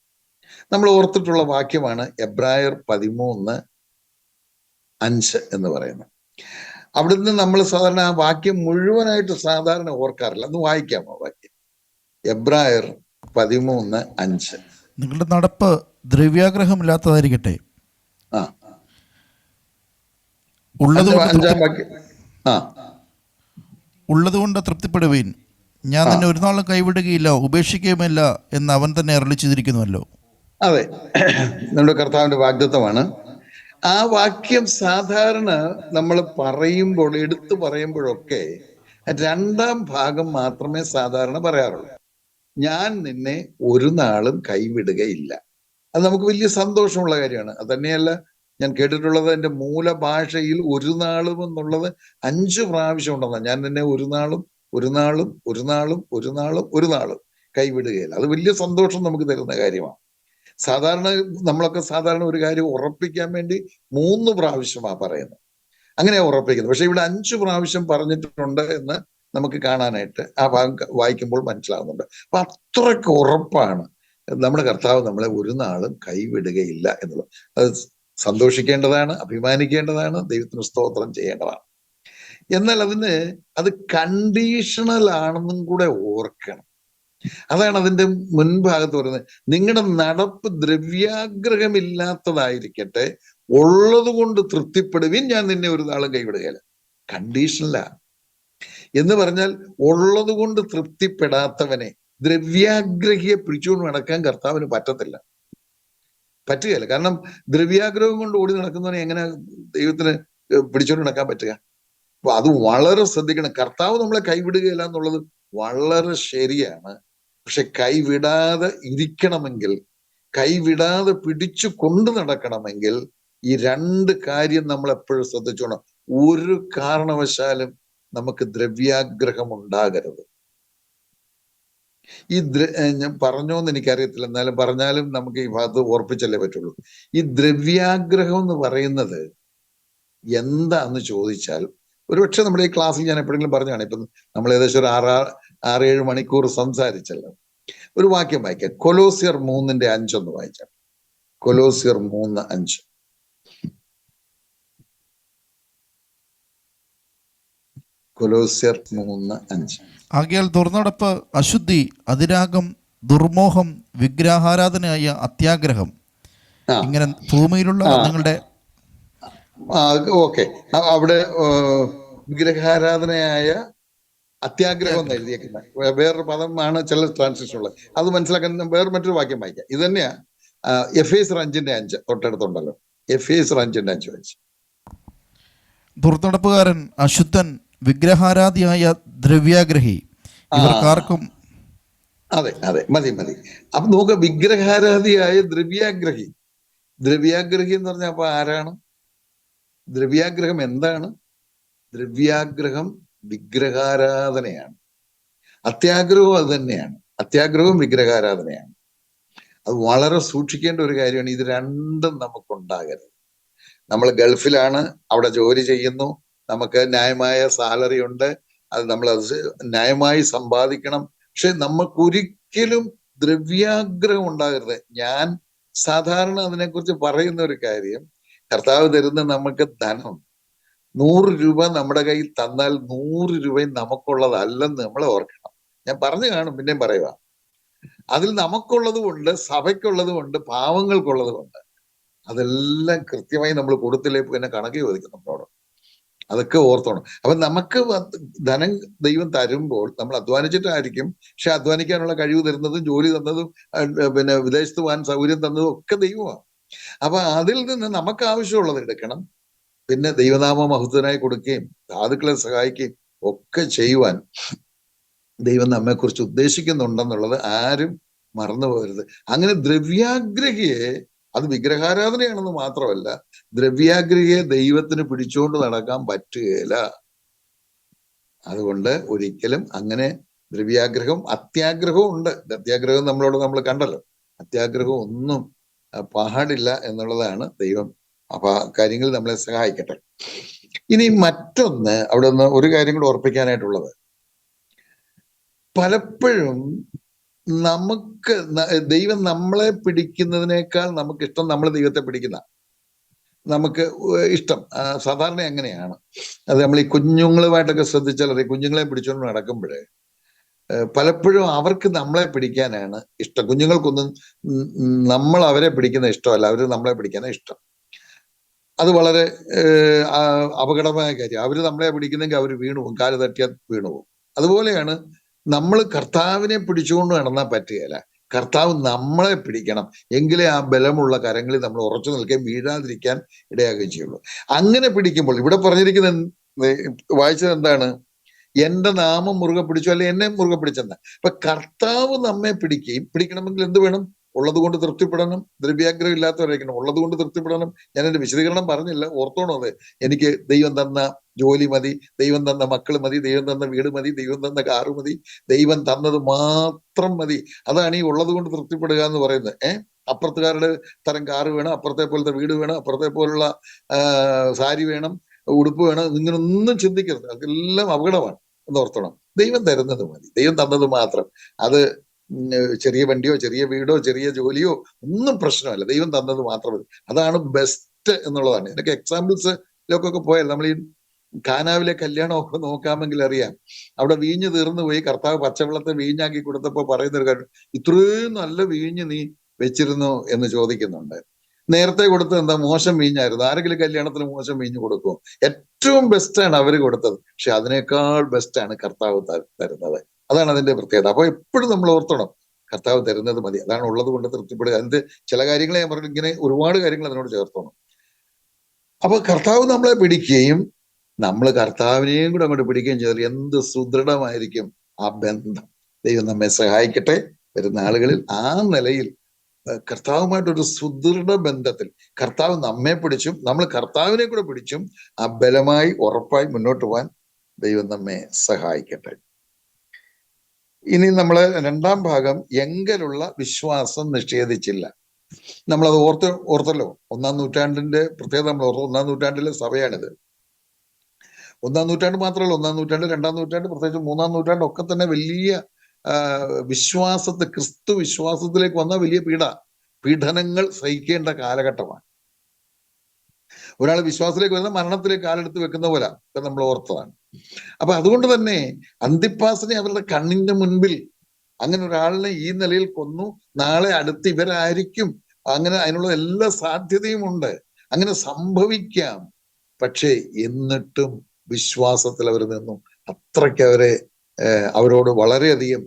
നമ്മൾ ഓർത്തിട്ടുള്ള വാക്യമാണ് എബ്രായർ 13:5 എന്ന് പറയുന്നത്. അവിടുന്ന് നമ്മൾ സാധാരണ ആ വാക്യം മുഴുവനായിട്ട് സാധാരണ ഓർക്കാറില്ല. ഒന്ന് വായിക്കാമോ വാക്യം? എബ്രായർ 13:5. നിങ്ങളുടെ നടപ്പ് ദ്രവ്യാഗ്രഹമില്ലാത്തതായിരിക്കട്ടെ, ആ ഉള്ളതുകൊണ്ട് തൃപ്തിപ്പെടുവീൻ. ഞാൻ നിന്നെ ഒരു നാളും കൈവിടുകയില്ല, ഉപേക്ഷിക്കുകയുമില്ല എന്ന് അവൻ തന്നെ അരുളി ചെയ്തിരിക്കുന്നുവല്ലോ. അതെ, നമ്മുടെ കർത്താവിന്റെ വാഗ്ദത്തമാണ്. ആ വാക്യം സാധാരണ നമ്മൾ പറയുമ്പോൾ, എടുത്തു പറയുമ്പോഴൊക്കെ രണ്ടാം ഭാഗം മാത്രമേ സാധാരണ പറയാറുള്ളൂ. ഞാൻ നിന്നെ ഒരു നാളും കൈവിടുകയില്ല. അത് നമുക്ക് വലിയ സന്തോഷമുള്ള കാര്യമാണ്. അത് തന്നെയല്ല, ഞാൻ കേട്ടിട്ടുള്ളത് എൻ്റെ മൂലഭാഷയിൽ ഒരു നാളും എന്നുള്ളത് 5 പ്രാവശ്യം ഉണ്ടെന്നാണ്. ഞാൻ നിന്നെ ഒരു നാളും കൈവിടുകയില്ല. അത് വലിയ സന്തോഷം നമുക്ക് തരുന്ന കാര്യമാണ്. സാധാരണ നമ്മളൊക്കെ സാധാരണ ഒരു കാര്യം ഉറപ്പിക്കാൻ വേണ്ടി 3 പ്രാവശ്യമാണ് പറയുന്നത്, അങ്ങനെ ഉറപ്പിക്കുന്നത്. പക്ഷെ ഇവിടെ 5 പ്രാവശ്യം പറഞ്ഞിട്ടുണ്ട് എന്ന് നമുക്ക് കാണാനായിട്ട് ആ ഭാഗം വായിക്കുമ്പോൾ മനസ്സിലാകുന്നുണ്ട്. അപ്പൊ അത്രയ്ക്ക് ഉറപ്പാണ് നമ്മുടെ കർത്താവ് നമ്മളെ ഒരു നാളും കൈവിടുകയില്ല എന്നുള്ളത്. അത് സന്തോഷിക്കേണ്ടതാണ്, അഭിമാനിക്കേണ്ടതാണ്, ദൈവത്തിന് സ്തോത്രം ചെയ്യേണ്ടതാണ്. എന്നാൽ അത് കണ്ടീഷണൽ ആണെന്നും കൂടെ ഓർക്കണം. അതാണ് അതിന്റെ മുൻഭാഗത്ത് പറയുന്നത്. നിങ്ങളുടെ നടപ്പ് ദ്രവ്യാഗ്രഹമില്ലാത്തതായിരിക്കട്ടെ, ഉള്ളത് കൊണ്ട് തൃപ്തിപ്പെടുവിൻ, ഞാൻ നിന്നെ ഒരു നാളും കൈവിടുകയില്ല. കണ്ടീഷണലാ എന്ന് പറഞ്ഞാൽ ഉള്ളത് കൊണ്ട് തൃപ്തിപ്പെടാത്തവനെ, ദ്രവ്യാഗ്രഹിയെ പിടിച്ചുകൊണ്ട് നടക്കാൻ കർത്താവിന് പറ്റുകയില്ല. കാരണം ദ്രവ്യാഗ്രഹം കൊണ്ട് ഓടി നടക്കുന്നവനെ എങ്ങനെ ദൈവത്തിന് പിടിച്ചുകൊണ്ട് നടക്കാൻ പറ്റുക? അപ്പൊ അത് വളരെ ശ്രദ്ധിക്കണം. കർത്താവ് നമ്മളെ കൈവിടുകയില്ല എന്നുള്ളത് വളരെ ശരിയാണ്. പക്ഷെ കൈവിടാതെ ഇരിക്കണമെങ്കിൽ, കൈവിടാതെ പിടിച്ചു കൊണ്ടു നടക്കണമെങ്കിൽ ഈ 2 കാര്യം നമ്മൾ എപ്പോഴും ശ്രദ്ധിച്ചോണം. ഒരു കാരണവശാലും നമുക്ക് ദ്രവ്യാഗ്രഹം ഉണ്ടാകരുത്. ഞാൻ പറഞ്ഞോന്ന് എനിക്കറിയത്തില്ല, എന്നാലും പറഞ്ഞാലും നമുക്ക് ഈ ഭാഗത്ത് ഓർപ്പിച്ചല്ലേ പറ്റുള്ളൂ. ഈ ദ്രവ്യാഗ്രഹം എന്ന് പറയുന്നത് എന്താന്ന് ചോദിച്ചാൽ, ഒരുപക്ഷെ നമ്മുടെ ഈ ക്ലാസ്സിൽ ഞാൻ എപ്പോഴെങ്കിലും പറഞ്ഞാണ്. ഇപ്പം നമ്മൾ ഏകദേശം ഒരു 6-7 മണിക്കൂർ സംസാരിച്ചല്ലോ. ഒരു വാക്യം വായിക്കാം. കൊലോസ്യർ 3:5 ഒന്ന് വായിച്ചാൽ. കൊലോസ്യർ 3:5. കൊലോസ്യർ 3:5. ആകയാൽ ദുർനടപ്പ്, അശുദ്ധി, അതിരാഗം, ദുർമോഹം, വിഗ്രഹാരാധനയായ അത്യാഗ്രഹം, ഇങ്ങനെ ഭൂമിയിലുള്ള നിങ്ങളുടെ ഓക്കെ, അവിടെ വിഗ്രഹാരാധനയായ അത്യാഗ്രഹം എന്ന് എഴുതിയേക്കുന്നത് വേറൊരു പദമാണ് ചില ട്രാൻസ്ലേഷൻ ഉള്ളത്. അത് മനസ്സിലാക്കാൻ മറ്റൊരു വാക്യം വായിക്കാം. ഇത് തന്നെയാ എഫേസ്യർ 5:5 തൊട്ടടുത്തുണ്ടല്ലോ. എഫേസ്യർ 5:5 വായിച്ചു. ദുർനടപ്പുകാരൻ, അശുദ്ധൻ, വിഗ്രഹാരാധിയായ ദ്രവ്യാഗ്രഹി, ഇവർക്കാർക്കും. അതെ, മതി. അപ്പൊ നോക്ക, വിഗ്രഹാരാധിയായ ദ്രവ്യാഗ്രഹി എന്ന് പറഞ്ഞാൽ അപ്പൊ ആരാണ്? ദ്രവ്യാഗ്രഹം എന്താണ്? ദ്രവ്യാഗ്രഹം വിഗ്രഹാരാധനയാണ്. അത്യാഗ്രഹവും അത് തന്നെയാണ്. അത്യാഗ്രഹവും വിഗ്രഹാരാധനയാണ്. അത് വളരെ സൂക്ഷിക്കേണ്ട ഒരു കാര്യമാണ്. ഇത് രണ്ടും നമുക്കുണ്ടാകരുത്. നമ്മൾ ഗൾഫിലാണ്, അവിടെ ജോലി ചെയ്യുന്നു, നമുക്ക് ന്യായമായ സാലറി ഉണ്ട്, അത് നമ്മൾ ന്യായമായി സമ്പാദിക്കണം. പക്ഷെ നമുക്കൊരിക്കലും ദ്രവ്യാഗ്രഹം ഉണ്ടാകരുത്. ഞാൻ സാധാരണ അതിനെക്കുറിച്ച് പറയുന്ന ഒരു കാര്യം, കർത്താവ് തരുന്ന നമുക്ക് ധനം 100 രൂപ നമ്മുടെ കയ്യിൽ തന്നാൽ 100 രൂപയും നമുക്കുള്ളതല്ലെന്ന് നമ്മൾ ഓർക്കണം. ഞാൻ പറഞ്ഞു കാണും, പിന്നെയും പറയുക. അതിൽ നമുക്കുള്ളതുകൊണ്ട്, സഭയ്ക്കുള്ളതുകൊണ്ട്, പാവങ്ങൾക്കുള്ളതുകൊണ്ട്, അതെല്ലാം കൃത്യമായി നമ്മൾ കൊടുത്തില്ലേ പിന്നെ കണക്ക് ചോദിക്കും നമ്മളോട്. അതൊക്കെ ഓർത്തോണം. അപ്പൊ നമുക്ക് ധനം ദൈവം തരുമ്പോൾ നമ്മൾ അധ്വാനിച്ചിട്ടായിരിക്കും. പക്ഷെ അധ്വാനിക്കാനുള്ള കഴിവ് തരുന്നതും, ജോലി തന്നതും, പിന്നെ വിദേശത്ത് പോകാൻ സൗകര്യം തന്നതും ഒക്കെ ദൈവമാണ്. അപ്പൊ അതിൽ നിന്ന് നമുക്ക് ആവശ്യമുള്ളത് എടുക്കണം. പിന്നെ ദൈവനാമ മഹത്വനായി കൊടുക്കുകയും സാധുക്കളെ സഹായിക്കുകയും ഒക്കെ ചെയ്യുവാൻ ദൈവം നമ്മെക്കുറിച്ച് ഉദ്ദേശിക്കുന്നുണ്ടെന്നുള്ളത് ആരും മറന്നു പോകരുത്. അങ്ങനെ ദ്രവ്യാഗ്രഹിയെ, അത് വിഗ്രഹാരാധനയാണെന്ന് മാത്രമല്ല, ദ്രവ്യാഗ്രഹിയെ ദൈവത്തിന് പിടിച്ചുകൊണ്ട് നടക്കാൻ പറ്റുകയില്ല. അതുകൊണ്ട് ഒരിക്കലും അങ്ങനെ ദ്രവ്യാഗ്രഹവും അത്യാഗ്രഹവും ഉണ്ട്. അത്യാഗ്രഹം നമ്മൾ കണ്ടല്ലോ. അത്യാഗ്രഹം ഒന്നും പാടില്ല എന്നുള്ളതാണ് ദൈവം അപ്പൊ ആ കാര്യങ്ങൾ നമ്മളെ സഹായിക്കട്ടെ. ഇനി മറ്റൊന്ന് അവിടെ നിന്ന് ഒരു കാര്യം കൂടെ ഓർപ്പിക്കാനായിട്ടുള്ളത്, പലപ്പോഴും നമുക്ക് ദൈവം നമ്മളെ പിടിക്കുന്നതിനേക്കാൾ നമുക്കിഷ്ടം നമ്മൾ ദൈവത്തെ പിടിക്കുന്ന നമുക്ക് ഇഷ്ടം. സാധാരണ അങ്ങനെയാണ്. അത് നമ്മൾ ഈ കുഞ്ഞുങ്ങളുമായിട്ടൊക്കെ ശ്രദ്ധിച്ചാൽ അറിയാം, കുഞ്ഞുങ്ങളെ പിടിച്ചുകൊണ്ട് നടക്കുമ്പോഴേ പലപ്പോഴും അവർക്ക് നമ്മളെ പിടിക്കാനാണ് ഇഷ്ടം. കുഞ്ഞുങ്ങൾക്കൊന്നും നമ്മൾ അവരെ പിടിക്കുന്ന ഇഷ്ടമല്ല, അവർ നമ്മളെ പിടിക്കാനാണ് ഇഷ്ടം. അത് വളരെ അപകടമായ കാര്യം. അവര് നമ്മളെ പിടിക്കുന്നെങ്കിൽ അവർ വീണു പോകും, കാല് തട്ടിയാൽ വീണു പോകും. അതുപോലെയാണ് നമ്മൾ കർത്താവിനെ പിടിച്ചുകൊണ്ട് നടന്നാൽ പറ്റുകയില്ല. കർത്താവ് നമ്മളെ പിടിക്കണം, എങ്കിലേ ആ ബലമുള്ള കരങ്ങളിൽ നമ്മൾ ഉറച്ചു നിൽക്കുകയും വീഴാതിരിക്കാൻ ഇടയാകുകയും ചെയ്യുള്ളൂ. അങ്ങനെ പിടിക്കുമ്പോൾ ഇവിടെ പറഞ്ഞിരിക്കുന്ന വായിച്ചത് എന്താണ്? എന്റെ നാമം മുറുകെ പിടിച്ചു, അല്ലെ എന്നെ മുറുകെ പിടിച്ചെന്ന. അപ്പൊ കർത്താവ് നമ്മെ പിടിക്കണമെങ്കിൽ എന്ത് വേണം? ഉള്ളത് കൊണ്ട് തൃപ്തിപ്പെടണം. ദ്രവ്യാഗ്രഹം ഇല്ലാത്തവരായിരിക്കണം, ഉള്ളത് കൊണ്ട് തൃപ്തിപ്പെടണം. ഞാൻ എന്റെ വിശദീകരണം പറഞ്ഞില്ല, ഓർത്തോണം അത്. എനിക്ക് ദൈവം തന്ന ജോലി മതി, ദൈവം തന്ന മക്കൾ മതി, ദൈവം തന്ന വീട് മതി, ദൈവം തന്ന കാറ് മതി, ദൈവം തന്നത് മാത്രം മതി. അതാണ് ഈ ഉള്ളത് കൊണ്ട് തൃപ്തിപ്പെടുക എന്ന് പറയുന്നത്. അപ്പുറത്തുകാരുടെ തരം കാറ് വേണം, അപ്പുറത്തെ പോലത്തെ വീട് വേണം, അപ്പുറത്തെ പോലുള്ള സാരി വേണം, ഉടുപ്പ് വേണം, ഇങ്ങനൊന്നും ചിന്തിക്കരുത്. അതെല്ലാം അപകടമാണ് എന്ന് ഓർത്തോണം. ദൈവം തരുന്നത് മതി, ദൈവം തന്നത് മാത്രം. അത് ചെറിയ വണ്ടിയോ ചെറിയ വീടോ ചെറിയ ജോലിയോ ഒന്നും പ്രശ്നമല്ല, ദൈവം തന്നത് മാത്രം മതി. അതാണ് ബെസ്റ്റ് എന്നുള്ളതാണ്. ഇതിനൊക്കെ എക്സാമ്പിൾസിലൊക്കെ പോയാൽ നമ്മൾ ഈ കാനാവിലെ കല്യാണമൊക്കെ നോക്കാമെങ്കിൽ അറിയാം. അവിടെ വീഞ്ഞ് തീർന്നു പോയി, കർത്താവ് പച്ചവെള്ളത്തെ വീഞ്ഞാക്കി കൊടുത്തപ്പോ പറയുന്നൊരു കാര്യം, ഇത്രയും നല്ല വീഞ്ഞ് നീ വെച്ചിരുന്നു എന്ന് ചോദിക്കുന്നുണ്ട്. നേരത്തെ കൊടുത്തത് എന്താ? മോശം വീഞ്ഞായിരുന്നു. ആരെങ്കിലും കല്യാണത്തിന് മോശം വീഞ്ഞ് കൊടുക്കുമോ? ഏറ്റവും ബെസ്റ്റാണ് അവര് കൊടുത്തത്, പക്ഷെ അതിനേക്കാൾ ബെസ്റ്റാണ് കർത്താവ് തരുന്നത്. അതാണ് അതിന്റെ പ്രത്യേകത. അപ്പൊ എപ്പോഴും നമ്മൾ ഓർത്തണം, കർത്താവ് തരുന്നത് മതി, അതാണ് ഉള്ളത് കൊണ്ട് തൃപ്തിപ്പെടുക. അതിന്റെ ചില കാര്യങ്ങളെ ഞാൻ പറഞ്ഞു, ഇങ്ങനെ ഒരുപാട് കാര്യങ്ങൾ അതിനോട് ചേർത്തോണം. അപ്പൊ കർത്താവ് നമ്മളെ പിടിക്കുകയും നമ്മൾ കർത്താവിനെയും കൂടെ അങ്ങോട്ട് പിടിക്കുകയും ചെയ്താൽ എന്ത് സുദൃഢമായിരിക്കും ആ ബന്ധം. ദൈവം നമ്മെ സഹായിക്കട്ടെ. വരുന്ന ആളുകളിൽ ആ നിലയിൽ കർത്താവുമായിട്ടൊരു സുദൃഢ ബന്ധത്തിൽ കർത്താവ് നമ്മെ പിടിച്ചും നമ്മൾ കർത്താവിനെ കൂടെ പിടിച്ചും ആ ബലമായി ഉറപ്പായി മുന്നോട്ട് പോകാൻ ദൈവം നമ്മെ സഹായിക്കട്ടെ. ഇനി നമ്മള് രണ്ടാം ഭാഗം, എങ്കലുള്ള വിശ്വാസം നിഷേധിച്ചില്ല. നമ്മളത് ഓർത്തല്ലോ. 1-ാം നൂറ്റാണ്ടിന്റെ പ്രത്യേകത നമ്മൾ ഓർത്തു. 1-ാം നൂറ്റാണ്ടിലെ സഭയാണിത്. 1-ാം നൂറ്റാണ്ട് മാത്രമല്ല, 1-ാം നൂറ്റാണ്ട്, 2-ാം നൂറ്റാണ്ട്, പ്രത്യേകിച്ച് 3-ാം നൂറ്റാണ്ട് ഒക്കെ തന്നെ വലിയ ക്രിസ്തു വിശ്വാസത്തിലേക്ക് വന്ന വലിയ പീഡനങ്ങൾ സഹിക്കേണ്ട കാലഘട്ടമാണ്. ഒരാൾ വിശ്വാസത്തിലേക്ക് വരുന്ന മരണത്തിലേക്ക് കാലെടുത്ത് വെക്കുന്ന പോലെ നമ്മൾ ഓർത്തതാണ്. അപ്പൊ അതുകൊണ്ട് തന്നെ അന്തിപ്പാസിനെ അവരുടെ കണ്ണിന്റെ മുൻപിൽ അങ്ങനെ ഒരാളിനെ ഈ നിലയിൽ കൊന്നു, നാളെ അടുത്ത് ഇവരായിരിക്കും, അങ്ങനെ അതിനുള്ള എല്ലാ സാധ്യതയും ഉണ്ട്, അങ്ങനെ സംഭവിക്കാം. പക്ഷേ എന്നിട്ടും വിശ്വാസത്തിൽ അവർ നിന്നു. അത്രയ്ക്ക് അവരോട് വളരെയധികം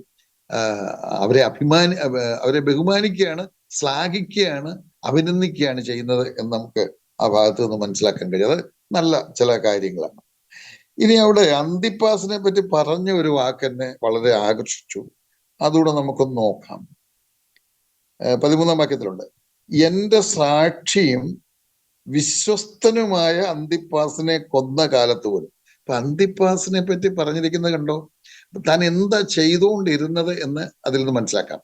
അവരെ ബഹുമാനിക്കുകയാണ്, ശ്ലാഘിക്കുകയാണ്, അഭിനന്ദിക്കുകയാണ് ചെയ്യുന്നത് എന്ന് നമുക്ക് ആ ഭാഗത്ത് നിന്ന് മനസ്സിലാക്കാൻ കഴിയും. അത് നല്ല ചില കാര്യങ്ങളാണ്. ഇനി അവിടെ അന്തിപ്പാസിനെ പറ്റി പറഞ്ഞ ഒരു വാക്ക് എന്നെ വളരെ ആകർഷിച്ചു. അതുകൂടെ നമുക്കൊന്ന് നോക്കാം. 13-ാം വാക്യത്തിലുണ്ട്, എന്റെ സാക്ഷിയും വിശ്വസ്തനുമായ അന്തിപ്പാസിനെ കൊന്ന കാലത്ത് പോലും. അപ്പൊ അന്തിപ്പാസിനെ പറ്റി പറഞ്ഞിരിക്കുന്നത് കണ്ടോ, താൻ എന്താ ചെയ്തുകൊണ്ടിരുന്നത് എന്ന് അതിൽ നിന്ന് മനസ്സിലാക്കാം.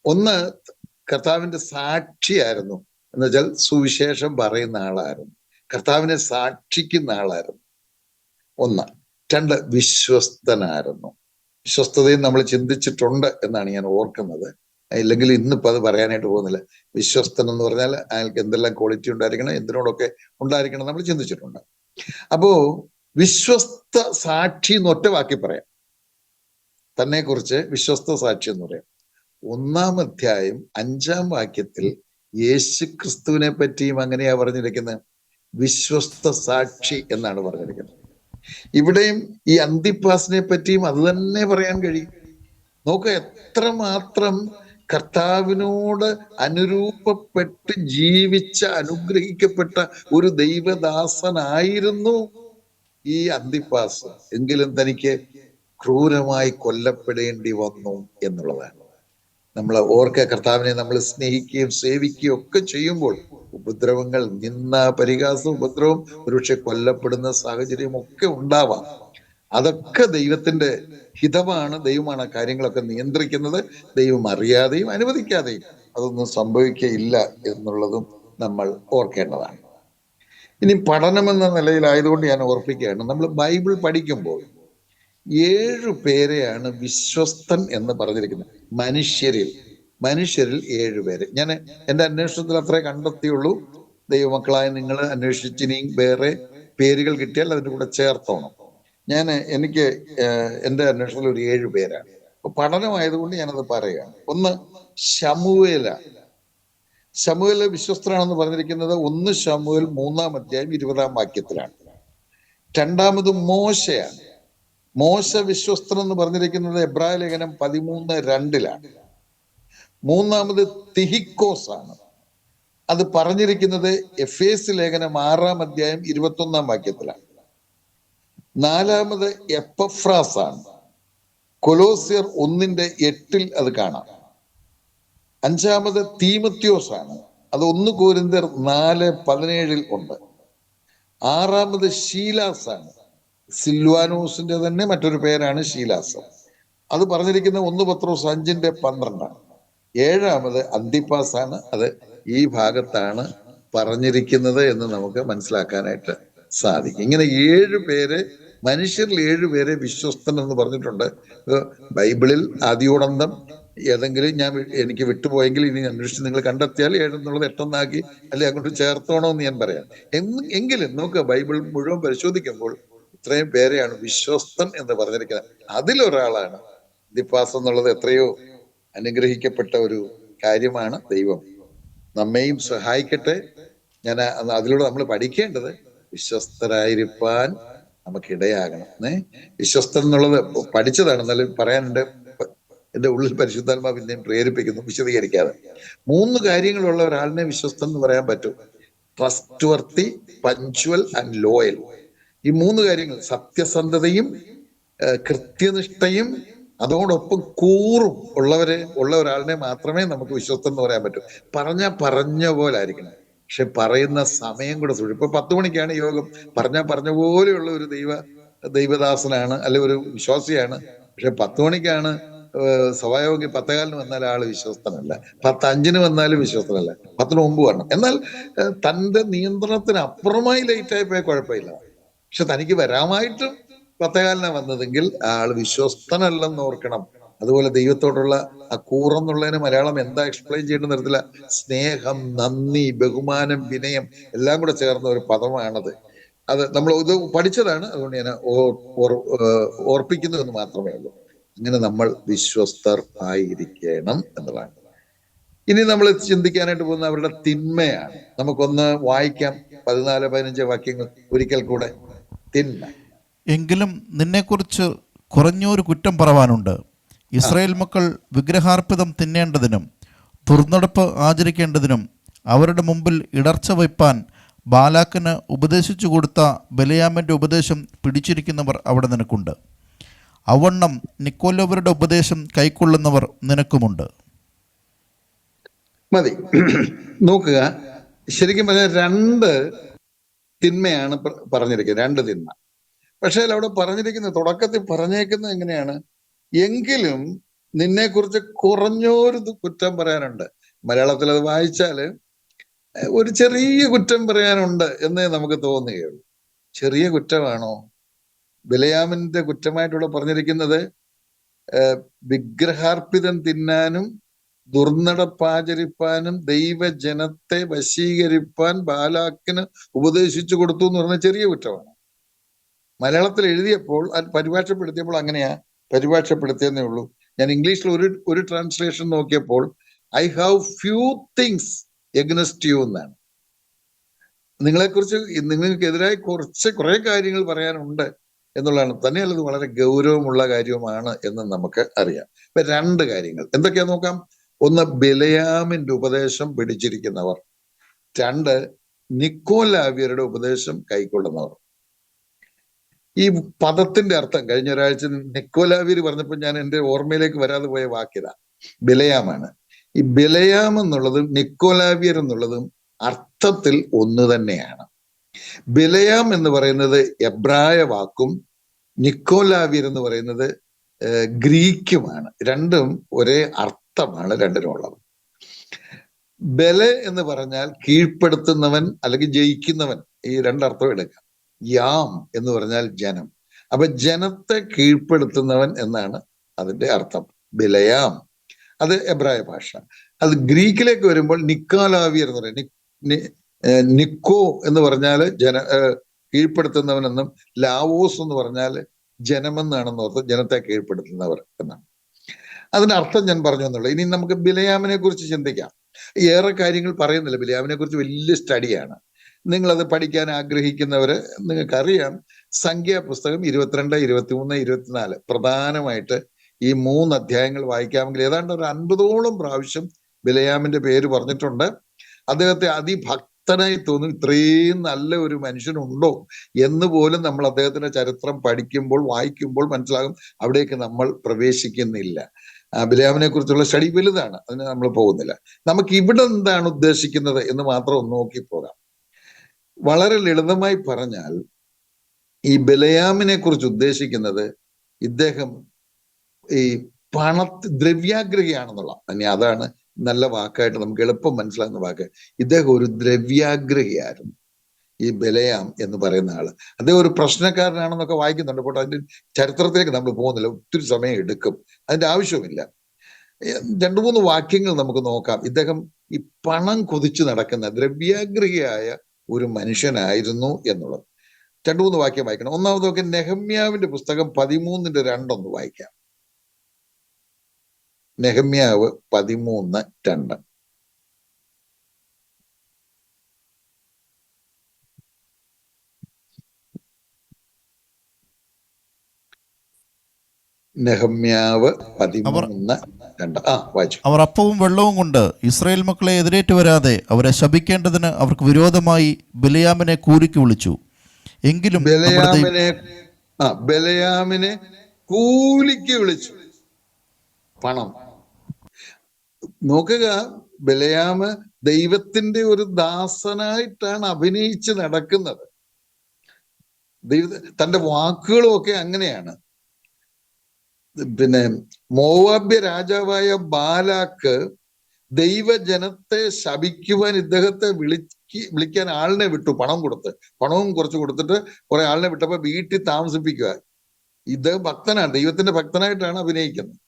ഒന്ന്, കർത്താവിന്റെ സാക്ഷിയായിരുന്നു, എന്ന് വെച്ചാൽ സുവിശേഷം പറയുന്ന ആളായിരുന്നു, കർത്താവിനെ സാക്ഷിക്കുന്ന ആളായിരുന്നു. ഒന്ന്. 2, വിശ്വസ്തനായിരുന്നു. വിശ്വസ്തതയും നമ്മൾ ചിന്തിച്ചിട്ടുണ്ട് എന്നാണ് ഞാൻ ഓർക്കുന്നത്. ഇല്ലെങ്കിൽ ഇന്നിപ്പോൾ അത് പറയാനായിട്ട് പോകുന്നില്ല. വിശ്വസ്തൻ എന്ന് പറഞ്ഞാൽ അയാൾക്ക് എന്തെല്ലാം ക്വാളിറ്റി ഉണ്ടായിരിക്കണം, എന്തിനോടൊക്കെ ഉണ്ടായിരിക്കണം നമ്മൾ ചിന്തിച്ചിട്ടുണ്ട്. അപ്പോ വിശ്വസ്ത സാക്ഷി എന്ന് ഒറ്റ വാക്കി പറയാം, തന്നെ കുറിച്ച് വിശ്വസ്ത സാക്ഷി എന്ന് പറയാം. 1-ാം അധ്യായം 5-ാം വാക്യത്തിൽ യേശുക്രിസ്തുവിനെ പറ്റിയും അങ്ങനെയാ പറഞ്ഞിരിക്കുന്നത്, വിശ്വസ്ത സാക്ഷി എന്നാണ് പറഞ്ഞിരിക്കുന്നത്. ഇവിടെയും ഈ അന്തിപ്പാസിനെ പറ്റിയും അത് തന്നെ പറയാൻ കഴിയും. നോക്കുക, എത്രമാത്രം കർത്താവിനോട് അനുരൂപപ്പെട്ട് ജീവിച്ച അനുഗ്രഹിക്കപ്പെട്ട ഒരു ദൈവദാസനായിരുന്നു ഈ അന്തിപ്പാസ്. എങ്കിലും തനിക്ക് ക്രൂരമായി കൊല്ലപ്പെടേണ്ടി വന്നു എന്നുള്ളതാണ്. നമ്മൾ കർത്താവിനെ നമ്മൾ സ്നേഹിക്കുകയും സേവിക്കുകയും ഒക്കെ ചെയ്യുമ്പോൾ ഉപദ്രവങ്ങൾ, നിന്ന, പരിഹാസം, ഉപദ്രവം, ഒരുപക്ഷെ കൊല്ലപ്പെടുന്ന സാഹചര്യം ഒക്കെ ഉണ്ടാവാം. അതൊക്കെ ദൈവത്തിന്റെ ഹിതമാണ്. ദൈവമാണ് ആ കാര്യങ്ങളൊക്കെ നിയന്ത്രിക്കുന്നത്. ദൈവം അറിയാതെയും അനുവദിക്കാതെയും അതൊന്നും സംഭവിക്കയില്ല എന്നുള്ളതും നമ്മൾ ഓർക്കേണ്ടതാണ്. ഇനി പഠനമെന്ന നിലയിലായതുകൊണ്ട് ഞാൻ ഓർപ്പിക്കുകയാണ്, നമ്മൾ ബൈബിൾ പഠിക്കുമ്പോൾ 7 പേരെയാണ് വിശ്വസ്തൻ എന്ന് പറഞ്ഞിരിക്കുന്നത്. മനുഷ്യരിൽ 7 പേര്. ഞാൻ എൻ്റെ അന്വേഷണത്തിൽ അത്രേ കണ്ടെത്തിയുള്ളൂ. ദൈവമക്കളായ നിങ്ങൾ അന്വേഷിച്ചിനിയും വേറെ പേരുകൾ കിട്ടിയാൽ അതിൻ്റെ കൂടെ ചേർത്തോണം. എനിക്ക് എൻ്റെ അന്വേഷണത്തിൽ ഒരു 7 പേരാണ്. അപ്പൊ പഠനമായതുകൊണ്ട് ഞാനത് പറയുകയാണ്. ഒന്ന് ശമൂവേല. ശമൂവേല് വിശ്വസ്തനാണെന്ന് പറഞ്ഞിരിക്കുന്നത് 1 ശമൂവേൽ 3-ാം അധ്യായം 20-ാം വാക്യത്തിലാണ്. രണ്ടാമത് മോശയാണ്. മോശ വിശ്വസ്തൻ എന്ന് പറഞ്ഞിരിക്കുന്നത് എബ്രായ ലേഖനം 13:2-ലാണ്. മൂന്നാമത് തിഹിക്കോസ് ആണ്. അത് പറഞ്ഞിരിക്കുന്നത് എഫേസ് ലേഖനം 6-ാം അധ്യായം 21-ാം വാക്യത്തിലാണ്. നാലാമത് എപ്പഫ്രാസ് ആണ്. കൊലോസ്യർ 1:8 അത് കാണാം. അഞ്ചാമത് തീമത്യോസ് ആണ്. അത് 1 കൊരിന്ത്യർ 4:17 ഉണ്ട്. ആറാമത് ശീലാസ് ആണ്. സിൽവാനോസിന്റെ തന്നെ മറ്റൊരു പേരാണ് ശീലാസ്. അത് പറഞ്ഞിരിക്കുന്ന 1 പത്രോസ് 5:12. ഏഴാമത് അന്തിപ്പാസ് ആണ്. അത് ഈ ഭാഗത്താണ് പറഞ്ഞിരിക്കുന്നത് എന്ന് നമുക്ക് മനസ്സിലാക്കാനായിട്ട് സാധിക്കും. ഇങ്ങനെ 7 പേര്, മനുഷ്യരിൽ 7 പേരെ വിശ്വസ്തൻ എന്ന് പറഞ്ഞിട്ടുണ്ട്. ബൈബിളിൽ ആദിയോടന്തം ഏതെങ്കിലും എനിക്ക് വിട്ടുപോയെങ്കിൽ ഇനി അന്വേഷിച്ച് നിങ്ങൾ കണ്ടെത്തിയാൽ 7 എന്നുള്ളത് 8 അല്ലെ അങ്ങോട്ട് ചേർത്തോണോ എന്ന് ഞാൻ പറയാം. എങ്കിലും നമുക്ക് ബൈബിൾ മുഴുവൻ പരിശോധിക്കുമ്പോൾ ഇത്രയും പേരെയാണ് വിശ്വസ്തൻ എന്ന് പറഞ്ഞിരിക്കുന്നത്. അതിലൊരാളാണ് ദിപ്പാസ് എന്നുള്ളത്. എത്രയോ അനുഗ്രഹിക്കപ്പെട്ട ഒരു കാര്യമാണ്. ദൈവം നമ്മെയും സഹായിക്കട്ടെ. അതിലൂടെ നമ്മൾ പഠിക്കേണ്ടത് വിശ്വസ്തരായിരിക്കാൻ നമുക്കിടയാകണം. വിശ്വസ്തൻ എന്നുള്ളത് പഠിച്ചതാണ്, എന്നാലും പറയാനുണ്ട്. എൻ്റെ ഉള്ളിൽ പരിശുദ്ധാത്മാവ് പിന്നെയും പ്രേരിപ്പിക്കുന്നു, വിശദീകരിക്കാതെ. 3 കാര്യങ്ങളുള്ള ഒരാളിനെ വിശ്വസ്തൻ എന്ന് പറയാൻ പറ്റും. Trustworthy, punctual and loyal. ഈ 3 കാര്യങ്ങൾ, സത്യസന്ധതയും കൃത്യനിഷ്ഠയും അതോടൊപ്പം കൂറും ഉള്ള ഒരാളിനെ മാത്രമേ നമുക്ക് വിശ്വസ്തൻ എന്ന് പറയാൻ പറ്റൂ. പറഞ്ഞ പോലെ ആയിരിക്കണം. പക്ഷെ പറയുന്ന സമയം കൂടെ സൂക്ഷിക്കും. ഇപ്പൊ 10 മണിക്കാണ് യോഗം, പറഞ്ഞ പോലെയുള്ള ഒരു ദൈവദാസനാണ്, അല്ലെ ഒരു വിശ്വാസിയാണ്. പക്ഷെ 10 മണിക്കാണ് സഭായോഗി 10:15 വന്നാൽ ആള് വിശ്വസ്തനല്ല, 10:05 വന്നാലും വിശ്വസ്തനല്ല, 10 മുമ്പ് വരണം. എന്നാൽ തന്റെ നിയന്ത്രണത്തിന് അപ്പുറമായി ലേറ്റായി പോയാൽ കുഴപ്പമില്ല. പക്ഷെ തനിക്ക് വരാമായിട്ടും 10:15 വന്നതെങ്കിൽ ആള് വിശ്വസ്തനല്ലെന്ന് ഓർക്കണം. അതുപോലെ ദൈവത്തോടുള്ള ആ കൂറെന്നുള്ളതിന് മലയാളം എന്താ എക്സ്പ്ലെയിൻ ചെയ്യേണ്ട തരത്തില സ്നേഹം, നന്ദി, ബഹുമാനം, വിനയം എല്ലാം കൂടെ ചേർന്ന ഒരു പദമാണത്. അത് നമ്മൾ ഇത് പഠിച്ചതാണ്, അതുകൊണ്ട് ഞാൻ ഓർപ്പിക്കുന്നു എന്ന് മാത്രമേ ഉള്ളൂ. അങ്ങനെ നമ്മൾ വിശ്വസ്തർ ആയിരിക്കണം എന്നതാണ്. ഇനി നമ്മൾ ചിന്തിക്കാനായിട്ട് പോകുന്ന അവരുടെ തിന്മയാണ്. നമുക്കൊന്ന് വായിക്കാം 14-15 വാക്യങ്ങൾ ഒരിക്കൽ കൂടെ. തിന്മ. എങ്കിലും നിന്നെക്കുറിച്ച് കുറഞ്ഞൊരു കുറ്റം പറവാനുണ്ട്. ഇസ്രായേൽ മക്കൾ വിഗ്രഹാർപ്പിതം തിന്നേണ്ടതിനും ദുർനടപ്പ് ആചരിക്കേണ്ടതിനും അവരുടെ മുമ്പിൽ ഇടർച്ച വയ്പ്പാൻ ബാലാക്കിന് ഉപദേശിച്ചു കൊടുത്ത ബലയാമിൻ്റെ ഉപദേശം പിടിച്ചിരിക്കുന്നവർ അവിടെ നിനക്കുണ്ട്. അവണ്ണം നിക്കോലോവരുടെ ഉപദേശം കൈക്കൊള്ളുന്നവർ നിനക്കുമുണ്ട്. മതി. നോക്കുക, ശരിക്കും പറഞ്ഞാൽ 2 തിന്മയാണ് പറഞ്ഞിരിക്കുന്നത്. 2 തിന്മ. പക്ഷേ അവിടെ പറഞ്ഞിരിക്കുന്നത്, തുടക്കത്തിൽ പറഞ്ഞേക്കുന്നത് എങ്ങനെയാണ്? എങ്കിലും നിന്നെക്കുറിച്ച് കുറഞ്ഞൊരു കുറ്റം പറയാനുണ്ട്. മലയാളത്തിൽ അത് വായിച്ചാല് ഒരു ചെറിയ കുറ്റം പറയാനുണ്ട് എന്നേ നമുക്ക് തോന്നുകയുള്ളൂ. ചെറിയ കുറ്റമാണോ? ബിലയാമിന്റെ കുറ്റമായിട്ടിവിടെ പറഞ്ഞിരിക്കുന്നത് വിഗ്രഹാർപ്പിതം തിന്നാനും ദുർനടപ്പാചരിപ്പാനും ദൈവജനത്തെ വശീകരിപ്പാൻ ബാലാക്കിന് ഉപദേശിച്ചു കൊടുത്തു എന്ന് പറഞ്ഞ ചെറിയ കുറ്റമാണ്. മലയാളത്തിൽ എഴുതിയപ്പോൾ അത് പരിഭാഷപ്പെടുത്തിയപ്പോൾ അങ്ങനെയാ പരിഭാഷപ്പെടുത്തിയെന്നേ ഉള്ളൂ. ഞാൻ ഇംഗ്ലീഷിൽ ഒരു ട്രാൻസ്ലേഷൻ നോക്കിയപ്പോൾ I have few things against you എന്നാണ്. നിങ്ങളെക്കുറിച്ച്, നിങ്ങൾക്കെതിരായി കുറെ കാര്യങ്ങൾ പറയാനുണ്ട് എന്നുള്ളതാണ്. തന്നെയല്ല, ഇത് വളരെ ഗൗരവമുള്ള കാര്യവുമാണ് എന്ന് നമുക്ക് അറിയാം. ഇപ്പൊ 2 കാര്യങ്ങൾ എന്തൊക്കെയാ നോക്കാം. ഒന്ന്, ബിലയാമിന്റെ ഉപദേശം പിടിച്ചിരിക്കുന്നവർ. 2, നിക്കോലാവ്യരുടെ ഉപദേശം കൈക്കൊള്ളുന്നവർ. ഈ പദത്തിന്റെ അർത്ഥം കഴിഞ്ഞ ഒരാഴ്ച നിക്കോലാവ്യർ പറഞ്ഞപ്പോൾ ഞാൻ എൻ്റെ ഓർമ്മയിലേക്ക് വരാതെ പോയ വാക്യത ബിലയാമാണ്. ഈ ബിലയാം എന്നുള്ളതും നിക്കോലാവ്യർ എന്നുള്ളതും അർത്ഥത്തിൽ ഒന്ന് തന്നെയാണ്. ബിലയാം എന്ന് പറയുന്നത് എബ്രായ വാക്കും നിക്കോലാവ്യർ എന്ന് പറയുന്നത് ഗ്രീക്കുമാണ്. രണ്ടും ഒരേ അർത്ഥമാണ് രണ്ടിനുള്ളത്. ബല എന്ന് പറഞ്ഞാൽ കീഴ്പ്പെടുത്തുന്നവൻ അല്ലെങ്കിൽ ജയിക്കുന്നവൻ, ഈ രണ്ടർത്ഥം എടുക്കാം. യാം എന്ന് പറഞ്ഞാൽ ജനം. അപ്പൊ ജനത്തെ കീഴ്പ്പെടുത്തുന്നവൻ എന്നാണ് അതിന്റെ അർത്ഥം, ബിലയാം. അത് എബ്രായ ഭാഷ. അത് ഗ്രീക്കിലേക്ക് വരുമ്പോൾ നിക്കോലാവിയർ എന്ന് പറയും. നിക്കോ എന്ന് പറഞ്ഞാല് കീഴ്പ്പെടുത്തുന്നവൻ എന്നും, ലാവോസ് എന്ന് പറഞ്ഞാൽ ജനമെന്നാണെന്ന് ഓർത്ത് ജനത്തെ കീഴ്പ്പെടുത്തുന്നവർ എന്നാണ് അതിന്റെ അർത്ഥം ഞാൻ പറഞ്ഞു എന്നുള്ളത്. ഇനി നമുക്ക് ബിലയാമിനെ കുറിച്ച് ചിന്തിക്കാം. ഏറെ കാര്യങ്ങൾ പറയുന്നില്ല, ബിലയാമിനെ കുറിച്ച് വലിയ സ്റ്റഡിയാണ്. നിങ്ങളത് പഠിക്കാൻ ആഗ്രഹിക്കുന്നവര്, നിങ്ങൾക്കറിയാം, സംഖ്യാപുസ്തകം 22, 23, 24 പ്രധാനമായിട്ട് ഈ 3 അധ്യായങ്ങൾ വായിക്കാമെങ്കിൽ ഏതാണ്ട് ഒരു 50ഓളം പ്രാവശ്യം ബിലയാമിന്റെ പേര് പറഞ്ഞിട്ടുണ്ട്. അദ്ദേഹത്തെ അതിഭക്തനായി തോന്നും. ഇത്രയും നല്ല ഒരു മനുഷ്യനുണ്ടോ എന്ന് പോലും നമ്മൾ അദ്ദേഹത്തിന്റെ ചരിത്രം പഠിക്കുമ്പോൾ, വായിക്കുമ്പോൾ മനസ്സിലാകും. അവിടേക്ക് നമ്മൾ പ്രവേശിക്കുന്നില്ല. ബിലയാമിനെ കുറിച്ചുള്ള സ്റ്റഡി വലുതാണ്, അതിന് നമ്മൾ പോകുന്നില്ല. നമുക്ക് ഇവിടെ എന്താണ് ഉദ്ദേശിക്കുന്നത് എന്ന് മാത്രം ഒന്ന് നോക്കിപ്പോകാം. വളരെ ലളിതമായി പറഞ്ഞാൽ ഈ ബിലയാമിനെ കുറിച്ച് ഉദ്ദേശിക്കുന്നത് ഇദ്ദേഹം ഈ ദ്രവ്യാഗ്രഹിയാണെന്നുള്ള, ഇനി അതാണ് നല്ല വാക്കായിട്ട് നമുക്ക് എളുപ്പം മനസ്സിലാകുന്ന വാക്ക്. ഇദ്ദേഹം ഒരു ദ്രവ്യാഗ്രഹിയായിരുന്നു ഈ ബിലയാം എന്ന് പറയുന്ന ആള്. അദ്ദേഹം ഒരു പ്രശ്നക്കാരനാണെന്നൊക്കെ വായിക്കുന്നുണ്ട്. അപ്പോൾ അതിന്റെ ചരിത്രത്തിലേക്ക് നമ്മൾ പോകുന്നില്ല, ഒത്തിരി സമയം എടുക്കും, അതിന്റെ ആവശ്യമില്ല. 2-3 വാക്യങ്ങൾ നമുക്ക് നോക്കാം. ഇദ്ദേഹം ഈ പണം കൊതിച്ചു നടക്കുന്ന ദ്രവ്യാഗ്രഹിയായ ഒരു മനുഷ്യനായിരുന്നു എന്നുള്ളത്. 2-3 വാക്യം വായിക്കണം. ഒന്നാമത് നോക്കി നെഹമ്യാവിന്റെ പുസ്തകം 13:2 വായിക്കാം. നെഹമ്യാവ് 13:2. നെഹമ്യാവ് 13:2 വായിച്ചു. അവർ അപ്പവും വെള്ളവും കൊണ്ട് ഇസ്രായേൽ മക്കളെ എതിരേറ്റ് വരാതെ അവരെ ശപിക്കേണ്ടതിന് അവർക്ക് വിരോധമായി ബിലയാമിനെ കൂലിക്ക് വിളിച്ചു. എങ്കിലും ബിലയാമിനെ കൂലിക്ക് വിളിച്ചു. പണം നോക്കുക. ബിലയാമ് ദൈവത്തിന്റെ ഒരു ദാസനായിട്ടാണ് അഭിനയിച്ച് നടക്കുന്നത്. തന്റെ വാക്കുകളും ഒക്കെ അങ്ങനെയാണ്. പിന്നെ മോവാബ്യ രാജാവായ ബാലാക്ക് ദൈവജനത്തെ ശപിക്കുവാൻ ഇദ്ദേഹത്തെ വിളിക്കാൻ ആളിനെ വിട്ടു, പണം കൊടുത്ത്. പണവും കുറച്ച് കൊടുത്തിട്ട് കുറെ ആളിനെ വിട്ടപ്പോ വീട്ടിൽ താമസിപ്പിക്കുക. ഇദ്ദേഹം ഭക്തനാണ്, ദൈവത്തിന്റെ ഭക്തനായിട്ടാണ് അഭിനയിക്കുന്നത്.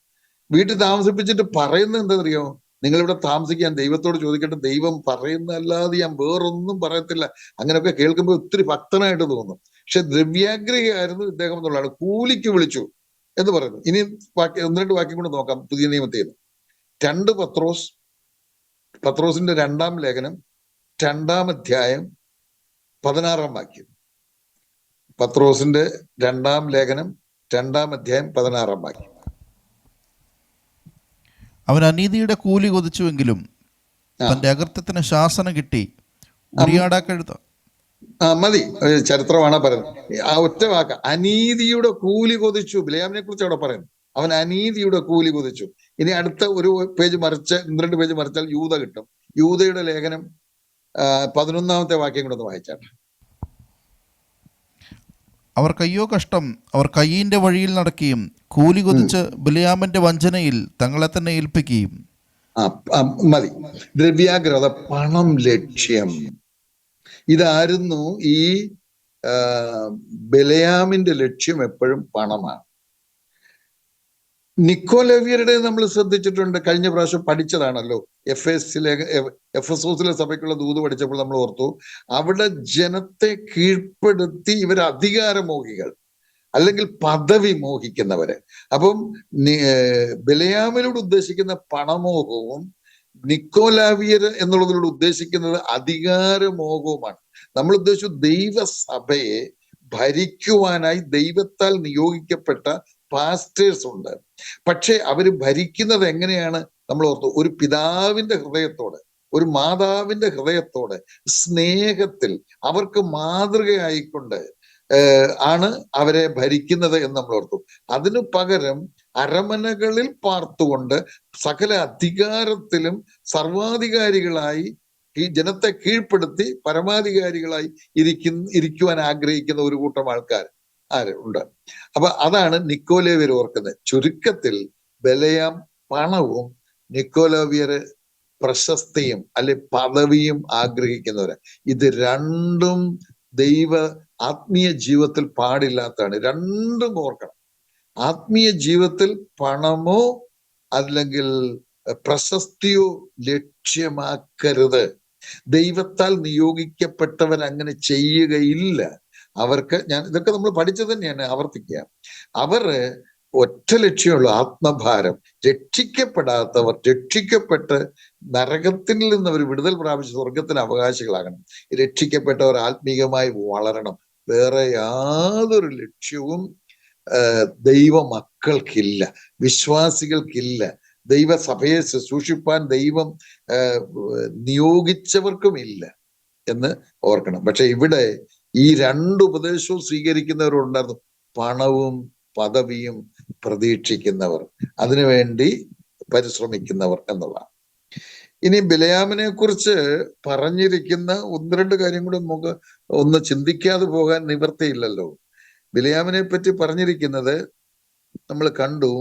വീട്ടിൽ താമസിപ്പിച്ചിട്ട് പറയുന്നത് എന്താണെന്നറിയോ? നിങ്ങളിവിടെ താമസിക്കാൻ ദൈവത്തോട് ചോദിക്കട്ടെ, ദൈവം പറയുന്നതല്ലാതെ ഞാൻ വേറൊന്നും പറയത്തില്ല. അങ്ങനെയൊക്കെ കേൾക്കുമ്പോൾ ഒത്തിരി ഭക്തനായിട്ട് തോന്നും. പക്ഷെ ദ്രവ്യാഗ്രഹിയായിരുന്നു ഇദ്ദേഹം എന്നുള്ളതാണ്. കൂലിക്ക് വിളിച്ചു എന്ന് പറയുന്നു. ഇനി 1-2 വാക്യം കൊണ്ട് നോക്കാം പുതിയ നിയമത്തിൽ. 2 പത്രോസിന്റെ 2-ാം ലേഖനം 2-ാം അധ്യായം 16-ാം വാക്യം. പത്രോസിന്റെ 2-ാം ലേഖനം 2-ാം അധ്യായം 16-ാം വാക്യം. അവൻ അനീതിയുടെ കൂലി കൊതിച്ചുവെങ്കിലും തന്റെ അകൃത്യത്തിന് ശാസന കിട്ടി. ഉരിയാടാക്കഴുത മതി, ചരിത്രമാണ് പറയുന്നത്. ആ ഒറ്റ വാക്ക്, അനീതിയുടെ കൂലി കൊതിച്ചു. ബിലയാമിനെ കുറിച്ച് അവിടെ പറയുന്നു. അവൻ അനീതിയുടെ കൂലി കൊതിച്ചു. ഇനി അടുത്ത ഒരു പേജ് മറിച്ച് 2 പേജ് മറിച്ചാൽ യൂദ കിട്ടും. യൂദയുടെ ലേഖനം 11-ാമത്തെ വാക്യം കൂടെ ഒന്ന് വായിച്ചാട്ടെ. അവർ കയ്യോ കഷ്ടം, അവർ കയ്യിന്റെ വഴിയിൽ നടക്കുകയും കൂലി കൊതിച്ച് ബിലയാമിന്റെ വഞ്ചനയിൽ തങ്ങളെ തന്നെ ഏൽപ്പിക്കുകയും. മതി. ദ്രവ്യാഗ്രത, പണം ലക്ഷ്യം, ഇതായിരുന്നു ഈ ബിലയാമിന്റെ ലക്ഷ്യം. എപ്പോഴും പണമാണ്. നിക്കോലവ്യരുടെ നമ്മൾ ശ്രദ്ധിച്ചിട്ടുണ്ട്. കഴിഞ്ഞ പ്രാവശ്യം പഠിച്ചതാണല്ലോ. എഫെസോസിലെ സഭയ്ക്കുള്ള ദൂത് പഠിച്ചപ്പോൾ നമ്മൾ ഓർത്തു, അവിടെ ജനത്തെ കീഴ്പ്പെടുത്തി ഇവർ അധികാരമോഹികൾ അല്ലെങ്കിൽ പദവി മോഹിക്കുന്നവര്. അപ്പം ബിലയാമിനോട് ഉദ്ദേശിക്കുന്ന പണമോഹവും നിക്കോലാവിയർ എന്നുള്ളതിലൂടെ ഉദ്ദേശിക്കുന്നത് അധികാരമോഹവുമാണ്. നമ്മൾ ഉദ്ദേശിച്ചു ദൈവസഭയെ ഭരിക്കുവാനായി ദൈവത്താൽ നിയോഗിക്കപ്പെട്ട പാസ്റ്റേഴ്സ് ഉണ്ട്. പക്ഷെ അവര് ഭരിക്കുന്നത് എങ്ങനെയാണ്? നമ്മൾ ഓർത്തു, ഒരു പിതാവിന്റെ ഹൃദയത്തോടെ, ഒരു മാതാവിന്റെ ഹൃദയത്തോടെ, സ്നേഹത്തിൽ, അവർക്ക് മാതൃകയായിക്കൊണ്ട് ആണ് അവരെ ഭരിക്കുന്നത് എന്ന് നമ്മൾ ഓർത്തു. അതിനു പകരം അരമനകളിൽ പാർത്തുകൊണ്ട് സകല അധികാരത്തിലും സർവാധികാരികളായി ഈ ജനത്തെ കീഴ്പ്പെടുത്തി പരമാധികാരികളായി ഇരിക്കുവാൻ ആഗ്രഹിക്കുന്ന ഒരു കൂട്ടം ആൾക്കാർ ഉണ്ട്. അപ്പൊ അതാണ് നിക്കോലാവ്യർ ഓർക്കുന്നത്. ചുരുക്കത്തിൽ ബിലയാം പണവും, നിക്കോലാവ്യർ പ്രശസ്തിയും അല്ലെ പദവിയും ആഗ്രഹിക്കുന്നവര്. ഇത് രണ്ടും ദൈവ ആത്മീയ ജീവിതത്തിൽ പാടില്ലാത്തതാണ്. രണ്ടും ഓർക്കണം. ആത്മീയ ജീവിതത്തിൽ പണമോ അല്ലെങ്കിൽ പ്രശസ്തിയോ ലക്ഷ്യമാക്കരുത്. ദൈവത്താൽ നിയോഗിക്കപ്പെട്ടവർ അങ്ങനെ ചെയ്യുകയില്ല. അവർക്ക് ഇതൊക്കെ നമ്മൾ പഠിച്ചത് തന്നെയാണ്, ആവർത്തിക്കുക. അവര് ഒറ്റ ലക്ഷ്യമുള്ളൂ, ആത്മഭാരം. രക്ഷിക്കപ്പെടാത്തവർ രക്ഷിക്കപ്പെട്ട് നരകത്തിൽ നിന്ന് അവർ വിടുതൽ പ്രാപിച്ച് സ്വർഗത്തിന് അവകാശികളാകണം. രക്ഷിക്കപ്പെട്ടവർ ആത്മീകമായി വളരണം. വേറെ യാതൊരു ലക്ഷ്യവും ദൈവ മക്കൾക്കില്ല, വിശ്വാസികൾക്കില്ല, ദൈവസഭയെ ശുശ്രൂഷിപ്പാൻ ദൈവം നിയോഗിച്ചവർക്കുമില്ല എന്ന് ഓർക്കണം. പക്ഷെ ഇവിടെ ഈ രണ്ട് ഉപദേശവും സ്വീകരിക്കുന്നവരുണ്ടായിരുന്നു. പണവും പദവിയും പ്രതീക്ഷിക്കുന്നവർ, അതിനുവേണ്ടി പരിശ്രമിക്കുന്നവർ എന്നുള്ളതാണ്. ഇനി ബിലയാമിനെ കുറിച്ച് പറഞ്ഞിരിക്കുന്ന ഒന്ന് രണ്ട് കാര്യം കൂടെ നമുക്ക് ഒന്ന് ചിന്തിക്കാതെ പോകാൻ നിവർത്തിയില്ലല്ലോ. ബിലയാമിനെ പറ്റി പറഞ്ഞിരിക്കുന്നത് നമ്മൾ കണ്ടു.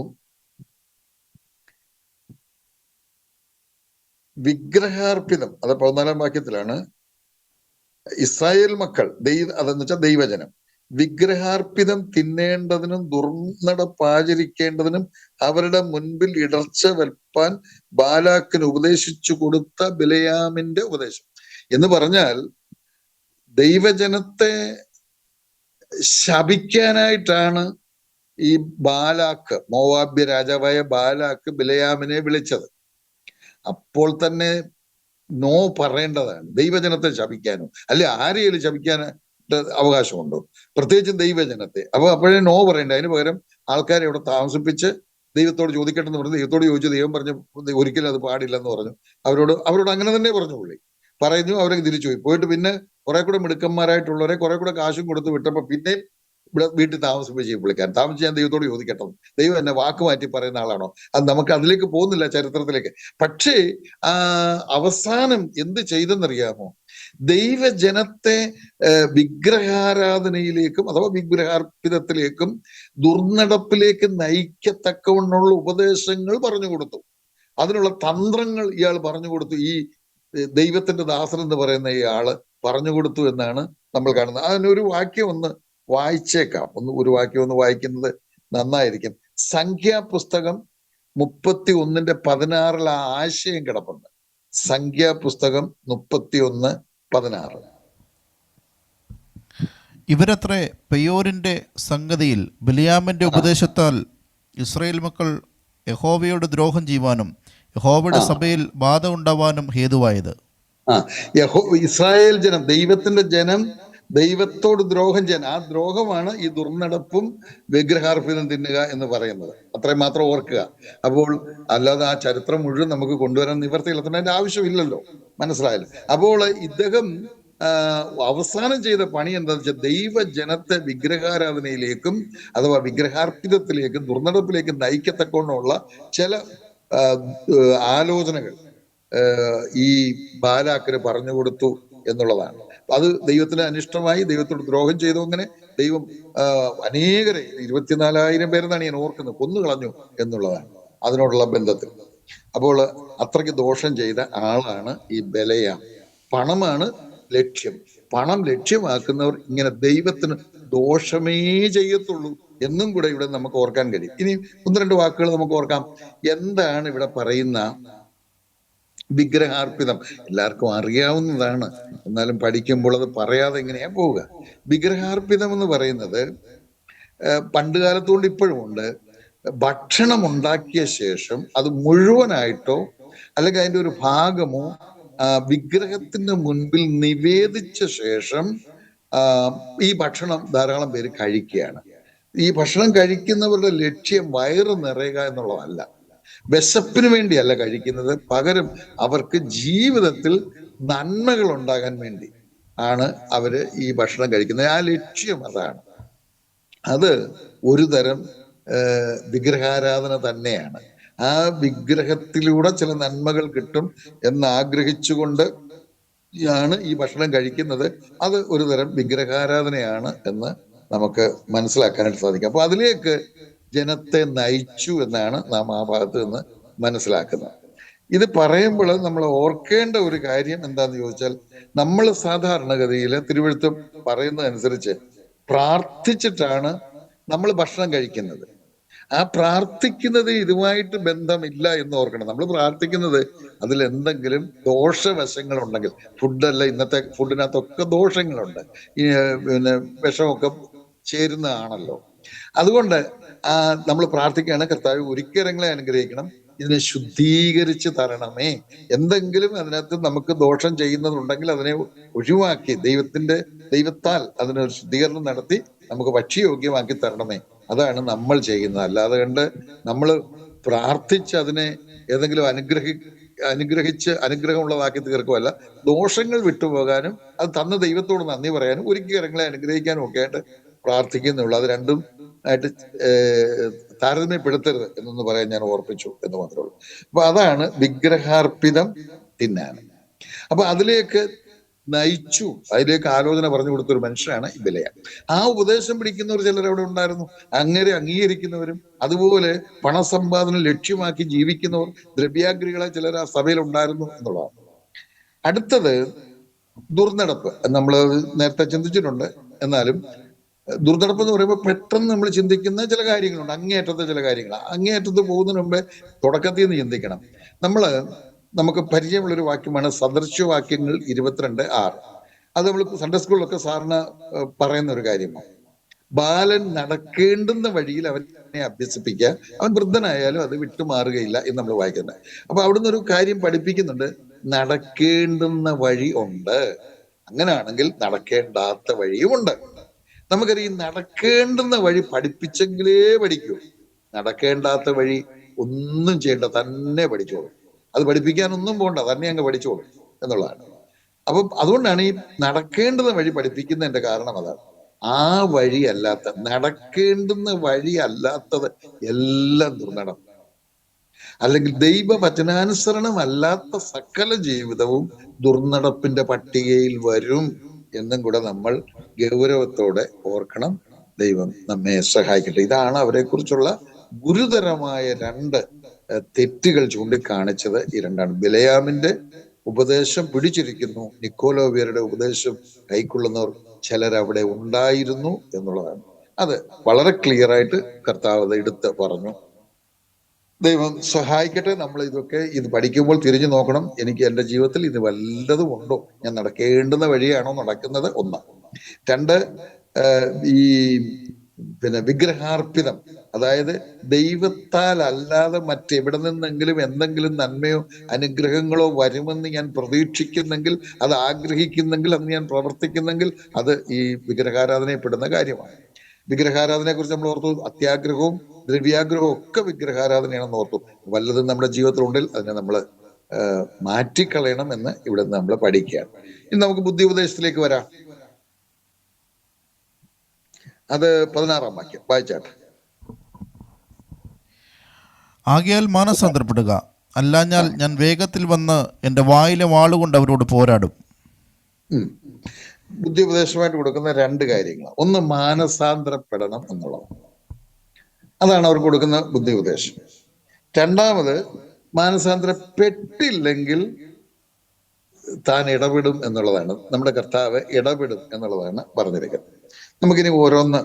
വിഗ്രഹാർപ്പിതം, അത് 14-ാം വാക്യത്തിലാണ്. ഇസ്രായേൽ മക്കൾ അതെന്ന് വെച്ചാൽ ദൈവജനം വിഗ്രഹാർപ്പിതം തിന്നേണ്ടതിനും ദുർനടപ്പാചരിക്കേണ്ടതിനും അവരുടെ മുൻപിൽ ഇടർച്ച വെൽപ്പാൻ ബാലാക്കിന് ഉപദേശിച്ചു കൊടുത്ത ബിലയാമിന്റെ ഉപദേശം എന്ന് പറഞ്ഞാൽ, ദൈവജനത്തെ ശപിക്കാനായിട്ടാണ് ഈ ബാലാക്ക്, മോവാബ്യ രാജാവായ ബാലാക്ക് ബിലയാമിനെ വിളിച്ചത്. അപ്പോൾ തന്നെ നോ പറയേണ്ടതാണ്. ദൈവജനത്തെ ശപിക്കാനോ അല്ലെ ആരെയും ശപിക്കാൻ അവകാശമുണ്ടോ? പ്രത്യേകിച്ചും ദൈവജനത്തെ. അപ്പോഴേ നോ പറയണ്ട. അതിന് പകരം ആൾക്കാരെ ഇവിടെ താമസിപ്പിച്ച് ദൈവത്തോട് ചോദിക്കട്ടെന്ന് പറഞ്ഞു. ദൈവത്തോട് ചോദിച്ചു, ദൈവം പറഞ്ഞു ഒരിക്കലും അത് പാടില്ലെന്ന് പറഞ്ഞു. അവരോട് അങ്ങനെ തന്നെ പറഞ്ഞു. പുള്ളി പറഞ്ഞു, അവരെ തിരിച്ചു പോയിട്ട് പിന്നെ കുറെ കൂടെ മിടുക്കന്മാരായിട്ടുള്ളവരെ കുറെ കൂടെ കാശും കൊടുത്ത് വിട്ടപ്പോ പിന്നെയും ഇവിടെ വീട്ടിൽ താമസിപ്പിച്ച് പുള്ളിക്കാരൻ താമസിച്ച് ഞാൻ ദൈവത്തോട് ചോദിക്കട്ടെ. ദൈവം എന്നെ വാക്ക് മാറ്റി പറയുന്ന ആളാണോ? അത് നമുക്ക് അതിലേക്ക് പോകുന്നില്ല, ചരിത്രത്തിലേക്ക്. പക്ഷേ അവസാനം എന്ത് ചെയ്തെന്നറിയാമോ? ദൈവജനത്തെ വിഗ്രഹാരാധനയിലേക്കും അഥവാ വിഗ്രഹാർപ്പിതത്തിലേക്കും ദുർനടപ്പിലേക്ക് നയിക്കത്തക്കവണ്ണമുള്ള ഉപദേശങ്ങൾ പറഞ്ഞു കൊടുത്തു. അതിനുള്ള തന്ത്രങ്ങൾ ഇയാൾ പറഞ്ഞു കൊടുത്തു. ഈ ദൈവത്തിന്റെ ദാസൻ എന്ന് പറയുന്ന ഇയാള് പറഞ്ഞു കൊടുത്തു എന്നാണ് നമ്മൾ കാണുന്നത്. അതിനൊരു വാക്യം ഒന്ന് വായിച്ചേക്കാം. ഒരു വാക്യം ഒന്ന് വായിക്കുന്നത് നന്നായിരിക്കും. സംഖ്യാപുസ്തകം 31:16 ആ ആശയം കിടപ്പുണ്ട്. സംഖ്യാപുസ്തകം 31:16. ഇവരത്രേ പെയോരിന്റെ സംഗതിയിൽ ബിലയാമിന്റെ ഉപദേശത്താൽ ഇസ്രായേൽ മക്കൾ യഹോവയോട് ദ്രോഹം ചെയ്യുവാനും യഹോവയുടെ സഭയിൽ ബാധ ഉണ്ടാവാനും ഹേതുവായത്. ഇസ്രായേൽ ജനം, ദൈവത്തിന്റെ ജനം ദൈവത്തോട് ദ്രോഹം ചെയ്യാൻ, ആ ദ്രോഹമാണ് ഈ ദുർനടപ്പും വിഗ്രഹാർപ്പിതം തിന്നുക എന്ന് പറയുന്നത്. അത്രയും മാത്രം ഓർക്കുക. അപ്പോൾ അല്ലാതെ ആ ചരിത്രം മുഴുവൻ നമുക്ക് കൊണ്ടുവരാൻ നിവർത്തിയില്ല, അതിന്റെ ആവശ്യമില്ലല്ലോ. മനസ്സിലായല്ലോ? അപ്പോൾ ഇദ്ദേഹം അവസാനം ചെയ്ത പണി എന്താണെന്ന് വെച്ചാൽ ദൈവജനത്തെ വിഗ്രഹാരാധനയിലേക്കും അഥവാ വിഗ്രഹാർപ്പിതത്തിലേക്കും ദുർനടപ്പിലേക്കും നയിക്കത്തക്കൊണ്ടുള്ള ചില ആലോചനകൾ ഈ ബാലാക്കിന് പറഞ്ഞു കൊടുത്തു എന്നുള്ളതാണ്. അത് ദൈവത്തിന് അനിഷ്ടമായി, ദൈവത്തോട് ദ്രോഹം ചെയ്തു. അങ്ങനെ ദൈവം അനേകരെ 24,000 പേരെന്നാണ് ഞാൻ ഓർക്കുന്നത് കൊന്നു കളഞ്ഞു എന്നുള്ളതാണ് അതിനോടുള്ള ബന്ധത്തിൽ. അപ്പോൾ അത്രയ്ക്ക് ദോഷം ചെയ്ത ആളാണ് ഈ ബിലയാം. പണമാണ് ലക്ഷ്യം. പണം ലക്ഷ്യമാക്കുന്നവർ ഇങ്ങനെ ദൈവത്തിന് ദോഷമേ ചെയ്യത്തുള്ളൂ എന്നും കൂടെ ഇവിടെ നമുക്ക് ഓർക്കാൻ കഴിയും. ഇനി ഒന്ന് രണ്ട് വാക്കുകൾ നമുക്ക് ഓർക്കാം. എന്താണ് ഇവിടെ പറയുന്ന വിഗ്രഹാർപ്പിതം? എല്ലാവർക്കും അറിയാവുന്നതാണ്, എന്നാലും പഠിക്കുമ്പോൾ അത് പറയാതെ എങ്ങനെയാ പോവുക? വിഗ്രഹാർപ്പിതം എന്ന് പറയുന്നത് പണ്ട് കാലത്തുകൊണ്ട് ഇപ്പോഴും ഉണ്ട്. ഭക്ഷണം ഉണ്ടാക്കിയ ശേഷം അത് മുഴുവനായിട്ടോ അല്ലെങ്കിൽ അതിൻ്റെ ഒരു ഭാഗമോ വിഗ്രഹത്തിന് മുൻപിൽ നിവേദിച്ച ശേഷം ഈ ഭക്ഷണം ധാരാളം പേര് കഴിക്കുകയാണ്. ഈ ഭക്ഷണം കഴിക്കുന്നവരുടെ ലക്ഷ്യം വയറ് നിറയുക എന്നുള്ളതല്ല, വിശപ്പിന് വേണ്ടിയല്ല കഴിക്കുന്നത്, പകരം അവർക്ക് ജീവിതത്തിൽ നന്മകൾ ഉണ്ടാകാൻ വേണ്ടി ആണ് അവര് ഈ ഭക്ഷണം കഴിക്കുന്നത്. ആ ലക്ഷ്യം അതാണ്. അത് ഒരു തരം വിഗ്രഹാരാധന തന്നെയാണ്. ആ വിഗ്രഹത്തിലൂടെ ചില നന്മകൾ കിട്ടും എന്നാഗ്രഹിച്ചുകൊണ്ട് ആണ് ഈ ഭക്ഷണം കഴിക്കുന്നത്. അത് ഒരു തരം വിഗ്രഹാരാധനയാണ് എന്ന് നമുക്ക് മനസ്സിലാക്കാനായിട്ട് സാധിക്കും. അപ്പൊ അതിലേക്ക് ജനത്തെ നയിച്ചു എന്നാണ് നാം ആ ഭാഗത്ത് നിന്ന് മനസ്സിലാക്കുന്നത്. ഇത് പറയുമ്പോൾ നമ്മൾ ഓർക്കേണ്ട ഒരു കാര്യം എന്താന്ന് ചോദിച്ചാൽ, നമ്മൾ സാധാരണഗതിയിൽ തിരുവെഴുത്ത് പറയുന്നതനുസരിച്ച് പ്രാർത്ഥിച്ചിട്ടാണ് നമ്മൾ ഭക്ഷണം കഴിക്കുന്നത്. ആ പ്രാർത്ഥിക്കുന്നത് ഇതുമായിട്ട് ബന്ധമില്ല എന്ന് ഓർക്കണം. നമ്മൾ പ്രാർത്ഥിക്കുന്നത് അതിൽ എന്തെങ്കിലും ദോഷവശങ്ങൾ ഉണ്ടെങ്കിൽ, ഫുഡല്ല, ഇന്നത്തെ ഫുഡിനകത്തൊക്കെ ദോഷങ്ങളുണ്ട്, ഈ പിന്നെ വിഷമൊക്കെ ചേരുന്നതാണല്ലോ. അതുകൊണ്ട് നമ്മൾ പ്രാർത്ഥിക്കുകയാണ്, കർത്താവ് ഒരിക്കലങ്ങളെ അനുഗ്രഹിക്കണം, ഇതിനെ ശുദ്ധീകരിച്ച് തരണമേ. എന്തെങ്കിലും അതിനകത്ത് നമുക്ക് ദോഷം ചെയ്യുന്നതുണ്ടെങ്കിൽ അതിനെ ഒഴിവാക്കി ദൈവത്താൽ അതിനൊരു ശുദ്ധീകരണം നടത്തി നമുക്ക് ഭക്ഷ്യയോഗ്യമാക്കി തരണമേ. അതാണ് നമ്മൾ ചെയ്യുന്നത്. അല്ലാതെ കണ്ട് നമ്മൾ പ്രാർത്ഥിച്ച് അതിനെ ഏതെങ്കിലും അനുഗ്രഹിച്ച് അനുഗ്രഹമുള്ളതാക്കി തീർക്കുമല്ല, ദോഷങ്ങൾ വിട്ടുപോകാനും അത് തന്ന ദൈവത്തോട് നന്ദി പറയാനും ഒരിക്കലങ്ങളെ അനുഗ്രഹിക്കാനും ഒക്കെ ആയിട്ട് പ്രാർത്ഥിക്കുന്നുള്ളൂ. അത് രണ്ടും ആയിട്ട് താരതമ്യപ്പെടുത്തരുത് എന്നൊന്ന് പറയാൻ ഞാൻ ഓർപ്പിച്ചു എന്ന് മാത്രമേ ഉള്ളൂ. അപ്പൊ അതാണ് വിഗ്രഹാർപ്പിതം തിന്നാൻ. അപ്പൊ അതിലേക്ക് നയിച്ചു, അതിലേക്ക് ആലോചന പറഞ്ഞു കൊടുത്തൊരു മനുഷ്യനാണ് ഈ ബിലയാം. ആ ഉപദേശം പിടിക്കുന്നവർ ചിലർ അവിടെ ഉണ്ടായിരുന്നു, അങ്ങനെ അംഗീകരിക്കുന്നവരും അതുപോലെ പണസമ്പാദനം ലക്ഷ്യമാക്കി ജീവിക്കുന്നവർ, ദ്രവ്യാഗ്രഹികളെ ചിലർ ആ സഭയിൽ ഉണ്ടായിരുന്നു എന്നുള്ളതാണ്. അടുത്തത് ദുർനടപ്പ്. നമ്മൾ നേരത്തെ ചിന്തിച്ചിട്ടുണ്ട്. എന്നാലും ദുർനടപ്പ് എന്ന് പറയുമ്പോൾ പെട്ടെന്ന് നമ്മൾ ചിന്തിക്കുന്ന ചില കാര്യങ്ങളുണ്ട്, അങ്ങേയറ്റത്തെ ചില കാര്യങ്ങൾ. അങ്ങേയറ്റത്ത് പോകുന്നതിന് മുമ്പേ തുടക്കത്തിൽ നിന്ന് ചിന്തിക്കണം. നമുക്ക് പരിചയമുള്ളൊരു വാക്യമാണ് സദൃശവാക്യങ്ങൾ 22:6. അത് നമ്മൾ സൺഡേ സ്കൂളിലൊക്കെ സാറിന് പറയുന്ന ഒരു കാര്യമാണ്. ബാലൻ നടക്കേണ്ടുന്ന വഴിയിൽ അവനെ അഭ്യസിപ്പിക്കുക, അവൻ വൃദ്ധനായാലും അത് വിട്ടുമാറുകയില്ല എന്ന് നമ്മൾ വായിക്കുന്നത്. അപ്പൊ അവിടുന്ന് ഒരു കാര്യം പഠിപ്പിക്കുന്നുണ്ട്, നടക്കേണ്ടുന്ന വഴി ഉണ്ട്, അങ്ങനെയാണെങ്കിൽ നടക്കേണ്ടാത്ത വഴിയുമുണ്ട്. നമുക്കറിയാം, നടക്കേണ്ടുന്ന വഴി പഠിപ്പിച്ചെങ്കിലേ പഠിക്കൂ. നടക്കേണ്ടാത്ത വഴി ഒന്നും ചെയ്യേണ്ട, തന്നെ പഠിച്ചോളൂ. അത് പഠിപ്പിക്കാനൊന്നും പോകണ്ട, തന്നെ അങ്ങ് പഠിച്ചോളൂ എന്നുള്ളതാണ്. അപ്പം അതുകൊണ്ടാണ് ഈ നടക്കേണ്ടുന്ന വഴി പഠിപ്പിക്കുന്നതിന്റെ കാരണം അതാണ്. ആ വഴി അല്ലാത്ത, നടക്കേണ്ടുന്ന വഴി അല്ലാത്തത് എല്ലാം ദുർനടം, അല്ലെങ്കിൽ ദൈവവചനാനുസരണമല്ലാത്ത സകല ജീവിതവും ദുർനടപ്പിന്റെ പട്ടികയിൽ വരും എന്നും കൂടെ നമ്മൾ ഗൗരവത്തോടെ ഓർക്കണം. ദൈവം നമ്മെ സഹായിക്കട്ടെ. ഇതാണ് അവരെ കുറിച്ചുള്ള ഗുരുതരമായ 2 തെറ്റുകൾ ചൂണ്ടിക്കാണിച്ചത്. ഈ 2ആണ്. ബിലയാമിന്റെ ഉപദേശം പിടിച്ചിരിക്കുന്നു, നിക്കോലോവിയരുടെ ഉപദേശം കൈക്കൊള്ളുന്നവർ ചിലരവിടെ ഉണ്ടായിരുന്നു എന്നുള്ളതാണ്. അത് വളരെ ക്ലിയർ ആയിട്ട് കർത്താവ് അത് എടുത്ത് പറഞ്ഞു. ദൈവം സഹായിക്കട്ടെ. നമ്മൾ ഇത് പഠിക്കുമ്പോൾ തിരിഞ്ഞു നോക്കണം, എനിക്ക് എൻ്റെ ജീവിതത്തിൽ ഇത് വല്ലതും ഉണ്ടോ, ഞാൻ നടക്കേണ്ടുന്ന വഴിയാണോ നടക്കുന്നത്? 1. 2, ഈ വിഗ്രഹാർപ്പിതം, അതായത് ദൈവത്താൽ അല്ലാതെ മറ്റെവിടെ നിന്നെങ്കിലും എന്തെങ്കിലും നന്മയോ അനുഗ്രഹങ്ങളോ വരുമെന്ന് ഞാൻ പ്രതീക്ഷിക്കുന്നെങ്കിൽ, അത് ആഗ്രഹിക്കുന്നെങ്കിൽ, അത് ഞാൻ പ്രവർത്തിക്കുന്നെങ്കിൽ അത് ഈ വിഗ്രഹാരാധനയപ്പെടുന്ന കാര്യമാണ്. വിഗ്രഹാരാധനയെ കുറിച്ച് നമ്മൾ ഓർത്തു, അത്യാഗ്രഹവും ദ്രവ്യാഗ്രഹവും ഒക്കെ വിഗ്രഹാരാധനയാണെന്ന് ഓർത്തു. വല്ലതും നമ്മുടെ ജീവിതത്തിലുണ്ടെങ്കിൽ അതിനെ നമ്മൾ മാറ്റിക്കളയണം എന്ന് ഇവിടെ നിന്ന് നമ്മൾ പഠിക്കുകയാണ്. ഇനി നമുക്ക് ബുദ്ധി ഉപദേശത്തിലേക്ക് വരാം. അത് 16-ാം വാക്യം വായിച്ചാട്ടെ. ആകയാൽ മാനസാന്തരപ്പെടുക, അല്ലാഞ്ഞാൽ ഞാൻ വേഗത്തിൽ വന്ന് എൻ്റെ വായിലെ വാളുകൊണ്ട് അവരോട് പോരാടും. ബുദ്ധി ഉപദേശമായിട്ട് കൊടുക്കുന്ന 2 കാര്യങ്ങൾ. ഒന്ന്, മാനസാന്തരപ്പെടണം എന്നുള്ളത്, അതാണ് അവർ കൊടുക്കുന്ന ബുദ്ധി ഉപദേശം. 2ാമത്, മാനസാന്തരപ്പെട്ടില്ലെങ്കിൽ താൻ ഇടപെടും എന്നുള്ളതാണ്. നമ്മുടെ കർത്താവ് ഇടപെടും എന്നുള്ളതാണ് പറഞ്ഞിരിക്കുന്നത്. നമുക്കിനി ഓരോന്ന്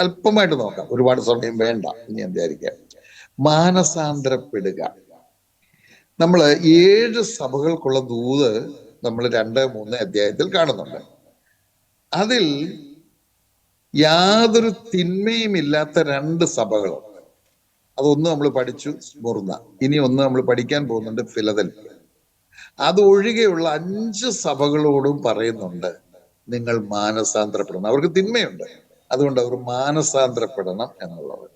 അല്പമായിട്ട് നോക്കാം, ഒരുപാട് സമയം വേണ്ട, ഇനി വിചാരിക്കാം. മാനസാന്തരപ്പെടുക. നമ്മൾ 7 സഭകൾക്കുള്ള ദൂത് നമ്മൾ 2-3 അധ്യായത്തിൽ കാണുന്നുണ്ട്. അതിൽ യാതൊരു തിന്മയും ഇല്ലാത്ത 2 സഭകളുണ്ട്. അതൊന്ന് നമ്മൾ പഠിച്ചു, സ്മുർന്ന. ഇനി ഒന്ന് നമ്മൾ പഠിക്കാൻ പോകുന്നുണ്ട്, ഫിലദൽഫിയ. അതൊഴികെയുള്ള 5 സഭകളോടും പറയുന്നുണ്ട്, നിങ്ങൾ മാനസാന്തരപ്പെടണം. അവർക്ക് തിന്മയുണ്ട്, അതുകൊണ്ട് അവർ മാനസാന്തരപ്പെടണം എന്നുള്ളത്.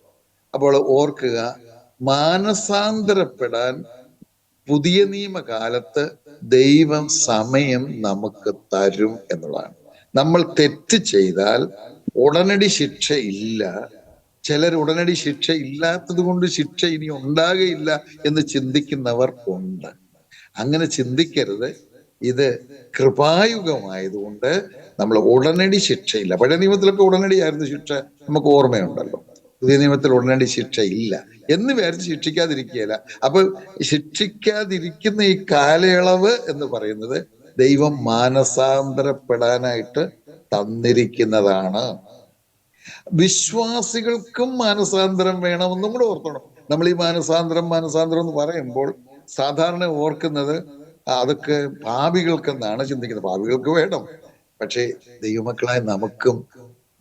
അപ്പോൾ ഓർക്കുക, മാനസാന്തരപ്പെടാൻ പുതിയ നിയമകാലത്ത് ദൈവം സമയം നമുക്ക് തരും എന്നുള്ളതാണ്. നമ്മൾ തെറ്റ് ചെയ്താൽ ഉടനടി ശിക്ഷ ഇല്ല. ചിലർ ഉടനടി ശിക്ഷ ഇല്ലാത്തത് കൊണ്ട് ശിക്ഷ ഇനി ഉണ്ടാകുകയില്ല എന്ന് ചിന്തിക്കുന്നവർ ഉണ്ട്. അങ്ങനെ ചിന്തിക്കരുത്. ഇത് കൃപായുഗമായതുകൊണ്ട് നമ്മൾ ഉടനടി ശിക്ഷയില്ല. പഴയ നിയമത്തിലൊക്കെ ഉടനടി ആയിരുന്നു ശിക്ഷ, നമുക്ക് ഓർമ്മയുണ്ടല്ലോ. പുതിയ നിയമത്തിൽ ഉടനടി ശിക്ഷയില്ല എന്ന് വിചാരിച്ച് ശിക്ഷിക്കാതിരിക്കുകയില്ല. അപ്പൊ ശിക്ഷിക്കാതിരിക്കുന്ന ഈ കാലയളവ് എന്ന് പറയുന്നത് ദൈവം മാനസാന്തരപ്പെടാനായിട്ട് തന്നിരിക്കുന്നതാണ്. വിശ്വാസികൾക്കും മാനസാന്തരം വേണമെന്നും കൂടെ ഓർത്തോണം. നമ്മൾ ഈ മാനസാന്തരം എന്ന് പറയുമ്പോൾ സാധാരണ ഓർക്കുന്നത് അതൊക്കെ പാപികൾക്കെന്നാണ് ചിന്തിക്കുന്നത്. പാപികൾക്ക് വേണം, പക്ഷേ ദൈവമക്കളായ നമുക്കും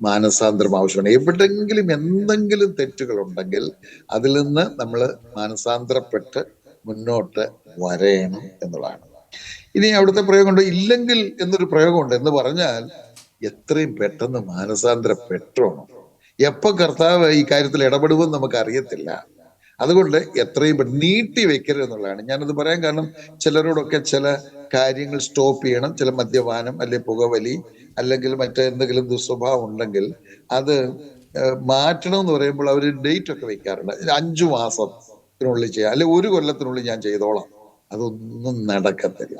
മാനസാന്തരം ആവശ്യമാണ്. എവിടെങ്കിലും എന്തെങ്കിലും തെറ്റുകൾ ഉണ്ടെങ്കിൽ അതിൽ നിന്ന് നമ്മൾ മാനസാന്തരപ്പെട്ട് മുന്നോട്ട് വരയണം എന്നുള്ളതാണ്. ഇനി അവിടുത്തെ പ്രയോഗമുണ്ട്, ഇല്ലെങ്കിൽ എന്നൊരു പ്രയോഗമുണ്ട്. എന്ന് പറഞ്ഞാൽ എത്രയും പെട്ടെന്ന് മാനസാന്തരപ്പെട്ടോണം. എപ്പോ കർത്താവ് ഈ കാര്യത്തിൽ ഇടപെടുമെന്ന് നമുക്ക് അറിയത്തില്ല. അതുകൊണ്ട് എത്രയും നീട്ടി വെക്കരുത് എന്നുള്ളതാണ് ഞാനത് പറയാൻ കാരണം. ചിലരോടൊക്കെ ചില കാര്യങ്ങൾ സ്റ്റോപ്പ് ചെയ്യണം, ചില മദ്യപാനം അല്ലെങ്കിൽ പുകവലി അല്ലെങ്കിൽ മറ്റെന്തെങ്കിലും ദുസ്വഭാവം ഉണ്ടെങ്കിൽ അത് മാറ്റണം എന്ന് പറയുമ്പോൾ അവർ ഡേറ്റ് ഒക്കെ വെക്കാറുണ്ട്. 5 മാസത്തിനുള്ളിൽ ചെയ്യാം, അല്ലെ 1 കൊല്ലത്തിനുള്ളിൽ ഞാൻ ചെയ്തോളാം. അതൊന്നും നടക്കത്തില്ല.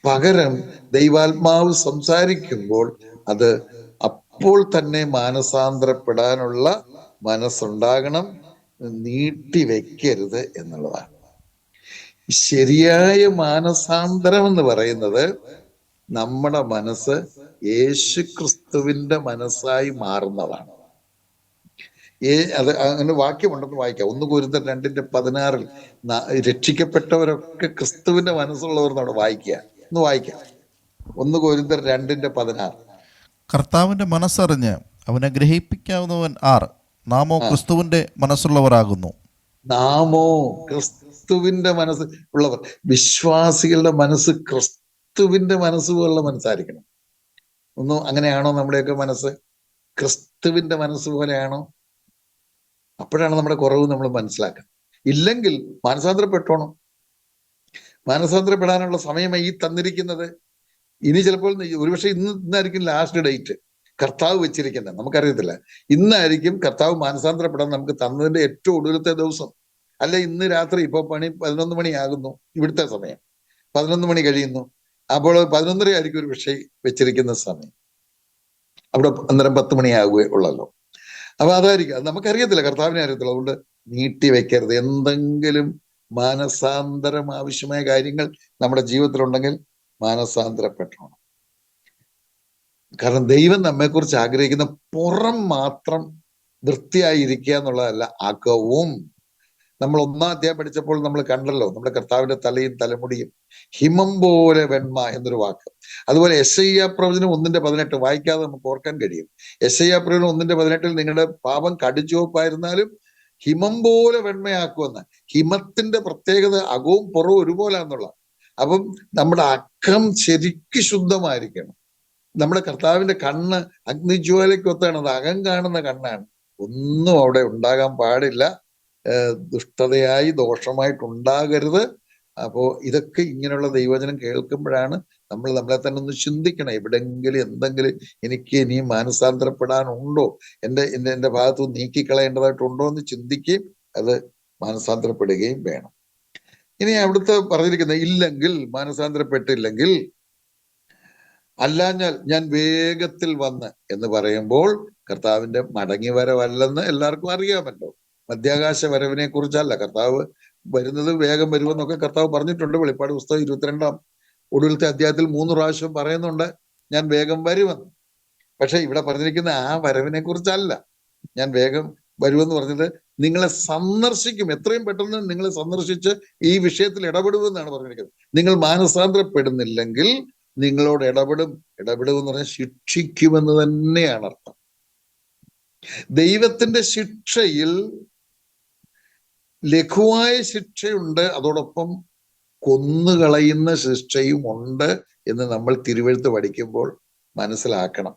പകരം ദൈവാത്മാവ് സംസാരിക്കുമ്പോൾ അത് അപ്പോൾ തന്നെ മാനസാന്തരപ്പെടാനുള്ള മനസ്സുണ്ടാകണം, നീട്ടി വെക്കരുത് എന്നുള്ളതാണ്. ശരിയായ മാനസാന്തരം എന്ന് പറയുന്നത് നമ്മുടെ മനസ്സ് യേശുക്രിസ്തുവിന്റെ മനസ്സായി മാറുന്നതാണ്. അത് അങ്ങനെ വാക്യമുണ്ടെന്ന് വായിക്കാം. 1 കൊരിന്ത്യർ 2:16 രക്ഷിക്കപ്പെട്ടവരൊക്കെ ക്രിസ്തുവിന്റെ മനസ്സുള്ളവർ എന്നവിടെ വായിക്കുക. ഒന്ന് വായിക്കാം. 1 കൊരിന്ത്യർ 2:16. കർത്താവിന്റെ മനസ്സറിഞ്ഞ് അവനെ ഗ്രഹിപ്പിക്കാവുന്നവൻ ആർ? നാമോ ക്രിസ്തുവിന്റെ മനസ്സുള്ളവരാകുന്നു. നാമോ ക്രിസ്തുവിന്റെ മനസ്സ് ഉള്ളവർ. വിശ്വാസികളുടെ മനസ്സ് ക്രിസ്തുവിന്റെ മനസ്സ് പോലുള്ള മനസ്സായിരിക്കണം. ഒന്നും അങ്ങനെയാണോ നമ്മുടെയൊക്കെ മനസ്സ്? ക്രിസ്തുവിന്റെ മനസ്സ് പോലെയാണോ? അപ്പോഴാണ് നമ്മുടെ കുറവ് നമ്മൾ മനസ്സിലാക്കുക. ഇല്ലെങ്കിൽ മാനസാന്തരപ്പെട്ടോണം. മാനസാന്തരപ്പെടാനുള്ള സമയമായി ഈ തന്നിരിക്കുന്നത്. ഇനി ചിലപ്പോൾ ഒരുപക്ഷെ ഇന്നായിരിക്കും ലാസ്റ്റ് ഡേറ്റ് കർത്താവ് വെച്ചിരിക്കുന്നത്, നമുക്കറിയത്തില്ല. ഇന്നായിരിക്കും കർത്താവ് മാനസാന്തരപ്പെടാൻ നമുക്ക് തന്നതിന്റെ ഏറ്റവും ഒടുവിലത്തെ ദിവസം. അല്ലെ ഇന്ന് രാത്രി, ഇപ്പൊ 11 മണിയാകുന്നു ഇവിടുത്തെ സമയം, 11 മണി കഴിയുന്നു. അപ്പോൾ 11:30 ആയിരിക്കും ഒരു പക്ഷേ വെച്ചിരിക്കുന്ന സമയം. അവിടെ അന്നേരം 10 മണിയാകുകയുള്ളല്ലോ. അപ്പൊ അതായിരിക്കും, അത് നമുക്കറിയത്തില്ല, കർത്താവിനെ അറിയത്തില്ല. അതുകൊണ്ട് നീട്ടി വെക്കരുത്. എന്തെങ്കിലും മാനസാന്തരം ആവശ്യമായ കാര്യങ്ങൾ നമ്മുടെ ജീവിതത്തിലുണ്ടെങ്കിൽ മാനസാന്തരപ്പെട്ടോണം. കാരണം ദൈവം നമ്മെക്കുറിച്ച് ആഗ്രഹിക്കുന്ന പുറം മാത്രം വൃത്തിയായിരിക്കുക എന്നുള്ളതല്ല, അകവും. നമ്മൾ 1-ാം അധ്യായം പഠിച്ചപ്പോൾ നമ്മൾ കണ്ടല്ലോ, നമ്മുടെ കർത്താവിന്റെ തലയും തലമുടിയും ഹിമം പോലെ വെണ്മ എന്നൊരു വാക്ക്. അതുപോലെ യെശയ്യാ പ്രവചനം 1:18 വായിക്കാതെ നമുക്ക് ഓർക്കാൻ കഴിയും. യെശയ്യാ പ്രവചനം 1:18 നിങ്ങളുടെ പാപം കടുചുവപ്പായിരുന്നാലും ഹിമം പോലെ വെണ്മയാക്കുമെന്ന്. ഹിമത്തിന്റെ പ്രത്യേകത അകവും പുറവും ഒരുപോലാന്നുള്ള. അപ്പം നമ്മുടെ അകം ശരിക്കും ശുദ്ധമായിരിക്കണം. നമ്മുടെ കർത്താവിന്റെ കണ്ണ് അഗ്നിജ്വാലയ്ക്കൊത്താണ്, അത് അകം കാണുന്ന കണ്ണാണ്. ഒന്നും അവിടെ ഉണ്ടാകാൻ പാടില്ല, ദുഷ്ടതയായി ദോഷമായിട്ടുണ്ടാകരുത്. അപ്പോ ഇതൊക്കെ ഇങ്ങനെയുള്ള ദൈവവചനം കേൾക്കുമ്പോഴാണ് നമ്മൾ നമ്മളെ തന്നെ ഒന്ന് ചിന്തിക്കണം. എവിടെങ്കിലും എന്തെങ്കിലും എനിക്ക് ഇനിയും മാനസാന്തരപ്പെടാനുണ്ടോ, എന്റെ ഭാഗത്ത് നീക്കിക്കളയേണ്ടതായിട്ടുണ്ടോ എന്ന് ചിന്തിക്കുകയും അത് മാനസാന്തരപ്പെടുകയും വേണം. ഇനി അവിടുത്തെ പറഞ്ഞിരിക്കുന്നത് ഇല്ലെങ്കിൽ, മാനസാന്തരപ്പെട്ടില്ലെങ്കിൽ, അല്ലാഞ്ഞാൽ ഞാൻ വേഗത്തിൽ വന്ന് എന്ന് പറയുമ്പോൾ കർത്താവിന്റെ മടങ്ങി വരവല്ലെന്ന് എല്ലാവർക്കും അറിയാമല്ലോ. മധ്യാകാശ വരവിനെ കുറിച്ചല്ല, കർത്താവ് വരുന്നത് വേഗം വരുമെന്നൊക്കെ കർത്താവ് പറഞ്ഞിട്ടുണ്ട്. വെളിപ്പാട് പുസ്തകം 22-ാം ഒടുവിലത്തെ അധ്യായത്തിൽ 3 പ്രാവശ്യം പറയുന്നുണ്ട് ഞാൻ വേഗം വരുമെന്ന്. പക്ഷെ ഇവിടെ പറഞ്ഞിരിക്കുന്ന ആ വരവിനെ കുറിച്ചല്ല. ഞാൻ വേഗം വരുമെന്ന് പറഞ്ഞത് നിങ്ങളെ സന്ദർശിക്കും, എത്രയും പെട്ടെന്ന് നിങ്ങളെ സന്ദർശിച്ച് ഈ വിഷയത്തിൽ ഇടപെടുമെന്നാണ് പറഞ്ഞിരിക്കുന്നത്. നിങ്ങൾ മാനസാന്തരപ്പെടുന്നില്ലെങ്കിൽ നിങ്ങളോട് ഇടപെടുമെന്ന് പറഞ്ഞാൽ ശിക്ഷിക്കുമെന്ന് തന്നെയാണ് അർത്ഥം. ദൈവത്തിന്റെ ശിക്ഷയിൽ ലഘുവായ ശിക്ഷയുണ്ട്, അതോടൊപ്പം കൊന്നുകളയുന്ന ശിക്ഷയും ഉണ്ട് എന്ന് നമ്മൾ തിരുവെഴുത്ത് പഠിക്കുമ്പോൾ മനസ്സിലാക്കണം.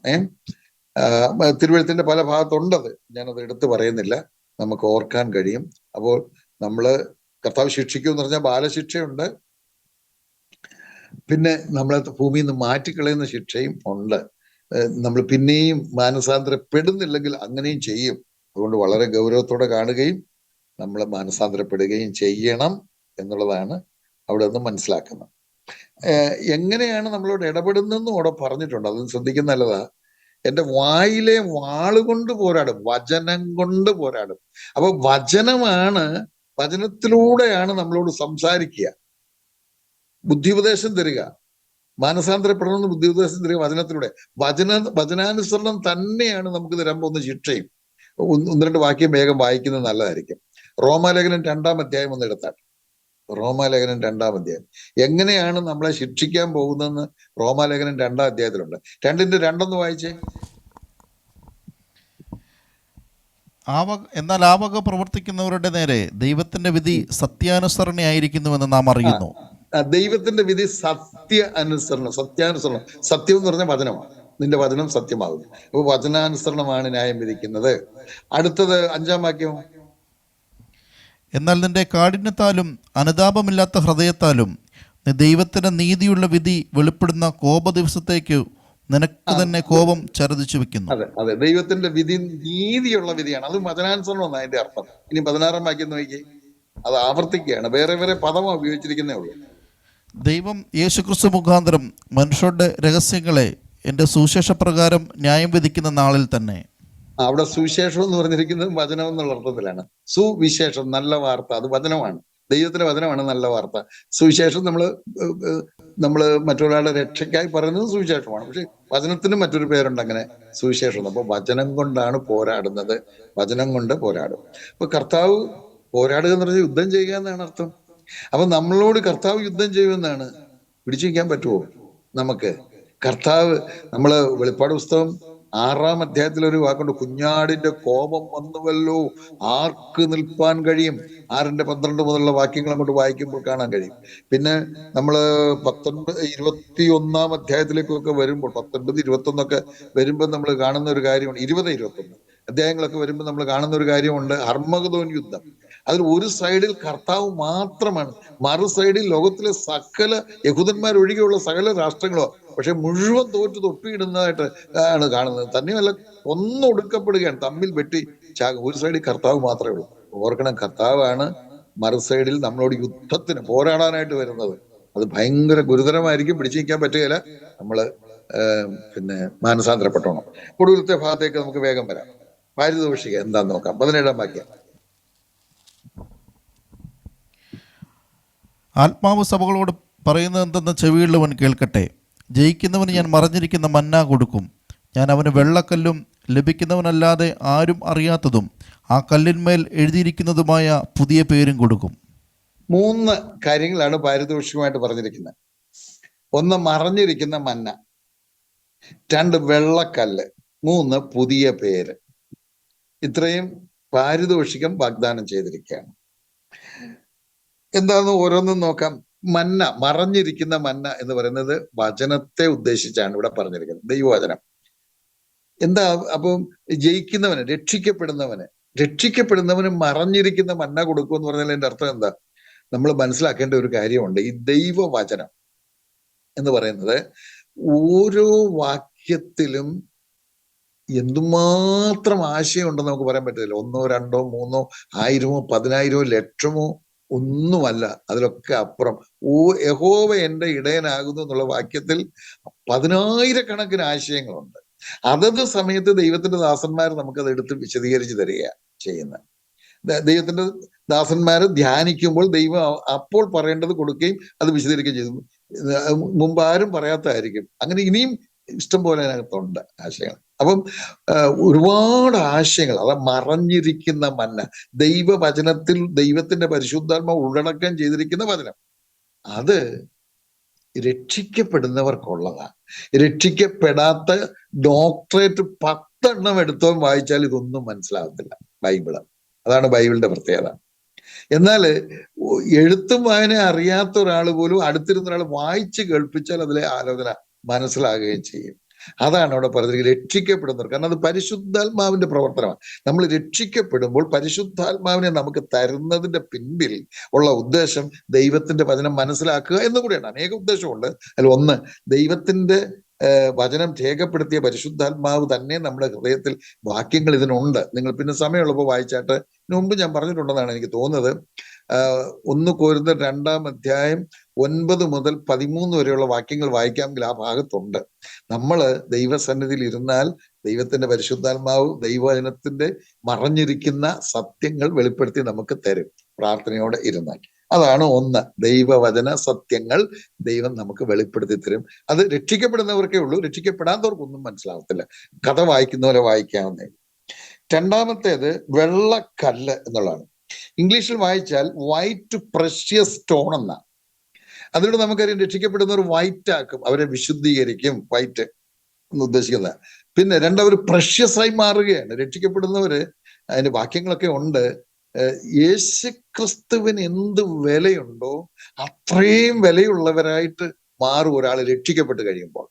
തിരുവെഴുത്തിന്റെ പല ഭാഗത്തുണ്ടത്, ഞാനത് എടുത്തു പറയുന്നില്ല, നമുക്ക് ഓർക്കാൻ കഴിയും. അപ്പോൾ നമ്മള് കർത്താവ് ശിക്ഷിക്കുമെന്ന് പറഞ്ഞാൽ ബാലശിക്ഷയുണ്ട്, പിന്നെ നമ്മളെ ഭൂമിയിൽ നിന്ന് മാറ്റിക്കളയുന്ന ശിക്ഷയും ഉണ്ട്. നമ്മൾ പിന്നെയും മാനസാന്തരപ്പെടുന്നില്ലെങ്കിൽ അങ്ങനെയും ചെയ്യും. അതുകൊണ്ട് വളരെ ഗൗരവത്തോടെ കാണുകയും നമ്മൾ മാനസാന്തരപ്പെടുകയും ചെയ്യണം എന്നുള്ളതാണ് അവിടെ നിന്ന് മനസ്സിലാക്കുന്നത്. എങ്ങനെയാണ് നമ്മളോട് ഇടപെടുന്നതെന്നും അവിടെ പറഞ്ഞിട്ടുണ്ട്, അത് ശ്രദ്ധിക്കുന്ന നല്ലതാ. എൻ്റെ വായിലെ വാളുകൊണ്ട് പോരാടും, വചനം കൊണ്ട് പോരാടും. അപ്പൊ വചനത്തിലൂടെയാണ് നമ്മളോട് സംസാരിക്കുക, ബുദ്ധിയുപദേശം തരിക, മാനസാന്തരപ്പെടണമെന്ന് ബുദ്ധിയുപദേശം തരിക വചനത്തിലൂടെ. വചനാനുസരണം തന്നെയാണ് നമുക്ക് തരാൻ പോകുന്ന ശിക്ഷയും. ഒന്ന് രണ്ട് വാക്യം വേഗം വായിക്കുന്നത് നല്ലതായിരിക്കും. റോമാലേഖനം 2-ാം അധ്യായം ഒന്ന് എടുത്താൽ, റോമാലേഖനം 2-ാം അധ്യായം എങ്ങനെയാണ് നമ്മളെ ശിക്ഷിക്കാൻ പോകുന്നതെന്ന് റോമാലേഖനം 2-ാം അധ്യായത്തിലുണ്ട്. 2:2 വായിച്ചേ. എന്നാൽ ആ വക പ്രവർത്തിക്കുന്നവരുടെ നേരെ ദൈവത്തിന്റെ വിധി സത്യാനുസരണയായിരിക്കുന്നുവെന്ന് നാം അറിയുന്നു. ദൈവത്തിന്റെ വിധി സത്യാനുസരണം. സത്യം എന്ന് പറഞ്ഞാൽ വചനമാണ്. നിന്റെ വചനം സത്യമാകുന്നു. അപ്പൊ വചനാനുസരണമാണ് ന്യായം വിധിക്കുന്നത്. അടുത്തത് 5-ാം വാക്യം. എന്നാൽ നിന്റെ കാഠിന്യത്താലും അനുതാപമില്ലാത്ത ഹൃദയത്താലും നീ ദൈവത്തിന്റെ നീതിയുള്ള വിധി വെളിപ്പെടുന്ന കോപ ദിവസത്തേക്ക് നിനക്ക് തന്നെ കോപം ചരതിച്ചു വെക്കുന്നു. അതെ, ദൈവത്തിന്റെ വിധി നീതിയുള്ള വിധിയാണ്. അത് വചനാനുസരണം എന്നാണ് അതിന്റെ അർത്ഥം. ഇനി 16-ാം വാക്യം നോക്കി, അത് ആവർത്തിക്കുകയാണ്, വേറെ വേറെ പദം ഉപയോഗിച്ചിരിക്കുന്നേ ഉള്ളൂ. ദൈവം യേശുക്രിസ്തു മുഖാന്തരം മനുഷ്യരുടെ രഹസ്യങ്ങളെ എൻ്റെ സുവിശേഷപ്രകാരം ന്യായം വിധിക്കുന്ന നാളിൽ തന്നെ. അവിടെ സുവിശേഷം എന്ന് പറഞ്ഞിരിക്കുന്നത് വചനം എന്നുള്ള അർത്ഥത്തിലാണ്. സുവിശേഷം, നല്ല വാർത്ത, അത് വചനമാണ്. ദൈവത്തിന്റെ വചനമാണ് നല്ല വാർത്ത. സുവിശേഷം നമ്മള് മറ്റൊരാളുടെ രക്ഷയ്ക്കായി പറയുന്നത് സുവിശേഷമാണ്. പക്ഷെ വചനത്തിന് മറ്റൊരു പേരുണ്ട് അങ്ങനെ, സുവിശേഷം. അപ്പൊ വചനം കൊണ്ടാണ് പോരാടുന്നത്, വചനം കൊണ്ട് പോരാടും. അപ്പൊ കർത്താവ് പോരാടുക എന്ന് പറഞ്ഞാൽ യുദ്ധം ചെയ്യുക എന്നാണ് അർത്ഥം. അപ്പൊ നമ്മളോട് കർത്താവ് യുദ്ധം ചെയ്യുമെന്നാണ്. പിടിച്ചു വയ്ക്കാൻ പറ്റുമോ നമുക്ക്? കർത്താവ്, നമ്മള് വെളിപ്പാട് പുസ്തകം 6-ാം അധ്യായത്തിൽ ഒരു വാക്കുണ്ട്, കുഞ്ഞാടിന്റെ കോപം വന്നുവല്ലോ, ആർക്ക് നിൽപ്പാൻ കഴിയും? 6-12 മുതലുള്ള വാക്യങ്ങൾ അങ്ങോട്ട് വായിക്കുമ്പോൾ കാണാൻ കഴിയും. പിന്നെ നമ്മള് 21-ാം അധ്യായത്തിലേക്കൊക്കെ വരുമ്പോൾ, 19, 21 വരുമ്പോൾ നമ്മൾ കാണുന്ന ഒരു കാര്യമാണ്, 20, 21 അധ്യായങ്ങളൊക്കെ വരുമ്പോൾ നമ്മൾ കാണുന്ന ഒരു കാര്യമുണ്ട്, ഹർമഗദോൻ യുദ്ധം. അതിൽ ഒരു സൈഡിൽ കർത്താവ് മാത്രമാണ്, മറു സൈഡിൽ ലോകത്തിലെ സകല യഹൂദന്മാർ ഒഴികെയുള്ള സകല രാഷ്ട്രങ്ങളോ, പക്ഷെ മുഴുവൻ തോറ്റ് തൊപ്പിയിടുന്നതായിട്ട് ആണ് കാണുന്നത്. തന്നെയല്ല, ഒന്നൊടുക്കപ്പെടുകയാണ്, തമ്മിൽ വെട്ടി ചാകും. ഒരു സൈഡിൽ കർത്താവ് മാത്രമേ ഉള്ളൂ. ഓർക്കണം, കർത്താവാണ് മറു സൈഡിൽ നമ്മളോട് യുദ്ധത്തിന് പോരാടാനായിട്ട് വരുന്നത്. അത് ഭയങ്കര ഗുരുതരമായിരിക്കും, പിടിച്ചു നിൽക്കാൻ പറ്റുകയില്ല. നമ്മള് മാനസാന്തരപ്പെട്ടോണം. ഒടുവിലത്തെ ഭാഗത്തേക്ക് നമുക്ക് വേഗം വരാം. പാരിതോഷികം എന്താന്ന് നോക്കാം. 17-ാം വാക്യം. ആത്മാവ് സഭകളോട് പറയുന്നത് എന്തെന്ന് ചെവിയുള്ളവൻ കേൾക്കട്ടെ. ജയിക്കുന്നവന് ഞാൻ മറഞ്ഞിരിക്കുന്ന മന്ന കൊടുക്കും. ഞാൻ അവന് വെള്ളക്കല്ലും ലഭിക്കുന്നവനല്ലാതെ ആരും അറിയാത്തതും ആ കല്ലിന്മേൽ എഴുതിയിരിക്കുന്നതുമായ പുതിയ പേരും കൊടുക്കും. 3 കാര്യങ്ങളാണ് പാരിതോഷികമായിട്ട് പറഞ്ഞിരിക്കുന്നത്. 1 മറഞ്ഞിരിക്കുന്ന മന്ന, 2 വെള്ളക്കല്ല്, 3 പുതിയ പേര്. ഇത്രയും പാരിതോഷികം വാഗ്ദാനം ചെയ്തിരിക്കുകയാണ്. എന്താന്ന് ഓരോന്നും നോക്കാം. മന്ന, മറഞ്ഞിരിക്കുന്ന മന്ന എന്ന് പറയുന്നത് വചനത്തെ ഉദ്ദേശിച്ചാണ് ഇവിടെ പറഞ്ഞിരിക്കുന്നത്, ദൈവവചനം. എന്താ? അപ്പം ജയിക്കുന്നവന്, രക്ഷിക്കപ്പെടുന്നവന് മറഞ്ഞിരിക്കുന്ന മന്ന കൊടുക്കും എന്ന് പറഞ്ഞാൽ എൻ്റെ അർത്ഥം എന്താ? നമ്മൾ മനസ്സിലാക്കേണ്ട ഒരു കാര്യമുണ്ട്. ഈ ദൈവവചനം എന്ന് പറയുന്നത് ഓരോ വാക്യത്തിലും എന്തുമാത്രം ആശയം ഉണ്ടെന്ന് നമുക്ക് പറയാൻ പറ്റില്ല. 1, 2, 3, 1000, 10,000, ലക്ഷമോ ഒന്നുമല്ല, അതിലൊക്കെ അപ്പുറം. യഹോവ എൻ്റെ ഇടയനാകുന്നു എന്നുള്ള വാക്യത്തിൽ 10,000-കണക്കിന് ആശയങ്ങളുണ്ട്. അതത് സമയത്ത് ദൈവത്തിന്റെ ദാസന്മാർ നമുക്കത് എടുത്ത് വിശദീകരിച്ച് തരിക ചെയ്യുന്നത്. ദൈവത്തിന്റെ ദാസന്മാര് ധ്യാനിക്കുമ്പോൾ ദൈവം അപ്പോൾ പറയേണ്ടത് കൊടുക്കുകയും അത് വിശദീകരിക്കുകയും ചെയ്തു. മുമ്പ് ആരും പറയാത്തതായിരിക്കും. അങ്ങനെ ഇനിയും ഇഷ്ടം പോലെ അതിനകത്തുണ്ട് ആശയങ്ങൾ. അപ്പം ഒരുപാട് ആശയങ്ങൾ, അതാ മറഞ്ഞിരിക്കുന്ന മന്ന, ദൈവവചനത്തിൽ ദൈവത്തിന്റെ പരിശുദ്ധാത്മാവ് ഉള്ളടക്കം ചെയ്തിരിക്കുന്ന വചനം. അത് രക്ഷിക്കപ്പെടുന്നവർക്കുള്ളതാ. രക്ഷിക്കപ്പെടാത്ത ഡോക്ടറേറ്റ് 10 എടുത്തോ വായിച്ചാൽ ഇതൊന്നും മനസ്സിലാകത്തില്ല ബൈബിള്. അതാണ് ബൈബിളിന്റെ പ്രത്യേകത. എന്നാൽ എഴുത്തും വായന അറിയാത്ത ഒരാൾ പോലും അടുത്തിരുന്ന ഒരാൾ വായിച്ച് കേൾപ്പിച്ചാൽ അതിലെ ആലോചന മനസ്സിലാകുകയും ചെയ്യും. അതാണ് അവിടെ പറഞ്ഞിരിക്കുന്നത്, രക്ഷിക്കപ്പെടുന്നവർ. കാരണം അത് പരിശുദ്ധാത്മാവിന്റെ പ്രവർത്തനമാണ്. നമ്മൾ രക്ഷിക്കപ്പെടുമ്പോൾ പരിശുദ്ധാത്മാവിനെ നമുക്ക് തരുന്നതിന്റെ പിൻപിൽ ഉള്ള ഉദ്ദേശം ദൈവത്തിന്റെ വചനം മനസ്സിലാക്കുക എന്നുകൂടിയാണ്. അനേക ഉദ്ദേശമുണ്ട്. അതിൽ ഒന്ന്, ദൈവത്തിന്റെ വചനം രേഖപ്പെടുത്തിയ പരിശുദ്ധാത്മാവ് തന്നെ നമ്മുടെ ഹൃദയത്തിൽ വാക്യങ്ങൾ ഇതിനുണ്ട്. നിങ്ങൾ പിന്നെ സമയമുള്ളപ്പോൾ വായിച്ചാട്ട് മുമ്പ് ഞാൻ പറഞ്ഞിട്ടുണ്ടെന്നാണ് എനിക്ക് തോന്നുന്നത്. 1 കൊരിന്ത്യർ 2-ാം അധ്യായം 9 മുതൽ 13 വരെയുള്ള വാക്യങ്ങൾ വായിക്കാമെങ്കിൽ ആ ഭാഗത്തുണ്ട്. നമ്മള് ദൈവസന്നിധിയിൽ ഇരുന്നാൽ ദൈവത്തിന്റെ പരിശുദ്ധാത്മാവ് ദൈവവചനത്തിന്റെ മറഞ്ഞിരിക്കുന്ന സത്യങ്ങൾ വെളിപ്പെടുത്തി നമുക്ക് തരും, പ്രാർത്ഥനയോടെ ഇരുന്നാൽ. അതാണ് ഒന്ന്, ദൈവവചന സത്യങ്ങൾ ദൈവം നമുക്ക് വെളിപ്പെടുത്തി തരും. അത് രക്ഷിക്കപ്പെടുന്നവർക്കേ ഉള്ളൂ, രക്ഷിക്കപ്പെടാത്തവർക്കൊന്നും മനസ്സിലാവത്തില്ല. കഥ വായിക്കുന്ന പോലെ വായിക്കാവുന്നേ. രണ്ടാമത്തേത് വെള്ളക്കല്ല് എന്നുള്ളതാണ്. ഇംഗ്ലീഷിൽ വായിച്ചാൽ വൈറ്റ് പ്രഷ്യസ് സ്റ്റോൺ എന്നാ. അതിലൂടെ നമുക്കറിയാം രക്ഷിക്കപ്പെടുന്നവർ വൈറ്റ് ആക്കും, അവരെ വിശുദ്ധീകരിക്കും, വൈറ്റ് എന്ന് ഉദ്ദേശിക്കുന്നത്. പിന്നെ രണ്ടവർ പ്രഷ്യസ് ആയി മാറുകയാണ്. രക്ഷിക്കപ്പെടുന്നവര്, അതിന്റെ വാക്യങ്ങളൊക്കെ ഉണ്ട്, യേശുക്രിസ്തുവിന് എന്ത് വിലയുണ്ടോ അത്രയും വിലയുള്ളവരായിട്ട് മാറും ഒരാൾ രക്ഷിക്കപ്പെട്ട് കഴിയുമ്പോൾ.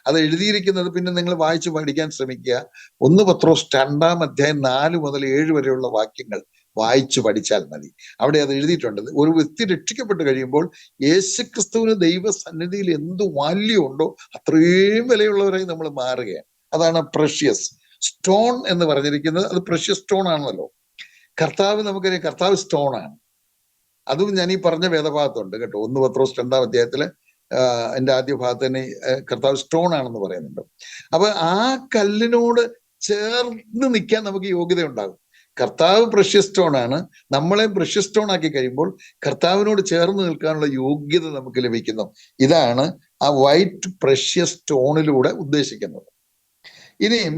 അത് എഴുതിയിരിക്കുന്നത്, പിന്നെ നിങ്ങൾ വായിച്ചു പഠിക്കാൻ ശ്രമിക്കുക. 1 പത്രോസ് 2-ാം അധ്യായം 4 മുതൽ 7 വരെയുള്ള വാക്യങ്ങൾ വായിച്ചു പഠിച്ചാൽ മതി. അവിടെ അത് എഴുതിയിട്ടുണ്ട്. ഒരു വ്യക്തി രക്ഷിക്കപ്പെട്ട് കഴിയുമ്പോൾ യേശുക്രിസ്തുവിന് ദൈവസന്നിധിയിൽ എന്ത് വാല്യൂ ഉണ്ടോ അത്രയും വിലയുള്ളവരായി നമ്മൾ മാറുകയാണ്. അതാണ് പ്രഷ്യസ് സ്റ്റോൺ എന്ന് പറഞ്ഞിരിക്കുന്നത്. അത് പ്രഷ്യസ് സ്റ്റോൺ ആണല്ലോ. കർത്താവ് നമുക്കറിയാം, കർത്താവ് സ്റ്റോൺ ആണ്. അതും ഞാൻ ഈ പറഞ്ഞ വേദഭാഗത്തുണ്ട് കേട്ടോ. 1 പത്രോസ് 2-ാം അധ്യായത്തില് എൻ്റെ ആദ്യ ഭാഗത്ത് തന്നെ കർത്താവ് സ്റ്റോൺ ആണെന്ന് പറയുന്നുണ്ട്. അപ്പൊ ആ കല്ലിനോട് ചേർന്ന് നിൽക്കാൻ നമുക്ക് യോഗ്യത ഉണ്ടാകും. കർത്താവ് പ്രഷ്യസ് സ്റ്റോൺ ആണ്. നമ്മളെ പ്രഷ്യസ് സ്റ്റോൺ ആക്കി കഴിയുമ്പോൾ കർത്താവിനോട് ചേർന്ന് നിൽക്കാനുള്ള യോഗ്യത നമുക്ക് ലഭിക്കുന്നു. ഇതാണ് ആ വൈറ്റ് പ്രഷ്യസ് സ്റ്റോണിലൂടെ ഉദ്ദേശിക്കുന്നത്. ഇനിയും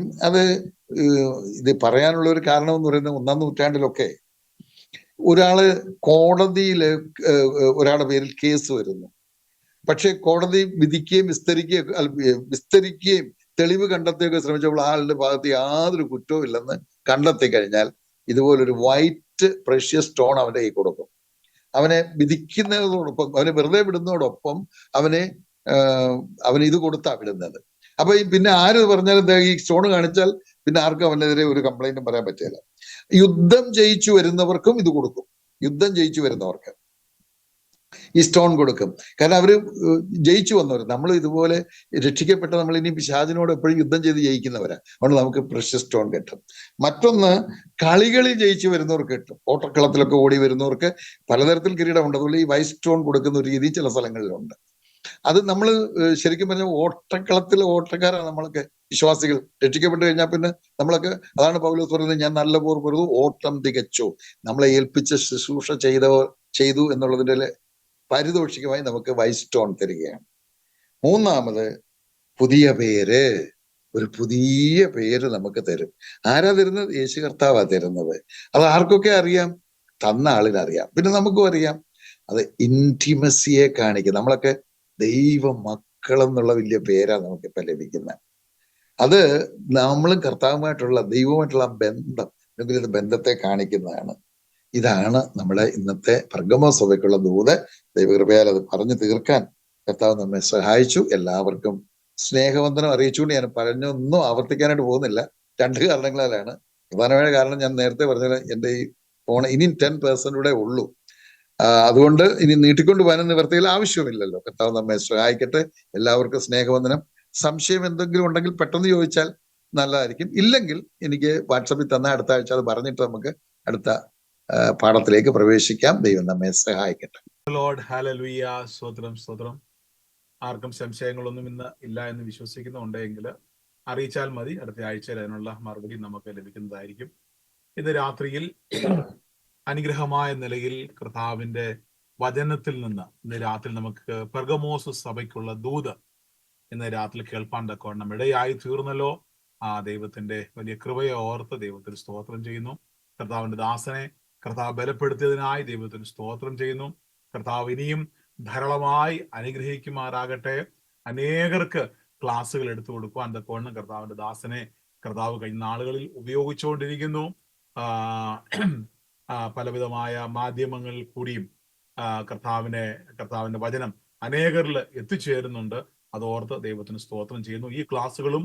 ഇത് പറയാനുള്ള ഒരു കാരണം എന്ന് പറയുന്നത്, 1-ാം നൂറ്റാണ്ടിലൊക്കെ ഒരാള് കോടതിയില് ഒരാളുടെ പേരിൽ കേസ് വരുന്നു. പക്ഷെ കോടതി വിധിക്കുകയും വിസ്തരിക്കുകയും തെളിവ് കണ്ടെത്തുകയൊക്കെ ശ്രമിച്ചപ്പോൾ ആളുടെ ഭാഗത്ത് യാതൊരു കുറ്റവും ഇല്ലെന്ന് കണ്ടെത്തി കഴിഞ്ഞാൽ ഇതുപോലൊരു വൈറ്റ് പ്രഷ്യസ് സ്റ്റോൺ അവന്റെ കൈ കൊടുക്കും. അവനെ വിധിക്കുന്നതോടൊപ്പം, അവനെ വെറുതെ വിടുന്നതോടൊപ്പം അവന് ഇത് കൊടുത്താ വിടുന്നത്. അപ്പൊ പിന്നെ ആര് പറഞ്ഞാലും ഈ സ്റ്റോൺ കാണിച്ചാൽ പിന്നെ ആർക്കും അവനെതിരെ ഒരു കംപ്ലൈന്റും പറയാൻ പറ്റില്ല. യുദ്ധം ജയിച്ചു വരുന്നവർക്കും ഇത് കൊടുക്കും. യുദ്ധം ജയിച്ചു വരുന്നവർക്ക് ഈ സ്റ്റോൺ കൊടുക്കും. കാരണം അവര് ജയിച്ചു വന്നവർ. നമ്മൾ ഇതുപോലെ രക്ഷിക്കപ്പെട്ട നമ്മൾ ഇനി പിശാചിനോട് എപ്പോഴും യുദ്ധം ചെയ്ത് ജയിക്കുന്നവരാ. അതുകൊണ്ട് നമുക്ക് പ്രഷ്യസ് സ്റ്റോൺ കിട്ടും. മറ്റൊന്ന്, കളികളിൽ ജയിച്ചു വരുന്നവർക്ക് കിട്ടും. ഓട്ടക്കളത്തിലൊക്കെ ഓടി വരുന്നവർക്ക് പലതരത്തിൽ കിരീടമുണ്ട്. അതുപോലെ ഈ വൈറ്റ് സ്റ്റോൺ കൊടുക്കുന്ന ഒരു രീതി ചില സ്ഥലങ്ങളിലുണ്ട്. അത് നമ്മൾ ശരിക്കും പറഞ്ഞാൽ ഓട്ടക്കളത്തിലെ ഓട്ടക്കാരാണ് നമ്മളൊക്കെ വിശ്വാസികൾ. രക്ഷിക്കപ്പെട്ട് കഴിഞ്ഞാൽ പിന്നെ നമ്മളൊക്കെ, അതാണ് പൗലോസ് പറയുന്നത്, ഞാൻ നല്ല പോർ പൊരുതു, ഓട്ടം തികച്ചു. നമ്മളെ ഏൽപ്പിച്ച ശുശ്രൂഷ ചെയ്തു എന്നുള്ളതിന്റെ പാരിതോഷികമായി നമുക്ക് വൈറ്റ് സ്റ്റോൺ തരികയാണ്. മൂന്നാമത്, പുതിയ പേര്. ഒരു പുതിയ പേര് നമുക്ക് തരും. ആരാ തരുന്നത്? യേശു കർത്താവാ തരുന്നത്. അത് ആർക്കൊക്കെ അറിയാം? തന്ന ആളിനറിയാം, പിന്നെ നമുക്കും അറിയാം. അത് ഇന്റിമസിയെ കാണിക്കും. നമ്മളൊക്കെ ദൈവ മക്കളെന്നുള്ള വലിയ പേരാ നമുക്കിപ്പോ ലഭിക്കുന്നത്. അത് നമ്മളും കർത്താവുമായിട്ടുള്ള ദൈവവുമായിട്ടുള്ള ബന്ധം, അല്ലെങ്കിൽ ബന്ധത്തെ കാണിക്കുന്നതാണ്. ഇതാണ് നമ്മുടെ ഇന്നത്തെ പെർഗമോ സഭയ്ക്കുള്ള ദൂത്. ദൈവകൃപയാൽ അത് പറഞ്ഞു തീർക്കാൻ കർത്താവ് നമ്മെ സഹായിച്ചു. എല്ലാവർക്കും സ്നേഹവന്ദനം അറിയിച്ചുകൊണ്ട് ഞാൻ പറഞ്ഞൊന്നും ആവർത്തിക്കാനായിട്ട് പോകുന്നില്ല. 2 കാരണങ്ങളാലാണ്. പ്രധാനമായ കാരണം ഞാൻ നേരത്തെ പറഞ്ഞത്, എൻ്റെ ഈ ഫോൺ ഇനി 10% ഉള്ളൂ. അതുകൊണ്ട് ഇനി നീട്ടിക്കൊണ്ട് പോകാനും നിവർത്തിയിൽ ആവശ്യമില്ലല്ലോ. കർത്താവ് നമ്മെ സഹായിക്കട്ടെ. എല്ലാവർക്കും സ്നേഹവന്ദനം. സംശയം എന്തെങ്കിലും ഉണ്ടെങ്കിൽ പെട്ടെന്ന് ചോദിച്ചാൽ നല്ലതായിരിക്കും. ഇല്ലെങ്കിൽ എനിക്ക് വാട്സപ്പിൽ തന്ന അടുത്ത ആഴ്ച അത് പറഞ്ഞിട്ട് നമുക്ക് അടുത്ത പാഠത്തിലേക്ക് പ്രവേശിക്കാം. ദൈവം നമ്മെ സഹായിക്കട്ടെ. ലോർഡ് ഹല്ലേലൂയ. സ്തോത്രം, സ്തോത്രം. ആർക്കും സംശയങ്ങളൊന്നും ഇന്ന് ഇല്ല എന്ന് വിശ്വസിക്കുന്നുണ്ടെങ്കിൽ അറിയിച്ചാൽ മതി. അടുത്ത ആഴ്ചയിൽ അതിനുള്ള മറുപടി നമുക്ക് ലഭിക്കുന്നതായിരിക്കും. ഇന്ന് രാത്രിയിൽ അനുഗ്രഹമായ നിലയിൽ കർത്താവിന്റെ വചനത്തിൽ നിന്ന് ഇന്ന് രാത്രി നമുക്ക് പെർഗമോസ് സഭയ്ക്കുള്ള ദൂത് ഇന്ന് രാത്രി കേൾപ്പാൻ തക്കവണ്ണം ഇടയായി തീർന്നല്ലോ. ആ ദൈവത്തിന്റെ വലിയ കൃപയെ ഓർത്ത് ദൈവത്തിന് സ്തോത്രം ചെയ്യുന്നു. കർത്താവിന്റെ ദാസനെ കർത്താവ് ബലപ്പെടുത്തിയതിനായി ദൈവത്തിന് സ്തോത്രം ചെയ്യുന്നു. കർത്താവ് ഇനിയും ധാരാളമായി അനുഗ്രഹിക്കുമാറാകട്ടെ. അനേകർക്ക് ക്ലാസ്സുകൾ എടുത്തു കൊടുക്കുവാൻ തക്കവണ്ണം കർത്താവിന്റെ ദാസനെ കർത്താവ് കഴിഞ്ഞ നാളുകളിൽ ഉപയോഗിച്ചുകൊണ്ടിരിക്കുന്നു. പലവിധമായ മാധ്യമങ്ങളിൽ കൂടിയും കർത്താവിന്റെ വചനം അനേകരിൽ എത്തിച്ചേരുന്നുണ്ട്. അതോർത്ത് ദൈവത്തിന് സ്തോത്രം ചെയ്യുന്നു. ഈ ക്ലാസ്സുകളും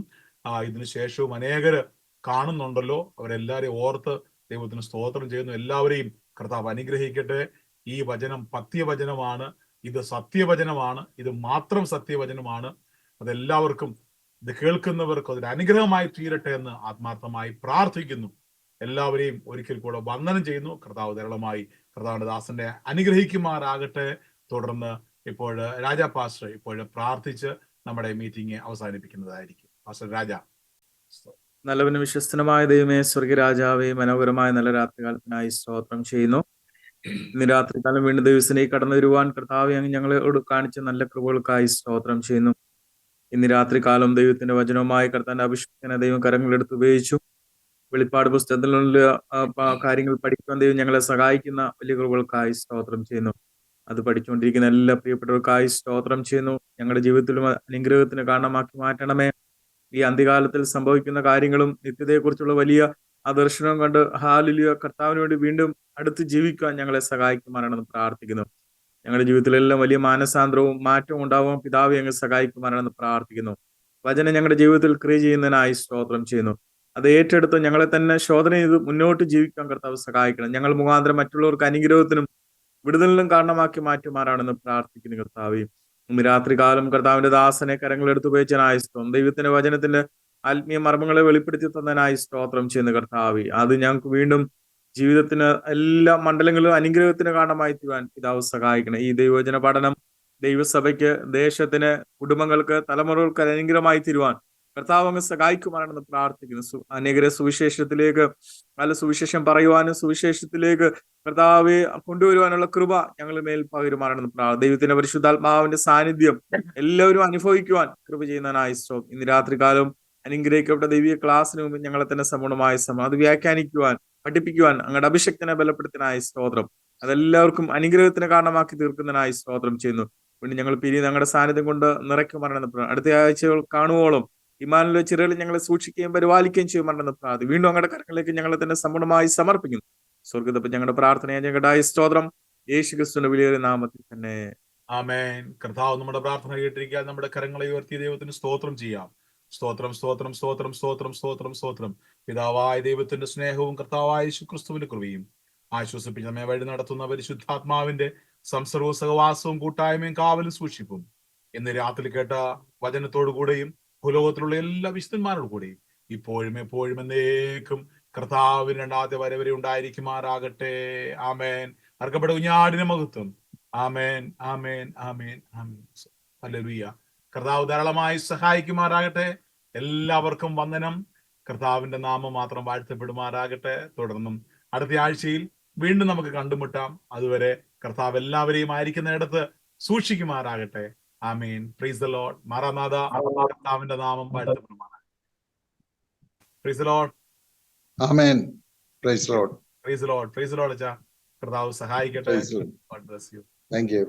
ഇതിനു ശേഷവും അനേകര് കാണുന്നുണ്ടല്ലോ. അവരെല്ലാവരെയും ഓർത്ത് ദൈവത്തിന് സ്തോത്രം ചെയ്യുന്നു. എല്ലാവരെയും കർത്താവ് അനുഗ്രഹിക്കട്ടെ. ഈ വചനം പത്യവചനമാണ്, ഇത് സത്യവചനമാണ്, ഇത് മാത്രം സത്യവചനമാണ്. അതെല്ലാവർക്കും, ഇത് കേൾക്കുന്നവർക്ക് അതൊരു അനുഗ്രഹമായി തീരട്ടെ എന്ന് ആത്മാർത്ഥമായി പ്രാർത്ഥിക്കുന്നു. എല്ലാവരെയും ഒരിക്കൽ കൂടെ വന്ദനം ചെയ്യുന്നു. കർത്താവ് ധാരാളമായി കർത്താവിന്റെ ദാസന്റെ അനുഗ്രഹിക്കുമാറാകട്ടെ. തുടർന്ന് ഇപ്പോൾ രാജാ പാസ്റ്റർ ഇപ്പോൾ പ്രാർത്ഥിച്ച് നമ്മുടെ മീറ്റിംഗ് അവസാനിപ്പിക്കുന്നതായിരിക്കും. പാസ്റ്റർ രാജ. നല്ലവനും വിശ്വസ്തനുമായ ദൈവമേ, സ്വർഗരാജാവേ, മനോഹരമായ നല്ല രാത്രികാലത്തിനായി സ്തോത്രം ചെയ്യുന്നു. ഇന്ന് രാത്രികാലം വീണ്ടും ദിവസത്തിലേക്ക് കടന്നു വരുവാൻ കർത്താവെ അങ്ങ് ഞങ്ങളോട് കാണിച്ച നല്ല കൃപകൾക്കായി സ്തോത്രം ചെയ്യുന്നു. ഇന്ന് രാത്രികാലം ദൈവത്തിന്റെ വചനവുമായി കർത്താവിന്റെ അഭിഷേകനെ ദൈവം കരങ്ങളെടുത്ത് ഉപയോഗിച്ചു. വെളിപ്പാട് പുസ്തകത്തിലുള്ള കാര്യങ്ങൾ പഠിക്കുവാൻ ദൈവം ഞങ്ങളെ സഹായിക്കുന്ന വലിയ കൃപകൾക്കായി സ്തോത്രം ചെയ്യുന്നു. അത് പഠിച്ചുകൊണ്ടിരിക്കുന്ന എല്ലാ പ്രിയപ്പെട്ടവർക്കായി സ്തോത്രം ചെയ്യുന്നു. ഞങ്ങളുടെ ജീവിതത്തിലും അനുഗ്രഹത്തിന് കാരണമാക്കി മാറ്റണമേ. ഈ അന്ത്യകാലത്തിൽ സംഭവിക്കുന്ന കാര്യങ്ങളും നിത്യതയെക്കുറിച്ചുള്ള വലിയ ആ ദർശനവും കണ്ട് ഹല്ലേലൂയ കർത്താവിന് വേണ്ടി വീണ്ടും അടുത്ത് ജീവിക്കാൻ ഞങ്ങളെ സഹായിക്കുമാറാണെന്ന് പ്രാർത്ഥിക്കുന്നു. ഞങ്ങളുടെ ജീവിതത്തിലെല്ലാം വലിയ മാനസാന്തരവും മാറ്റവും ഉണ്ടാവാൻ പിതാവെ അങ്ങ് സഹായിക്കുമാറാണെന്ന് പ്രാർത്ഥിക്കുന്നു. വചനം ഞങ്ങളുടെ ജീവിതത്തിൽ ക്രിയ ചെയ്യുന്നതിനായി സ്തോത്രം ചെയ്യുന്നു. അത് ഏറ്റെടുത്ത് ഞങ്ങളെ തന്നെ ശോധന ചെയ്ത് മുന്നോട്ട് ജീവിക്കാൻ കർത്താവ് സഹായിക്കണം. ഞങ്ങൾ മുഖാന്തരം മറ്റുള്ളവർക്ക് അനുഗ്രഹത്തിനും വിടുതലിനും കാരണമാക്കി മാറ്റുമാറാണെന്ന് പ്രാർത്ഥിക്കുന്നു. കർത്താവെ, ഇന്ന് രാത്രികാലം കർത്താവിന്റെ ദാസനെ കരങ്ങളെടുത്ത് ഉപയോഗിച്ചതിനായി സ്തോത്രം. ദൈവത്തിന്റെ വചനത്തിന്റെ ആത്മീയ മർമ്മങ്ങളെ വെളിപ്പെടുത്തി തന്നതിനായി സ്തോത്രം ചെയ്യുന്ന കർത്താവെ, അത് ഞങ്ങൾക്ക് വീണ്ടും ജീവിതത്തിന് എല്ലാ മണ്ഡലങ്ങളിലും അനുഗ്രഹത്തിന് കാരണമായി തീരുവാൻ പിതാവ് സഹായിക്കണം. ഈ ദൈവവചന പഠനം ദൈവസഭയ്ക്ക്, ദേശത്തിന്, കുടുംബങ്ങൾക്ക്, തലമുറകൾക്ക് അനുഗ്രഹമായി തീരുവാൻ കർത്താവ് അങ്ങ് സഹായിക്കുമാറാണെന്ന് പ്രാർത്ഥിക്കുന്നു. അനേകരെ സുവിശേഷത്തിലേക്ക്, നല്ല സുവിശേഷം പറയുവാനും സുവിശേഷത്തിലേക്ക് കർത്താവെ കൊണ്ടുവരുവാനുള്ള കൃപ ഞങ്ങളുടെ മേൽ പകരുമാറാണെന്ന് ദൈവത്തിന്റെ പരിശുദ്ധാത്മാവിന്റെ സാന്നിധ്യം എല്ലാവരും അനുഭവിക്കുവാൻ കൃപ ചെയ്യുന്നതിനായി സ്തോത്രം. ഇന്ന് രാത്രികാലം അനുഗ്രഹിക്കപ്പെട്ട ദൈവിക ക്ലാസ്സിന് മുമ്പ് ഞങ്ങളെ തന്നെ സമ്പൂർണ്ണമായ അത് വ്യാഖ്യാനിക്കുവാൻ, പഠിപ്പിക്കുവാൻ അങ്ങയുടെ അഭിഷക്തനെ ബലപ്പെടുത്തുന്നതിനായി സ്തോത്രം. അതെല്ലാവർക്കും അനുഗ്രഹത്തിന് കാരണമാക്കി തീർക്കുന്നതിനായി സ്തോത്രം ചെയ്യുന്നു. പിന്നെ ഞങ്ങൾ ഞങ്ങളുടെ സാന്നിധ്യം കൊണ്ട് നിറയ്ക്കുമാറാണെന്ന് അടുത്ത ആഴ്ചകൾ കാണുവോളം ഇമാനിലെ ചിറകളിൽ ഞങ്ങളെ സൂക്ഷിക്കുകയും പരിപാലിക്കുകയും ചെയ്യുമാണെന്ന് പ്രാർത്ഥിക്കും. വീണ്ടും അങ്ങയുടെ കരങ്ങളിലേക്ക് ഞങ്ങളെ തന്നെ സമ്പൂർണ്ണമായി സമർപ്പിക്കുന്നു. സ്വർഗ്ഗത്തിൽ ഞങ്ങളുടെ പ്രാർത്ഥനയെ ഞങ്ങളുടെ സ്തോത്രം യേശുക്രിസ്തുവിന്റെ വലിയ നാമത്തിൽ തന്നെ ആമേൻ. കർത്താവ് നമ്മുടെ പ്രാർത്ഥന കേട്ടിരിക്കാൻ നമ്മുടെ കരങ്ങളെ ഉയർത്തിയ ദൈവത്തിന് സ്തോത്രം ചെയ്യാം. സ്തോത്രം, സ്തോത്രം, സ്തോത്രം, സ്തോത്രം, സ്തോത്രം, സ്തോത്രം. പിതാവായ ദൈവത്തിന്റെ സ്നേഹവും കർത്താവായ യേശുക്രിസ്തുവിന്റെ കൃപയും ആശ്വസിപ്പിച്ച് നമ്മെ വഴി നടത്തുന്ന പരിശുദ്ധാത്മാവിന്റെ സംസർഗവും സഹവാസവും കൂട്ടായ്മയും കാവലും സൂക്ഷിപ്പും ഇന്ന് രാത്രി കേട്ട വചനത്തോടു കൂടെയും ഭൂലോകത്തിലുള്ള എല്ലാ വിശുദ്ധന്മാരോട് കൂടെയും ഇപ്പോഴും എപ്പോഴും എന്നേക്കും കർത്താവിന് രണ്ടാമത്തെ വരവരെ ഉണ്ടായിരിക്കുമാറാകട്ടെ. ആമേൻ. അർക്കപ്പെട്ട കുഞ്ഞാടിന്റെ മഹത്വം. ആമേൻ, ആമേൻ, ആമേൻ, ആമേൻ. ഹല്ലേലൂയ. കർത്താവ് ധാരാളമായി സഹായിക്കുമാറാകട്ടെ. എല്ലാവർക്കും വന്ദനം. കർത്താവിന്റെ നാമം മാത്രം വാഴ്ത്തപ്പെടുമാറാകട്ടെ. തുടർന്നും അടുത്ത ആഴ്ചയിൽ വീണ്ടും നമുക്ക് കണ്ടുമുട്ടാം. അതുവരെ കർത്താവ് എല്ലാവരെയും ആയിരിക്കുന്നിടത്ത് സൂക്ഷിക്കുമാറാകട്ടെ. ആമേൻ. Praise the Lord. മാറാനാഥ. കർത്താവിന്റെ നാമം വാഴ്ത്തപ്പെടുമാറാകട്ടെ. Praise the Lord. ആമേൻ. Praise Lord. Praise the Lord. Praise the Lord അച്ഛാ. കർത്താവ് സഹായിക്കട്ടെ. Praise Lord. God bless you. Thank U.